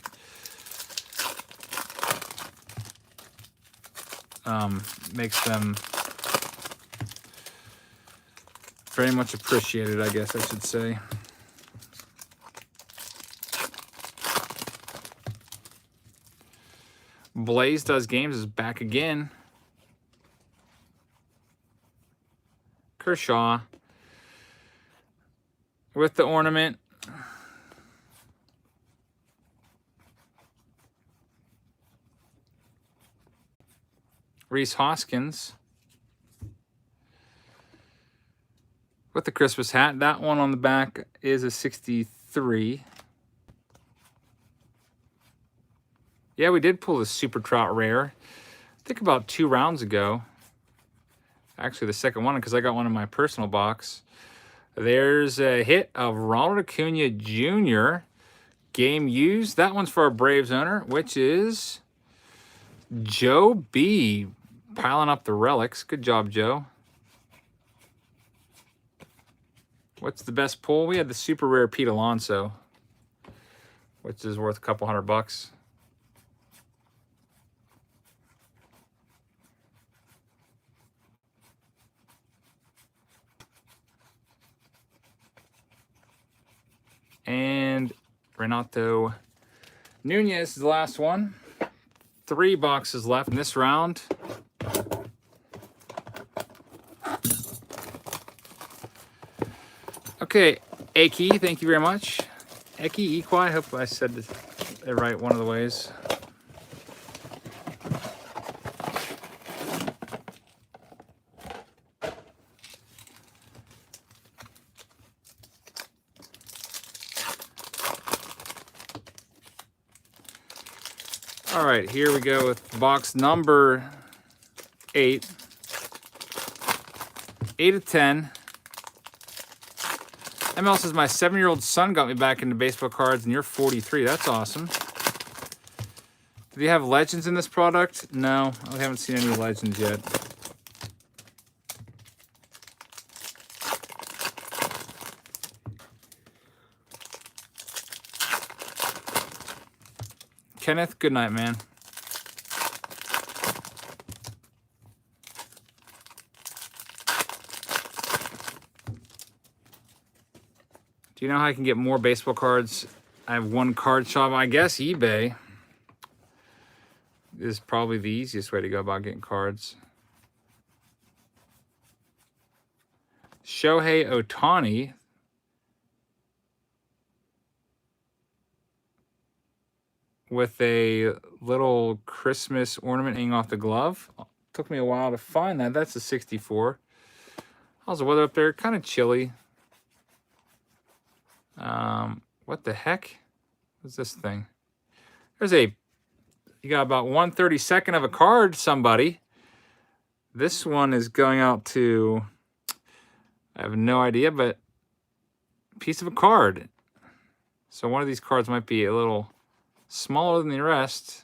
makes them very much appreciated, I guess I should say. Blaze Does Games is back again. Kershaw with the ornament. Rhys Hoskins with the Christmas hat. That one on the back is a 63. Yeah, we did pull the Super Trout rare. I think about 2 rounds ago. Actually, the second one, because I got one in my personal box. There's a hit of Ronald Acuna Jr. Game used. That one's for our Braves owner, which is Joe B. Piling up the relics. Good job, Joe. What's the best pull? We had the super rare Pete Alonso, which is worth a couple $100. And Renato Nunez is the last one. 3 boxes left in this round. Okay, Aki, thank you very much. Eki, Equi, I hope I said it right one of the ways. All right, here we go with box number 8. 8 of 10. ML says, my 7-year-old son got me back into baseball cards, and you're 43. That's awesome. Do you have legends in this product? No, I haven't seen any legends yet. Kenneth, good night, man. Do you know how I can get more baseball cards? I have one card shop. I guess eBay is probably the easiest way to go about getting cards. Shohei Ohtani. With a little Christmas ornament hanging off the glove. Took me a while to find that. That's a 64. How's the weather up there? Kind of chilly. What the heck? What's this thing? There's a... You got about 1/32 of a card, somebody. This one is going out to... I have no idea, but... piece of a card. So one of these cards might be a little... smaller than the rest.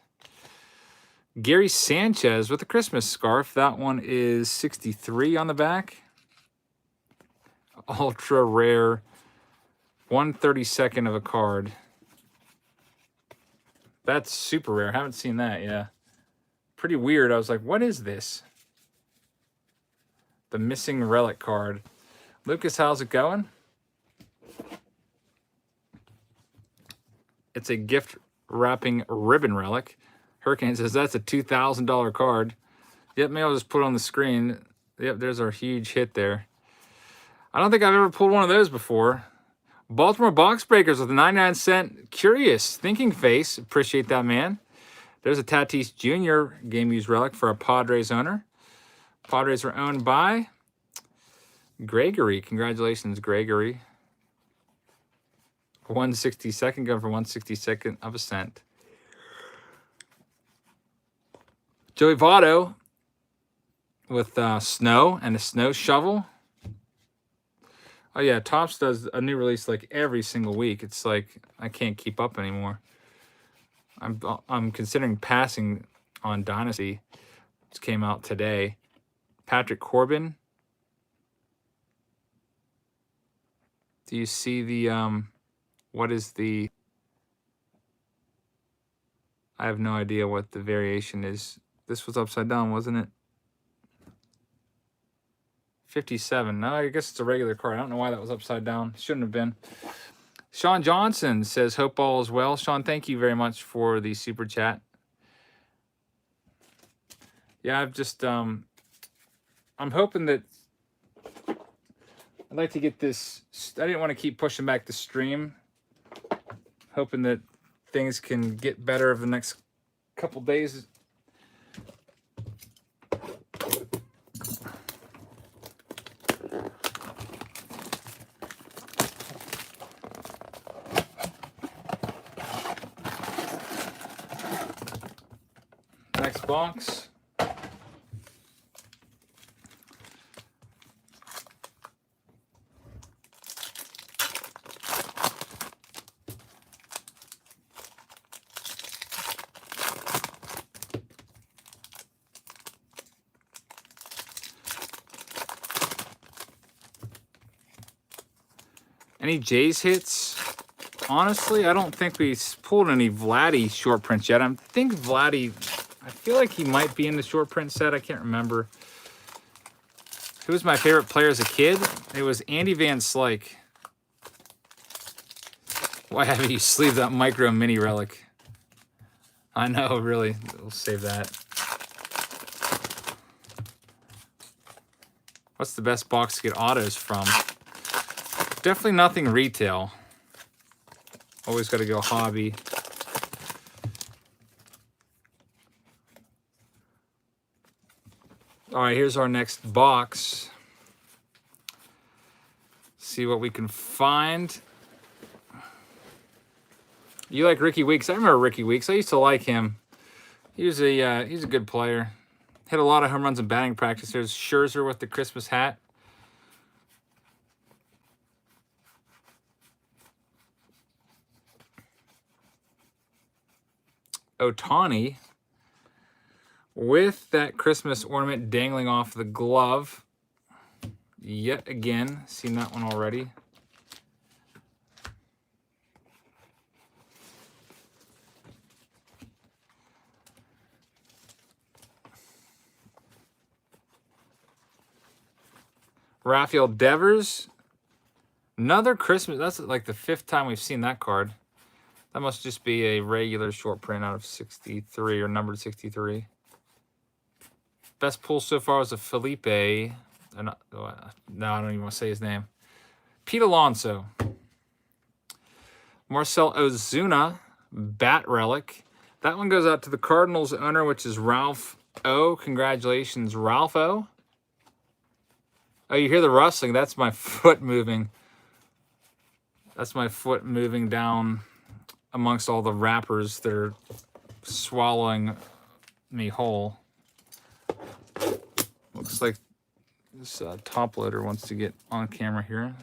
Gary Sanchez with a Christmas scarf. That one is 63 on the back. Ultra rare. 1/32 of a card. That's super rare. Haven't seen that, yeah. Pretty weird. I was like, what is this? The missing relic card. Lucas, how's it going? It's a gift wrapping ribbon relic. Hurricane says that's a $2,000 card. Yep, maybe I'll just put it on the screen. Yep, there's our huge hit there. I don't think I've ever pulled one of those before. Baltimore Box Breakers with a 99-cent Curious Thinking Face. Appreciate that, man. There's a Tatis Jr. game used relic for a Padres owner. Padres are owned by Gregory. Congratulations, Gregory. 1/62 going for 1/62 of a cent. Joey Votto with snow and a snow shovel. Oh yeah, Topps does a new release like every single week. It's like I can't keep up anymore. I'm considering passing on Dynasty. It came out today. Patrick Corbin. Do you see the what is the... I have no idea what the variation is. This was upside down, wasn't it? 57. No, I guess it's a regular card. I don't know why that was upside down. Shouldn't have been. Sean Johnson says, hope all is well. Sean, thank you very much for the super chat. Yeah, I've just... I'm hoping that... I'd like to get this... I didn't want to keep pushing back the stream. Hoping that things can get better over the next couple days. Next box. Any Jays hits? Honestly, I don't think we pulled any Vladdy short prints yet. I think Vladdy, I feel like he might be in the short print set. I can't remember. Who was my favorite player as a kid? It was Andy Van Slyke. Why haven't you sleeved that micro mini relic? I know, really. We'll save that. What's the best box to get autos from? Definitely nothing retail. Always got to go hobby. All right, here's our next box. See what we can find. You like Ricky Weeks? I remember Ricky Weeks. I used to like him. He's a good player. Hit a lot of home runs in batting practice. There's Scherzer with the Christmas hat. Ohtani with that Christmas ornament dangling off the glove. Yet again, seen that one already. Rafael Devers. Another Christmas. That's like the 5th time we've seen that card. That must just be a regular short print out of 63 or numbered 63. Best pull so far was a Felipe. No, I don't even want to say his name. Pete Alonso. Marcel Ozuna, bat relic. That one goes out to the Cardinals owner, which is Ralph O. Congratulations, Ralph O. Oh, you hear the rustling? That's my foot moving. That's my foot moving down amongst all the wrappers that are swallowing me whole. Looks like this top loader wants to get on camera here.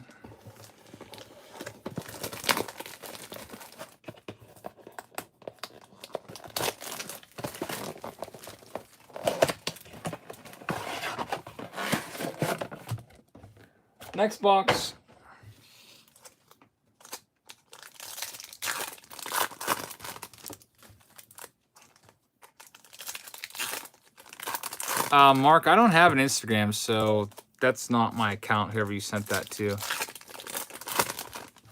Next box. Mark, I don't have an Instagram, so that's not my account, whoever you sent that to.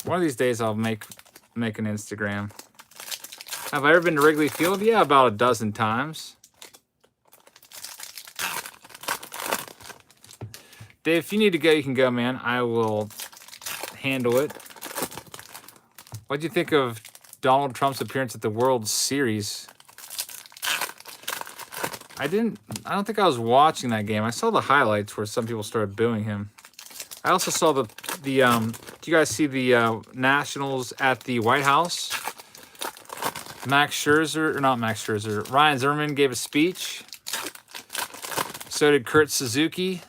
One of these days I'll make an Instagram. Have I ever been to Wrigley Field? Yeah, about a dozen times. Dave, if you need to go, you can go, man. I will handle it. What'd you think of Donald Trump's appearance at the World Series? I don't think I was watching that game. I saw the highlights where some people started booing him. I also saw do you guys see the Nationals at the White House? Ryan Zimmerman gave a speech. So did Kurt Suzuki.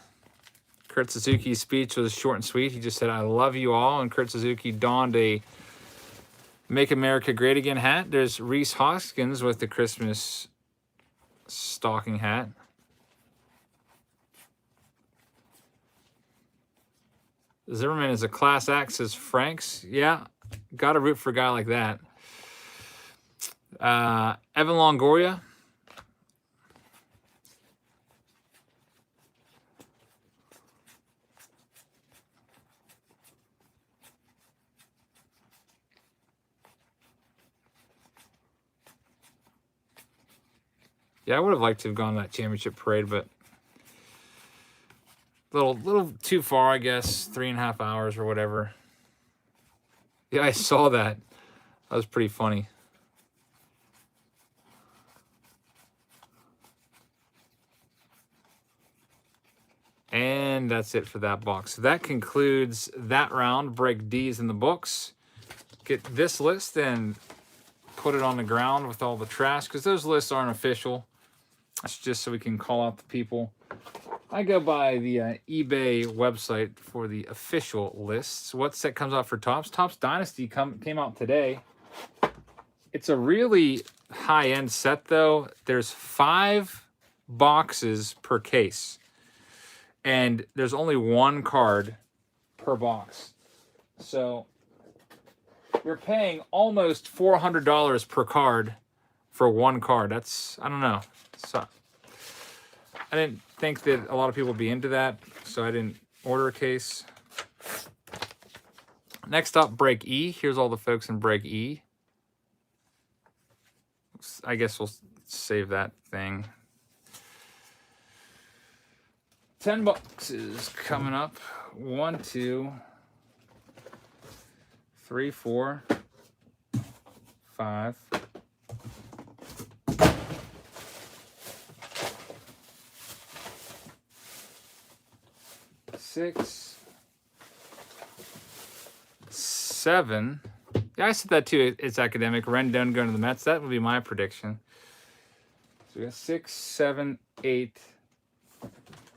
Kurt Suzuki's speech was short and sweet. He just said, "I love you all." And Kurt Suzuki donned a Make America Great Again hat. There's Reese Hoskins with the Christmas stocking hat. Zimmerman is a class act, says Franks. Yeah, got to root for a guy like that. Evan Longoria. Yeah, I would have liked to have gone to that championship parade, but little too far, I guess. 3.5 hours or whatever. Yeah, I saw that. That was pretty funny. And that's it for that box. So that concludes that round. Break D's in the books. Get this list and put it on the ground with all the trash, because those lists aren't official. That's just so we can call out the people. I go by the eBay website for the official lists. What set comes out for Topps? Topps Dynasty came out today. It's a really high-end set, though. There's 5 boxes per case. And there's only 1 card per box. So you're paying almost $400 per card for 1 card. That's, I don't know. So I didn't think that a lot of people would be into that, so I didn't order a case. Next up, Break E. Here's all the folks in Break E. I guess we'll save that thing. 10 boxes coming up. 1, 2, 3, 4, 5. 6, 7. Yeah, I said that too. It's academic. Rendon going to the Mets. That would be my prediction. So we got 6, 7, 8,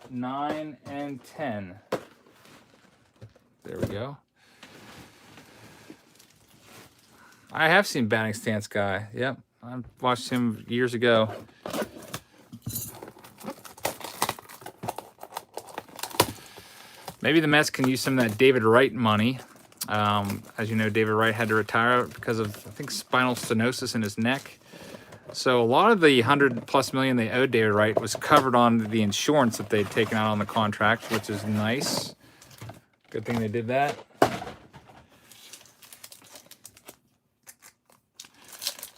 9, and 10. There we go. I have seen Batting Stance Guy. Yep. I watched him years ago. Maybe the Mets can use some of that David Wright money. As you know, David Wright had to retire because of, I think, spinal stenosis in his neck. So a lot of the $100+ million they owed David Wright was covered on the insurance that they'd taken out on the contract, which is nice. Good thing they did that.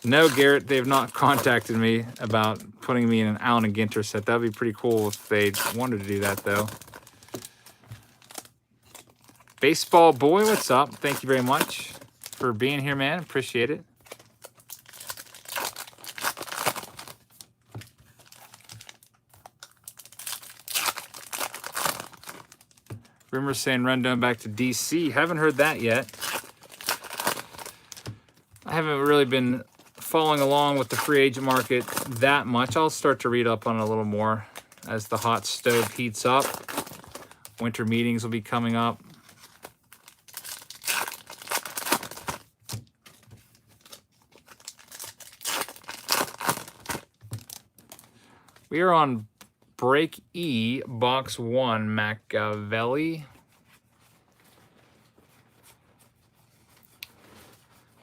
No, Garrett, they've not contacted me about putting me in an Allen and Ginter set. That would be pretty cool if they wanted to do that, though. Baseball Boy, what's up? Thank you very much for being here, man. Appreciate it. Rumors saying Rendon back to DC. Haven't heard that yet. I haven't really been following along with the free agent market that much. I'll start to read up on it a little more as the hot stove heats up. Winter meetings will be coming up. We are on break E, box 1, Machiavelli.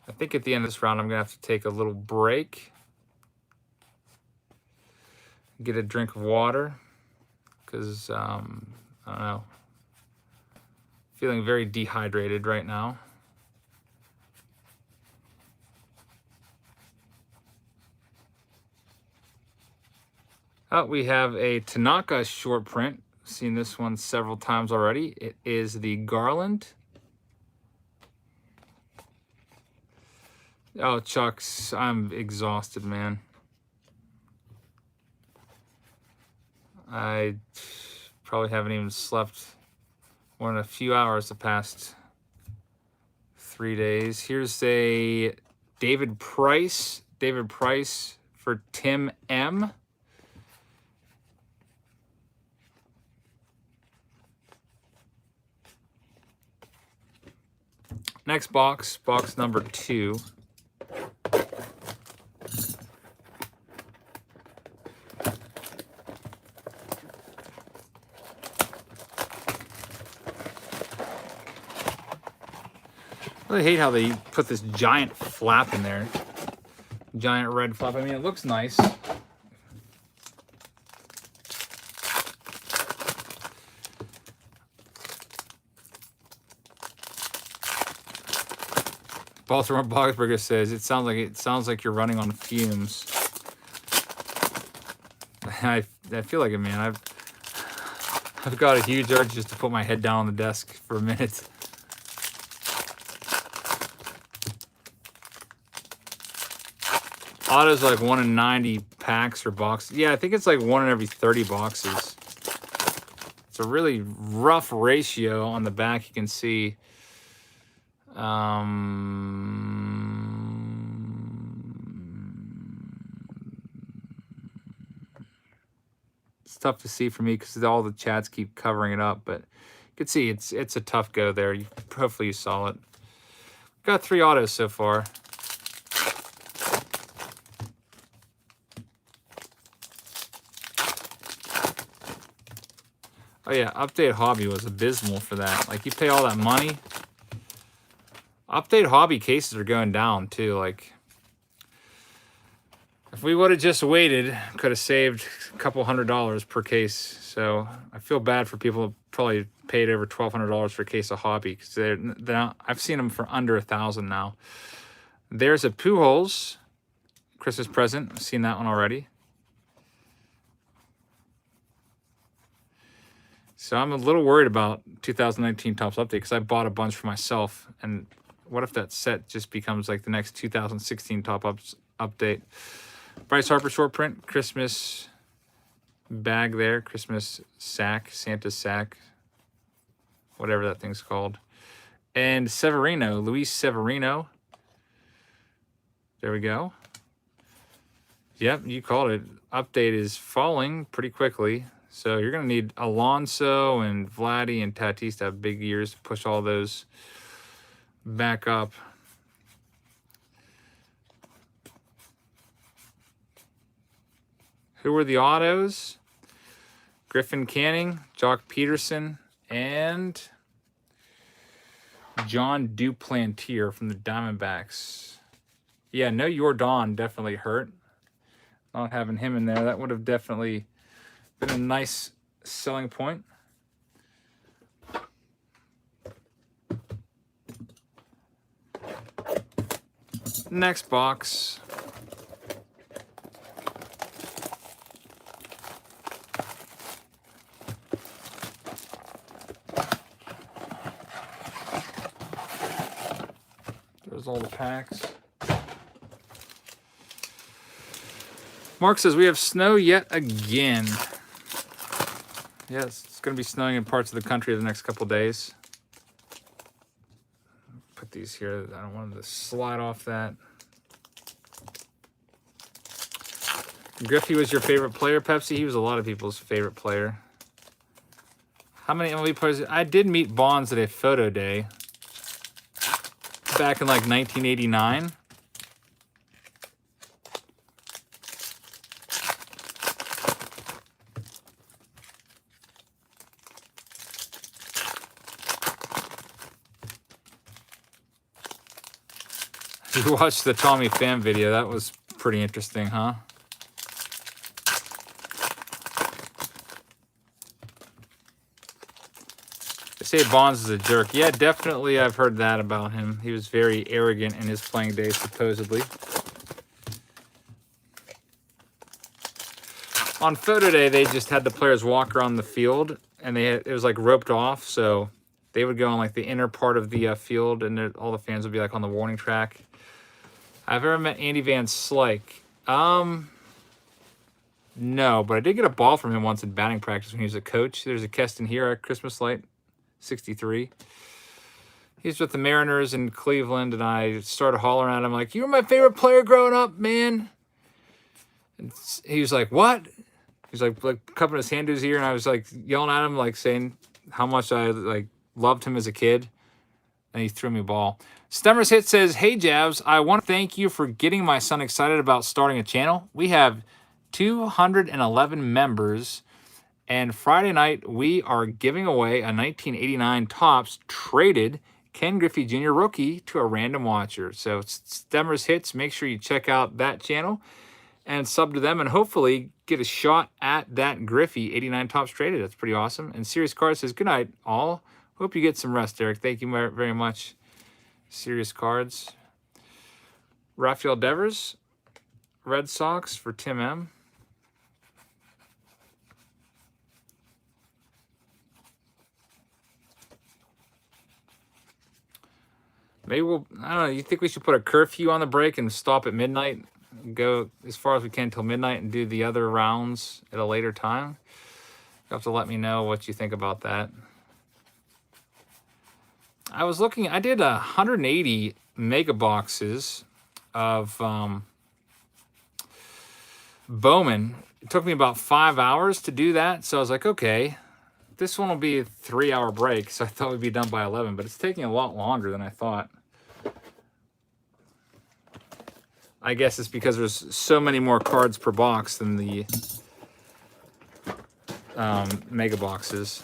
I think at the end of this round, I'm going to have to take a little break. Get a drink of water. Because, I don't know. Feeling very dehydrated right now. Oh, we have a Tanaka short print. Seen this one several times already. It is the Garland. Oh, Chucks, I'm exhausted, man. I probably haven't even slept more than a few hours the past 3 days. Here's a David Price. David Price for Tim M. Next box, box number 2. I really hate how they put this giant flap in there. Giant red flap. I mean, it looks nice. Baltimore Boxberger says it sounds like you're running on fumes. I feel like it, man. I've got a huge urge just to put my head down on the desk for a minute. Auto's like 1 in 90 packs or boxes. Yeah, I think it's like 1 in every 30 boxes. It's a really rough ratio on the back. You can see. It's tough to see for me because all the chats keep covering it up, but you can see it's a tough go there. Hopefully you saw it. Got 3 autos so far. Oh yeah, Update Hobby was abysmal for that. Like, you pay all that money. Update Hobby cases are going down too. Like, if we would have just waited, could have saved a couple $100 per case. So I feel bad for people who probably paid over $1,200 for a case of Hobby, because I've seen them for under $1,000 now. There's a Pujols Christmas present. I've seen that one already. So I'm a little worried about 2019 Topps Update because I bought a bunch for myself. And what if that set just becomes like the next 2016 Topps Update? Bryce Harper short print, Christmas bag there, Christmas sack, Santa's sack, whatever that thing's called. And Severino, Luis Severino. There we go. Yep, you called it. Update is falling pretty quickly. So you're going to need Alonso and Vladdy and Tatis to have big years to push all those back up. Who were the autos? Griffin Canning, Jock Peterson, and John Duplantier from the Diamondbacks. Yeah, no Jordan definitely hurt. Not having him in there, that would have definitely been a nice selling point. Next box. There's all the packs. Mark says, we have snow yet again. Yes, it's going to be snowing in parts of the country the next couple days. Put these here. I don't want them to slide off that. Griffey was your favorite player, Pepsi? He was a lot of people's favorite player. How many MLB players? I did meet Bonds at a photo day back in like 1989. You watched the Tommy Pham video. That was pretty interesting, huh? They say Bonds is a jerk. Yeah, definitely I've heard that about him. He was very arrogant in his playing days, supposedly. On photo day, they just had the players walk around the field, and it was like roped off, so they would go on like the inner part of the field, and all the fans would be like on the warning track. I've ever met Andy Van Slyke. No, but I did get a ball from him once in batting practice when he was a coach. There's a Keston here at Christmas Light, 63. He's with the Mariners in Cleveland, and I started hollering at him like, "You were my favorite player growing up, man." And he was like, "What?" He's like cupping his hand to his ear, and I was like yelling at him, like saying how much I like loved him as a kid. And he threw me a ball. Stemmer's Hit says, "Hey, Javs, I want to thank you for getting my son excited about starting a channel. We have 211 members, and Friday night we are giving away a 1989 Topps traded Ken Griffey Jr. rookie to a random watcher. So Stemmer's Hits, make sure you check out that channel and sub to them, and hopefully get a shot at that Griffey 89 Topps traded. That's pretty awesome." And Serious Card says, "Good night, all. Hope you get some rest, Eric." Thank you very much, Serious Cards. Rafael Devers, Red Sox for Tim M. Maybe we'll, I don't know, you think we should put a curfew on the break and stop at midnight? Go as far as we can till midnight and do the other rounds at a later time? You'll have to let me know what you think about that. I was looking, I did 180 mega boxes of Bowman. It took me about 5 hours to do that. So I was like, okay, this one will be a 3-hour break. So I thought we'd be done by 11, but it's taking a lot longer than I thought. I guess it's because there's so many more cards per box than the mega boxes.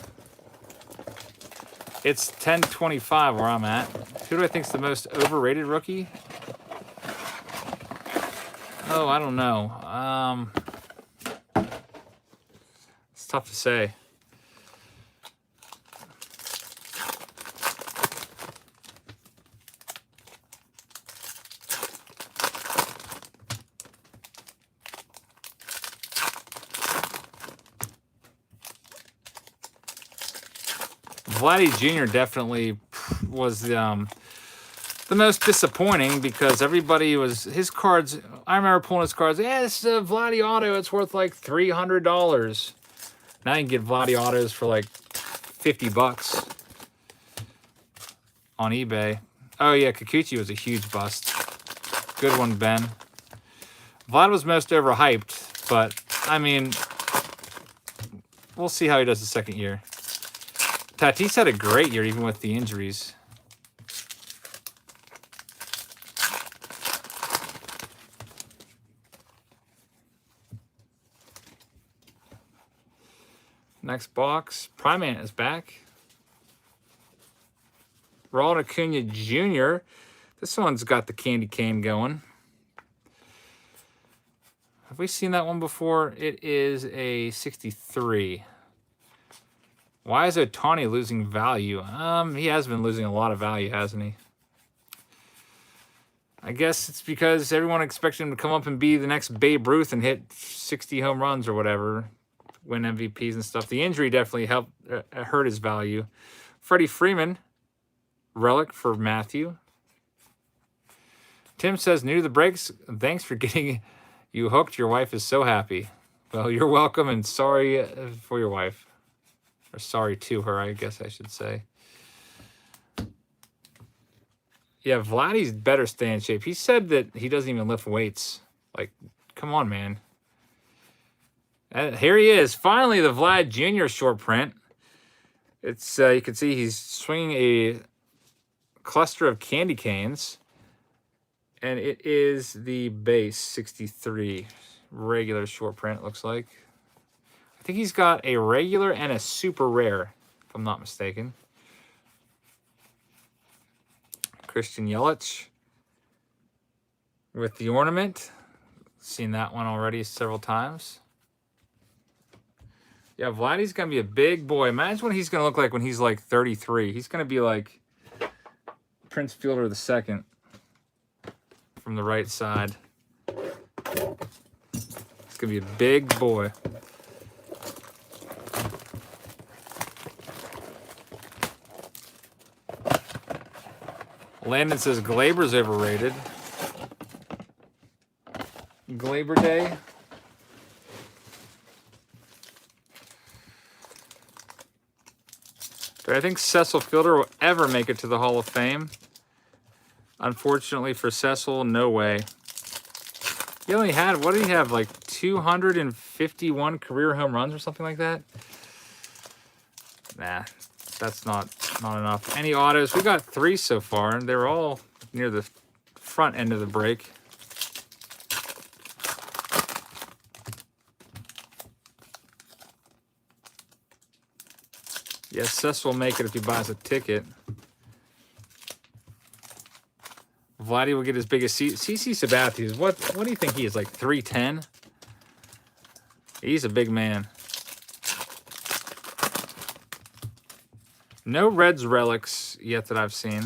It's 10:25 where I'm at. Who do I think is the most overrated rookie? Oh, I don't know. It's tough to say. Vladdy Jr. definitely was the most disappointing because everybody was, his cards, I remember pulling his cards, yeah, this is a Vladdy auto, it's worth like $300. Now you can get Vladdy autos for like 50 bucks on eBay. Oh yeah, Kikuchi was a huge bust. Good one, Ben. Vlad was most overhyped, but, I mean, we'll see how he does the second year. Tatis had a great year, even with the injuries. Next box, Primant is back. Ronald Acuna Jr. This one's got the candy cane going. Have we seen that one before? It is a 63. Why is Ohtani losing value? He has been losing a lot of value, hasn't he? I guess it's because everyone expected him to come up and be the next Babe Ruth and hit 60 home runs or whatever, win MVPs and stuff. The injury definitely helped hurt his value. Freddie Freeman, relic for Matthew. Tim says, new to the breaks. Thanks for getting you hooked. Your wife is so happy. Well, you're welcome, and sorry for your wife. Or sorry to her, I guess I should say. Yeah, Vladdy's better stay in shape. He said that he doesn't even lift weights. Like, come on, man. Here he is. Finally, the Vlad Jr. short print. It's you can see he's swinging a cluster of candy canes. And it is the base 63 regular short print, it looks like. I think he's got a regular and a super rare, if I'm not mistaken. Christian Yelich with the ornament. Seen that one already several times. Yeah, Vladdy's going to be a big boy. Imagine what he's going to look like when he's like 33. He's going to be like Prince Fielder II from the right side. It's going to be a big boy. Landon says Glaber's overrated. Glaber Day. Do I think Cecil Fielder will ever make it to the Hall of Fame? Unfortunately for Cecil, no way. He only had, what did he have, like 251 career home runs or something like that? Nah, that's not enough. Any autos? We got 3 so far, and they're all near the front end of the break. Yes, Cecil will make it if he buys a ticket. Vladdy will get his biggest CC Sabathius. What do you think he is, like 310? He's a big man. No Reds relics yet that I've seen.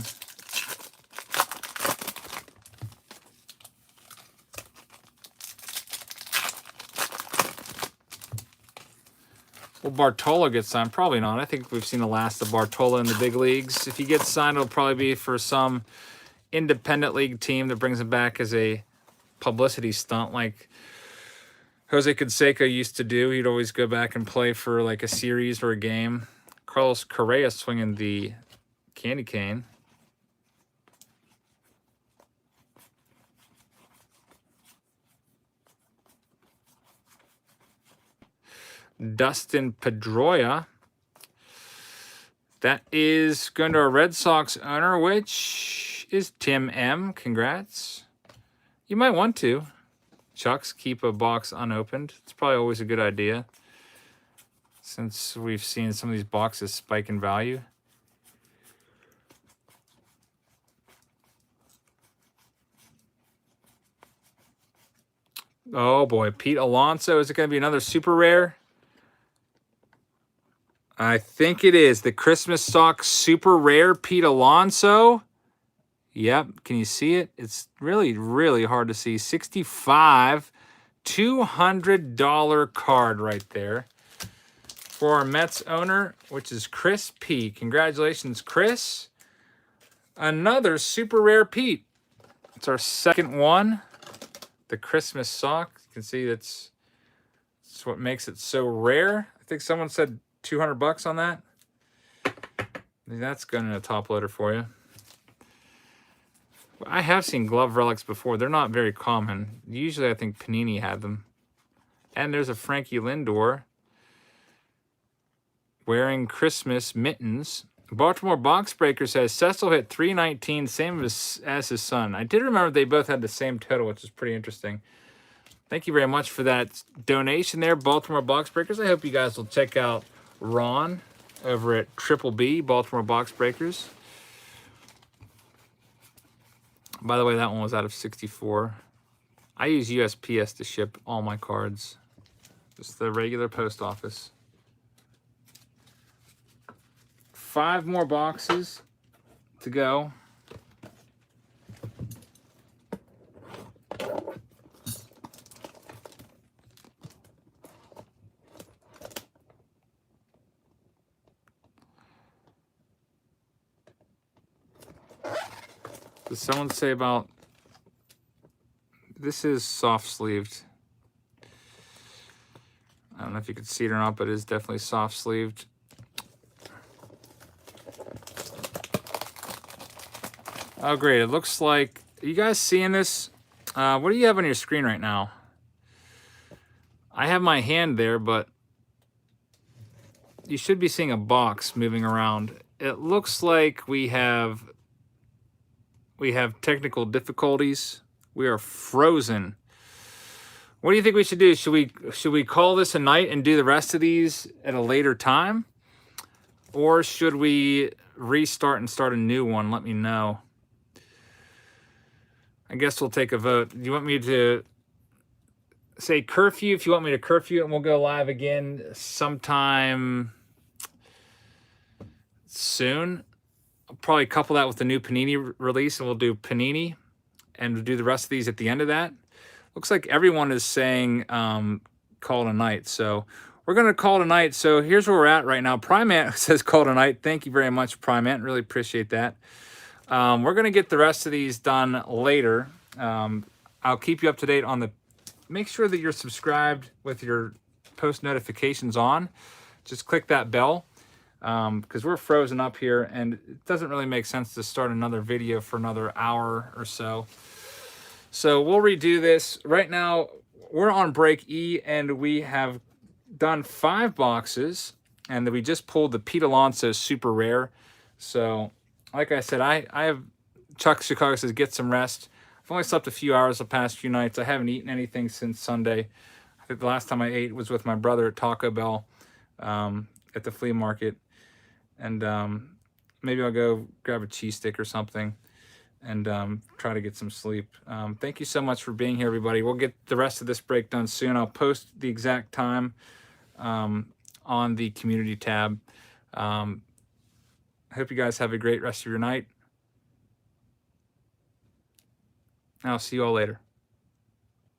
Will Bartolo get signed? Probably not. I think we've seen the last of Bartolo in the big leagues. If he gets signed, it'll probably be for some independent league team that brings him back as a publicity stunt like Jose Canseco used to do. He'd always go back and play for like a series or a game. Carlos Correa swinging the candy cane. Dustin Pedroia. That is going to a Red Sox owner, which is Tim M. Congrats. You might want to. Chucks, keep a box unopened. It's probably always a good idea, since we've seen some of these boxes spike in value. Oh boy, Pete Alonso. Is it going to be another super rare? I think it is. The Christmas Sock super rare Pete Alonso. Yep, can you see it? It's really, really hard to see. 65, $200 card right there for our Mets owner, which is Chris P. Congratulations, Chris. Another super rare Pete. It's our second one. The Christmas Sock. You can see that's what makes it so rare. I think someone said $200 on that. That's going in a top loader for you. I have seen glove relics before. They're not very common. Usually I think Panini had them. And there's a Frankie Lindor wearing Christmas mittens. Baltimore Box Breaker says Cecil hit 319, same as his son. I did remember they both had the same total, which is pretty interesting. Thank you very much for that donation there, Baltimore Box Breakers. I hope you guys will check out Ron over at Triple B, Baltimore Box Breakers. By the way, that one was out of 64. I use USPS to ship all my cards. Just the regular post office. 5 more boxes to go. Does someone say about... This is soft sleeved. I don't know if you can see it or not, but it is definitely soft sleeved. Oh, great. It looks like... Are you guys seeing this? What do you have on your screen right now? I have my hand there, but you should be seeing a box moving around. It looks like we have technical difficulties. We are frozen. What do you think we should do? Should we call this a night and do the rest of these at a later time? Or should we restart and start a new one? Let me know. I guess we'll take a vote. Do you want me to say curfew? If you want me to curfew, and we'll go live again sometime soon. I'll probably couple that with the new Panini release, and we'll do Panini, and we'll do the rest of these at the end of that. Looks like everyone is saying call it a night, so we're going to call it a night. So here's where we're at right now. Primant says call it a night. Thank you very much, Primant. Really appreciate that. We're going to get the rest of these done later. I'll keep you up to date on the... Make sure that you're subscribed with your post notifications on. Just click that bell, because we're frozen up here, and it doesn't really make sense to start another video for another hour or so. So we'll redo this. Right now, we're on break E, and we have done 5 boxes, and we just pulled the Pete Alonso Super Rare. So... Like I said, I have... Chuck Chicago says, get some rest. I've only slept a few hours the past few nights. I haven't eaten anything since Sunday. I think the last time I ate was with my brother at Taco Bell at the flea market. And maybe I'll go grab a cheese stick or something and try to get some sleep. Thank you so much for being here, everybody. We'll get the rest of this break done soon. I'll post the exact time on the community tab. I hope you guys have a great rest of your night. I'll see you all later.